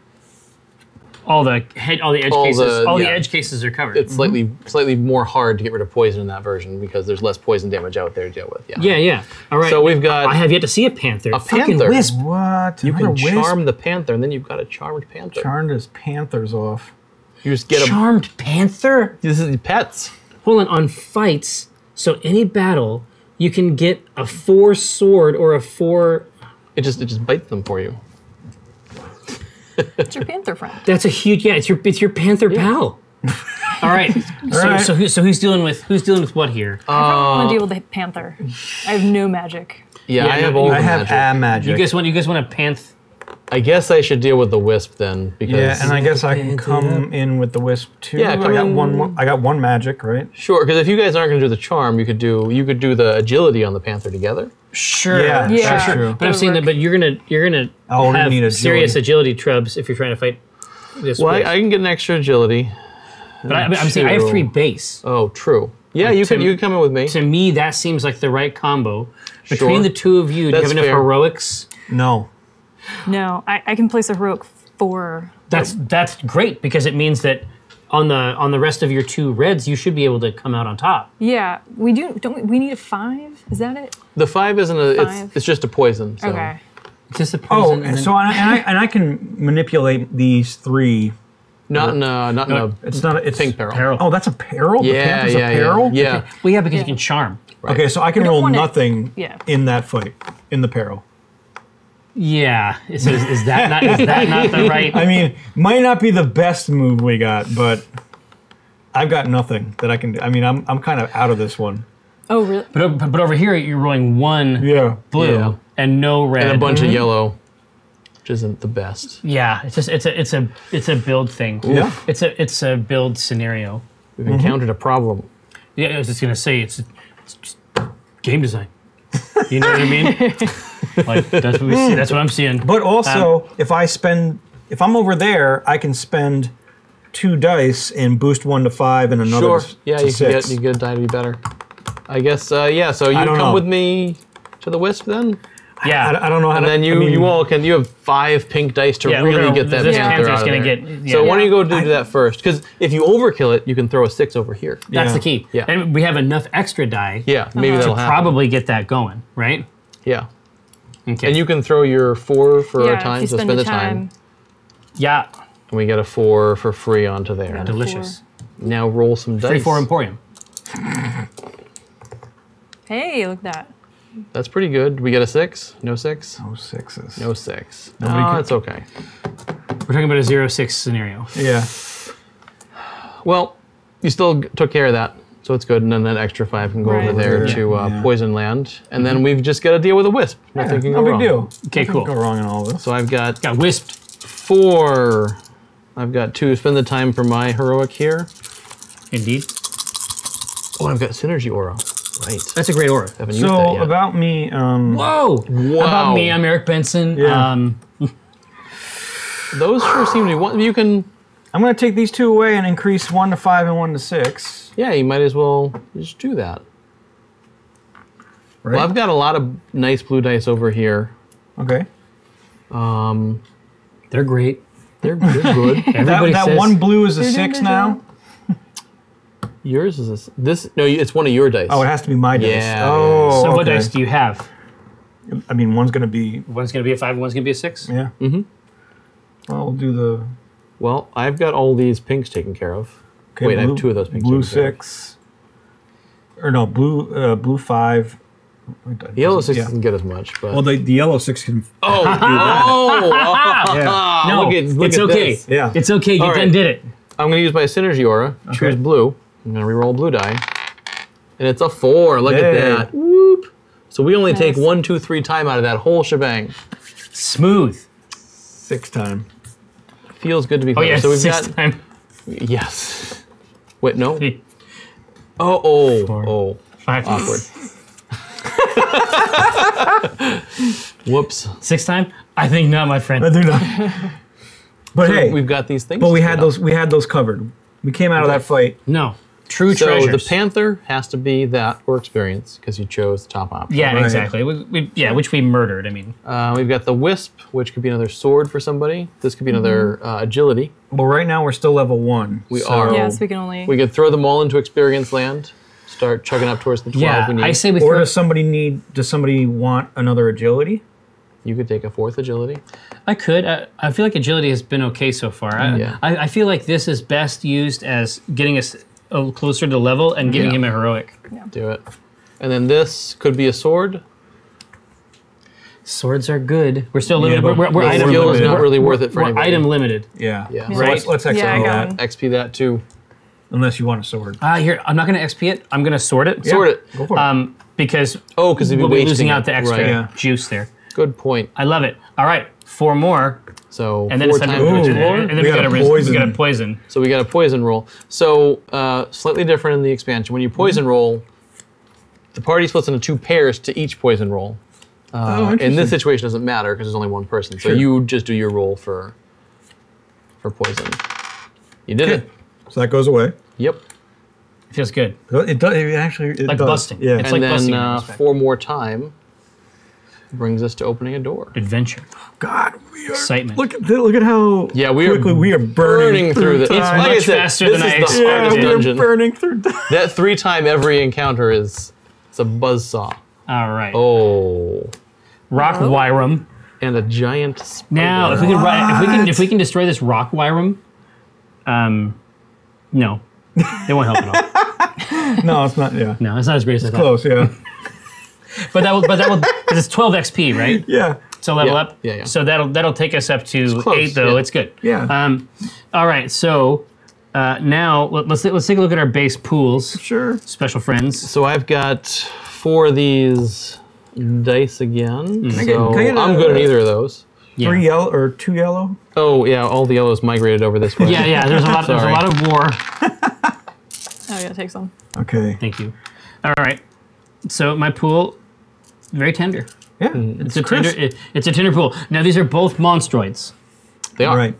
all the edge cases are covered. It's slightly more hard to get rid of poison in that version because there's less poison damage out there to deal with. yeah. All right. So we've got I have yet to see a panther. a Fucking panther. wisp. What? You can Another wisp? charm the panther, and then you've got a charmed panther. Charmed his panthers off. You just get Charmed panther. This is pets. Hold on fights. So any battle, you can get a 4 sword or a 4. It just bites them for you. It's your panther friend. That's a huge. Yeah, it's your panther pal. All right. So who's dealing with what here? I don't want to deal with the panther. I have no magic. Yeah, Yeah, I have no, all I the I have magic. magic. You guys want a panth? I guess I should deal with the wisp then because Yeah, and I guess I can come in with the wisp too. Yeah, come in. I got one magic, right? sure, because if you guys aren't going to do the charm, you could do the agility on the panther together. Sure. Yeah, Yeah. that's true. But I'm saying that. But you're gonna Oh, we're gonna have need serious agility trubs if you're trying to fight this. Well, wisp. I can get an extra agility. but I'm saying I have 3 base. Oh, true. Yeah, Like you to- can come in with me. To me, that seems like the right combo. Between Sure. the 2 of you, do you That's have enough fair. heroics? No. No, I can place a heroic 4. That's great because it means that on the rest of your 2 reds, you should be able to come out on top. Yeah, we do. Don't we? We need a 5. Is that it? The 5 isn't a. Five. It's just a poison. So. Okay. Just a Oh, poison. and then- so I can manipulate these 3. Not in a It's not. It's pink barrel. Peril. Oh, that's a peril. The Yeah, panther's yeah, a peril. yeah. Well, yeah, because you Yeah. can charm. Okay, so I can don't roll want it- nothing Yeah. in that fight in the peril. Yeah. So is that not the right? I mean, might not be the best move we got, but I've got nothing that I can do. I mean, I'm kind of out of this one. Oh, really? But over here, you're rolling 1 Yeah. blue Yeah. and no red. And a bunch of yellow, which isn't the best. Yeah, it's a build thing. Yeah. It's a build scenario. We've encountered a problem. Yeah, I was just gonna say it's just game design. You know what I mean? Like that's what we see. That's what I'm seeing. But also, if I'm over there, I can spend 2 dice and boost 1 to 5 and another Sure. to Yeah, you 6. can get a die to be better. I guess. Yeah. So you I don't come know. with me to the wisp then, Yeah, I don't know how and to. then you all can. You have 5 pink dice to Yeah, we're really gonna- get that this panther panther's out of gonna there. get- So yeah. why don't you go do that first? Because if you overkill it, you can throw a 6 over here. that's Yeah. the key. Yeah. And we have enough extra die. Yeah, maybe that'll to happen. probably get that going, right? Yeah, Okay. and you can throw your 4 for Yeah, a time, if you so spend the time, yeah, and we get a 4 for free onto there. Yeah. delicious. Now roll some dice. 3-4 Emporium. Hey, look at that. That's pretty good. We get a 6? No 6? Oh, 6s. No 6. Nobody No, can- it's okay. We're talking about a 0-6 scenario. Yeah. Well, you still took care of that, so it's good. And then that extra 5 can go Right. over there Yeah. to Yeah. Poison Land, and then we've just got to deal with a wisp. Nothing can go No big wrong. deal. Okay, Nothing cool. can go wrong in all this. So I've got Got wisped. 4. I've got 2. Spend the time for my heroic here. Indeed. Oh, I've got Synergy Aura. Right. That's a great aura. Haven't used that So yet. about me, Whoa! Wow. About me, I'm Eric Benson. Yeah. Those sure seem to be one. You can. I'm going to take these 2 away and increase 1 to 5 and 1 to 6. Yeah, you might as well just do that. Right? Well, I've got a lot of nice blue dice over here. Okay. They're great. They're good. Everybody That says, one blue is a You're doing 6 good now. job. Yours is this. No, it's one of your dice. Oh, it has to be my dice. Yeah, Oh, So what okay. dice do you have? I mean, one's going to be, One's going to be a 5 and one's going to be a 6? yeah. Mm-hmm. Well, we'll do the Well, I've got all these pinks taken care of. okay, Wait, I blue, have 2 of those pinks. blue taken care of. 6. Or no, blue 5. Yellow 6 Yeah. doesn't get as much, but Well, the yellow 6 can. oh, Yeah. No, look it's at okay. this. Yeah. It's okay. You All done right. did it. I'm going to use my Synergy Aura. Choose blue. I'm going to reroll a blue die, and it's a 4. Look Hey. at that. Woo! So we only take Nice. 1, 2, 3 time out of that whole shebang. Smooth. 6 time. Feels good to be Oh clever. yeah, So we've sixth got time. yes. Wait, no. 3, Oh. 5, Awkward. Whoops. Sixth time? I think not, my friend. I do not. But So hey, we've got these things. but we to had get those. We had those covered. We came out of that fight. No. True So treasures. the panther has to be that or experience because you chose the top option. Yeah, Right. exactly. Which we murdered. I mean, We've got the wisp, which could be another sword for somebody. This could be another agility. Well, right now we're still level 1. We are. Yes, we can only. We could throw them all into experience land. Start chugging up towards the 12 yeah. we need. I say we Or throw. does somebody want another agility? You could take a 4th agility. I could. I feel like agility has been okay so far. Yeah. I feel like this is best used as getting us closer to the level and giving Yeah. him a heroic. Do it. And then this could be a sword. Swords are good. We're still limited. but we're The item skill is limited. not really worth it for We're anybody. item limited. Yeah. Yeah. So Right. let's exile Yeah, I got that. one. XP that too. Unless you want a sword. Here, I'm not going to XP it. I'm going to sword it. Sword it. Go for it. Because Oh, because we'll be wasting losing it. out the extra Right. Yeah. juice there. Good point. I love it. All right, 4 more, So and then 4 it's time times to, what you Ooh. roll. and then We we got got a a poison. We got a poison. So we got a poison roll. So slightly different in the expansion. When you poison roll, the party splits into 2 pairs to each poison roll. In interesting. this situation, it doesn't matter because there's only one person. So Sure. you just do your roll for poison. You did it. So that goes away. Yep. It feels good. It does. It actually. It Like does. busting. Yeah. It's And like busting then in that respect. 4 more time brings us to opening a door. Adventure, God, we are. excitement. Look at how Yeah, we are quickly we are burning through the. time. It's like I much said, faster this than is I the expected. hardest we're dungeon. burning through time. That 3 time every encounter is it's a buzzsaw. All right. Oh, Rock Wyrum. and a giant spider. Now, if we can destroy this Rock Wyrum, no, it won't help at all. No, it's not. Yeah. No, it's not as great as I thought. Close. Yeah. But that will, because it's 12 XP, right? Yeah. So level Yeah, up. yeah. So that'll take us up to close, 8, though. yeah. It's good. Yeah. All right. So now let's take a look at our base pools, Sure. special friends. So I've got 4 of these dice again. I So get I'm good at either of those. Yeah. 3 yellow or 2 yellow. Oh yeah, all the yellows migrated over this way. Yeah. There's a lot. There's a Sorry. lot of war. Oh yeah, take some. Okay. Thank you. All right. So my pool, very tender. Yeah. It's a tender. It's a tender pool. Now these are both monstroids. They are. All right.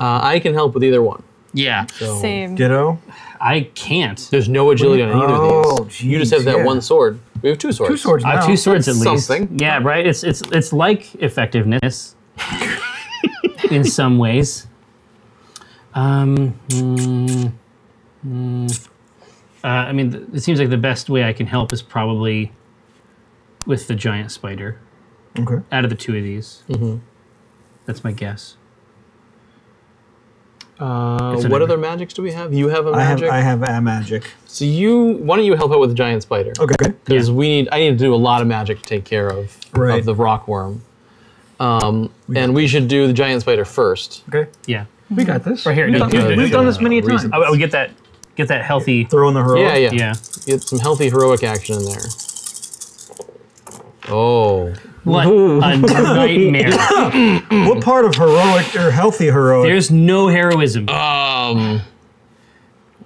I can help with either one. Yeah. So Same. Ditto. I can't. there's no agility on either Oh, of these. You just have geez, that yeah. one sword. We have 2 swords. 2 swords now. I have 2 swords at least. something. Yeah, right. It's like effectiveness in some ways. I mean, it seems like the best way I can help is probably with the giant spider. Okay. Out of the 2 of these, that's my guess. What other magics do we have? You have a magic. I have a magic. So why don't you help out with the giant spider? Okay. Because I need to do a lot of magic to take care of Right. the rock worm. And we should do the giant spider first. Okay. Yeah. We got this. Right here. We've, No, done, good. we've done this many Reason. times. I would get that healthy. Throw in the heroic. Yeah. Yeah. Get some healthy heroic action in there. Oh. What a nightmare. What part of heroic or healthy heroic? There's no heroism. Well,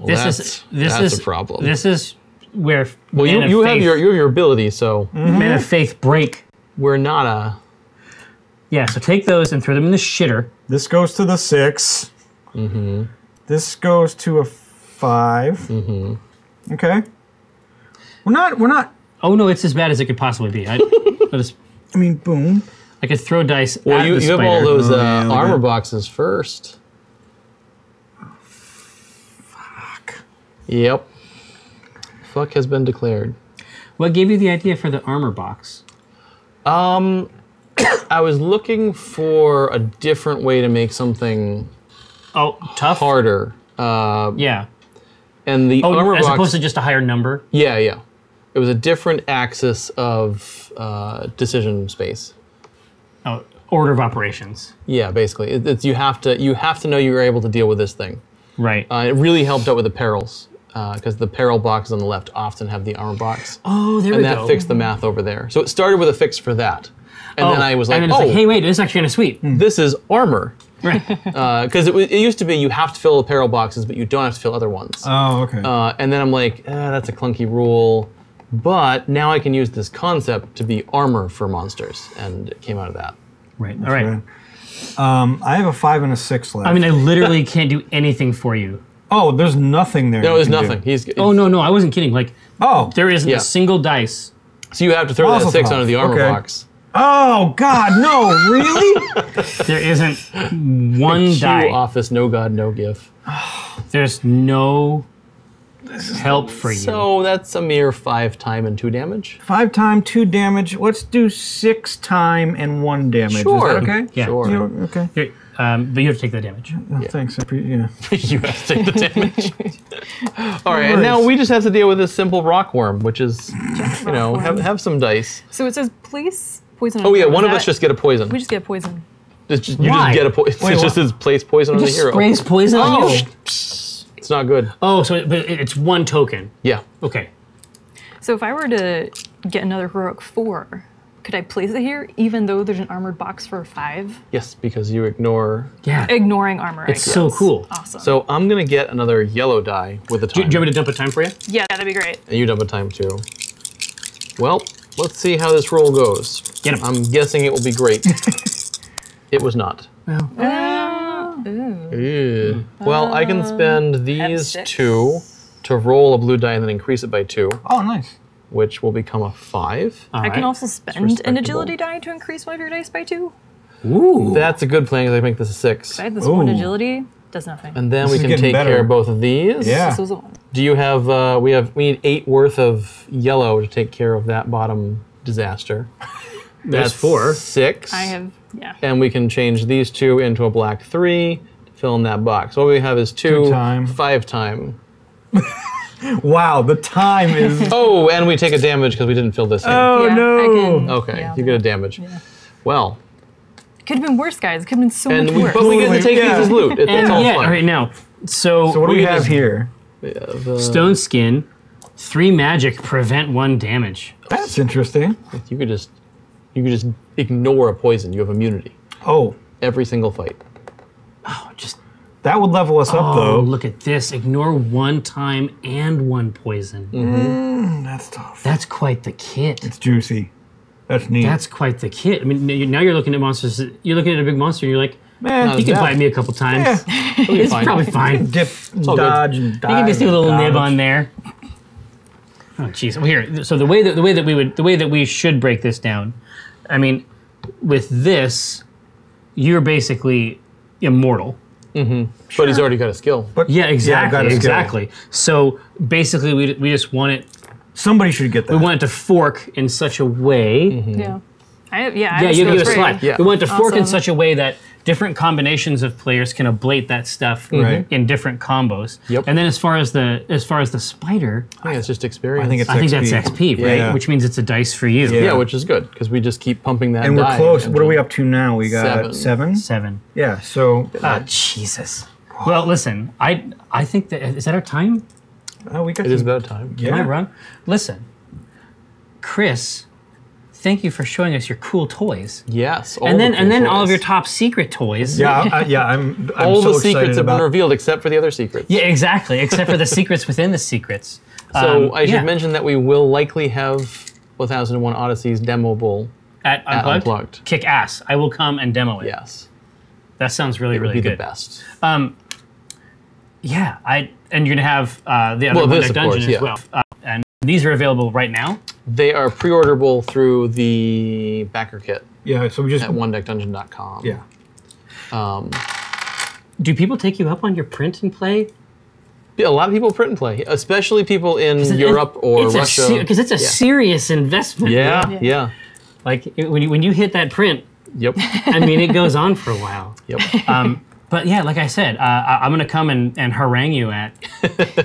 This that's is a problem. This is where well, men you of have faith- your ability, so men of faith break. we're not a. Yeah, so take those and throw them in the shitter. This goes to the 6. Mm-hmm. This goes to a 5. Mm-hmm. Okay. We're not. Oh no, it's as bad as it could possibly be. I I mean, boom. could throw dice Well, at you the have spider. all those yeah, look armor at- boxes first. Fuck. Yep. Fuck has been declared. What gave you the idea for the armor box? I was looking for a different way to make something Oh, tough. harder. Yeah. And the Oh, armor as box. opposed to just a higher number. Yeah. It was a different axis of decision space. Oh, order of operations. Yeah, basically, it's you have to know you're able to deal with this thing. Right. It really helped out with the perils because the peril boxes on the left often have the armor box. Oh, there we And go. that fixed the math over there. So it started with a fix for that. And then I was like, and then it's like, hey, wait, this is actually kind of sweet. this is armor. Right. Because it used to be you have to fill the peril boxes, but you don't have to fill other ones. Oh, okay. And then I'm like, that's a clunky rule. But now I can use this concept to be armor for monsters. And it came out of that. Right. All right. I have a 5 and a 6 left. I mean, I literally can't do anything for you. oh, there's nothing there. No, you there's can nothing. do. Oh, no, I wasn't kidding. Like, Oh. there isn't Yeah. a single dice. So you have to throw that Mazel 6 tov. onto the armor Okay. box. Oh God, no! Really? There isn't one Q die. office, no god, no gif. There's no help for you. So that's a mere 5 time and 2 damage. 5 time, 2 damage. Let's do 6 time and 1 damage. Sure. Is that okay? Yeah. Sure. You- okay. Here, but you have to take the damage. Oh, thanks. Yeah. You have to take the damage. All right, and now we just have to deal with this simple rockworm, which is, you know, have some dice. So it says place poison. Oh yeah, one of us just get a poison. We just get poison. You just Why? get a poison. Wait, It just what? says place poison on the Just hero. sprays poison on you? It's not good. Oh, so but it's one token. Yeah. Okay. So if I were to get another heroic 4, could I place it here even though there's an armored box for 5? Yes, because you ignore. Yeah. Ignoring armor. It's so cool. Awesome. So I'm gonna get another yellow die with a Do time. you want me to dump a time for you? yeah, that'd be great. And you dump a time too. Well, let's see how this roll goes. Get him. I'm guessing it will be great. It was not. Ooh. Ew. Well, I can spend these F6. 2 to roll a blue die and then increase it by 2, Oh, nice. which will become a 5. All I can right. also spend an respectable. agility die to increase one of your dice by 2. Ooh. That's a good plan because I make this a 6. I had this one Ooh. agility, does nothing. And then This we is can getting take better. care of both of these. Yeah. This was a 1. Do you have? We need 8 worth of yellow to take care of that bottom disaster. That's 4. 6. I have, yeah. And we can change these 2 into a black 3 to fill in that box. What we have is 2 2 time. 5 time. Wow, the time is. Oh, and we take a damage because we didn't fill this in. Oh Yeah, no. I can- Okay, yeah. you get a damage. Well, Could have been worse, guys. Could have been so much worse. but we get to take Yeah. these as loot. It's And all yeah, fun. all right now. So, So what do we We have just- here? Stone Skin, 3 magic, prevent 1 damage. That's interesting. You could just ignore a poison. You have immunity Oh, every single fight. Oh, just that would level us up oh, though. look at this. Ignore 1 time and 1 poison. That's tough. That's quite the kit. It's juicy. That's neat. That's quite the kit. I mean, now you're looking at monsters. You're looking at a big monster, and you're like, Man, he can bad. bite me a couple times. Yeah. It's fine. probably fine. Dip, all good. dodge, and You dive. can just do a little and nib dodge. on there. Oh, jeez. Well, here. So the way that we should break this down, I mean, with this, you're basically immortal. But he's already got a skill. But Yeah, got exactly. a skill. Exactly. So basically, we just want it. Somebody should get that. We want it to fork in such a way. Yeah. I have Yeah, a you have a spray. slide. Yeah. We want it to fork in Awesome. such a way that different combinations of players can ablate that stuff Right. in different combos. Yep. And then as far as the spider, I think it's just experience. I think it's I think that's XP. XP, right? Yeah. Which means it's a dice for you. Yeah. yeah, which is good because we just keep pumping that. and we're die close. into- What are we up to now? We got 7. 7. Yeah. So Ah, Jesus. Well, listen, I think that is that our time? we got. It is some- about time. Yeah. Am I wrong? Listen, Chris, thank you for showing us your cool toys. Yes. all And the then cool all of toys. your top secret toys. Yeah. I'm All so the excited secrets have been about. revealed except for the other secrets. Yeah, exactly. Except for the secrets within the secrets. So I should yeah. mention that we will likely have 1001 Odysseys demoable. At Unplugged? Unplugged. Kick ass. I will come and demo it. Yes. That sounds really, It would really be good. the best. Yeah, and you're gonna have the other Well, One this, Deck of course, Dungeon as yeah. well. And these are available right now. They are pre-orderable through the backer kit Yeah. So we just. at onedeckdungeon.com. Yeah. Do people take you up on your print and play? Yeah, a lot of people print and play, especially people in Europe or Russia. Because it's a serious investment. Yeah, yeah. Like when you hit that print, Yep. I mean, it goes on for a while. Yep. But yeah, like I said, I'm gonna come and harangue you at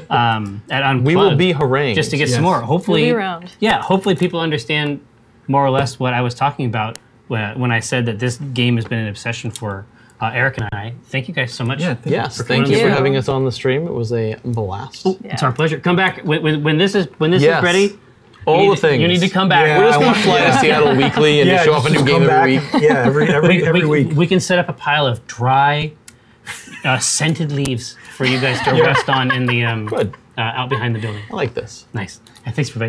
Unplugged. We will be harangued. just to get Yes. some more. Hopefully, We'll be around. Yeah, hopefully people understand more or less what I was talking about when I said that this game has been an obsession for Eric and I, thank you guys so much. Yeah, Yes, for thank coming you on for the having us on the stream. It was a blast. It's our pleasure. Come back when this is Yes. ready. All the things. You need to come back. Yeah, We're just I going to want- fly to Seattle weekly and just show off a new just game come every back. week. Yeah, every week. We can set up a pile of dry, scented leaves for you guys to rest on in the Good. out behind the building. I like this. Nice. Thanks for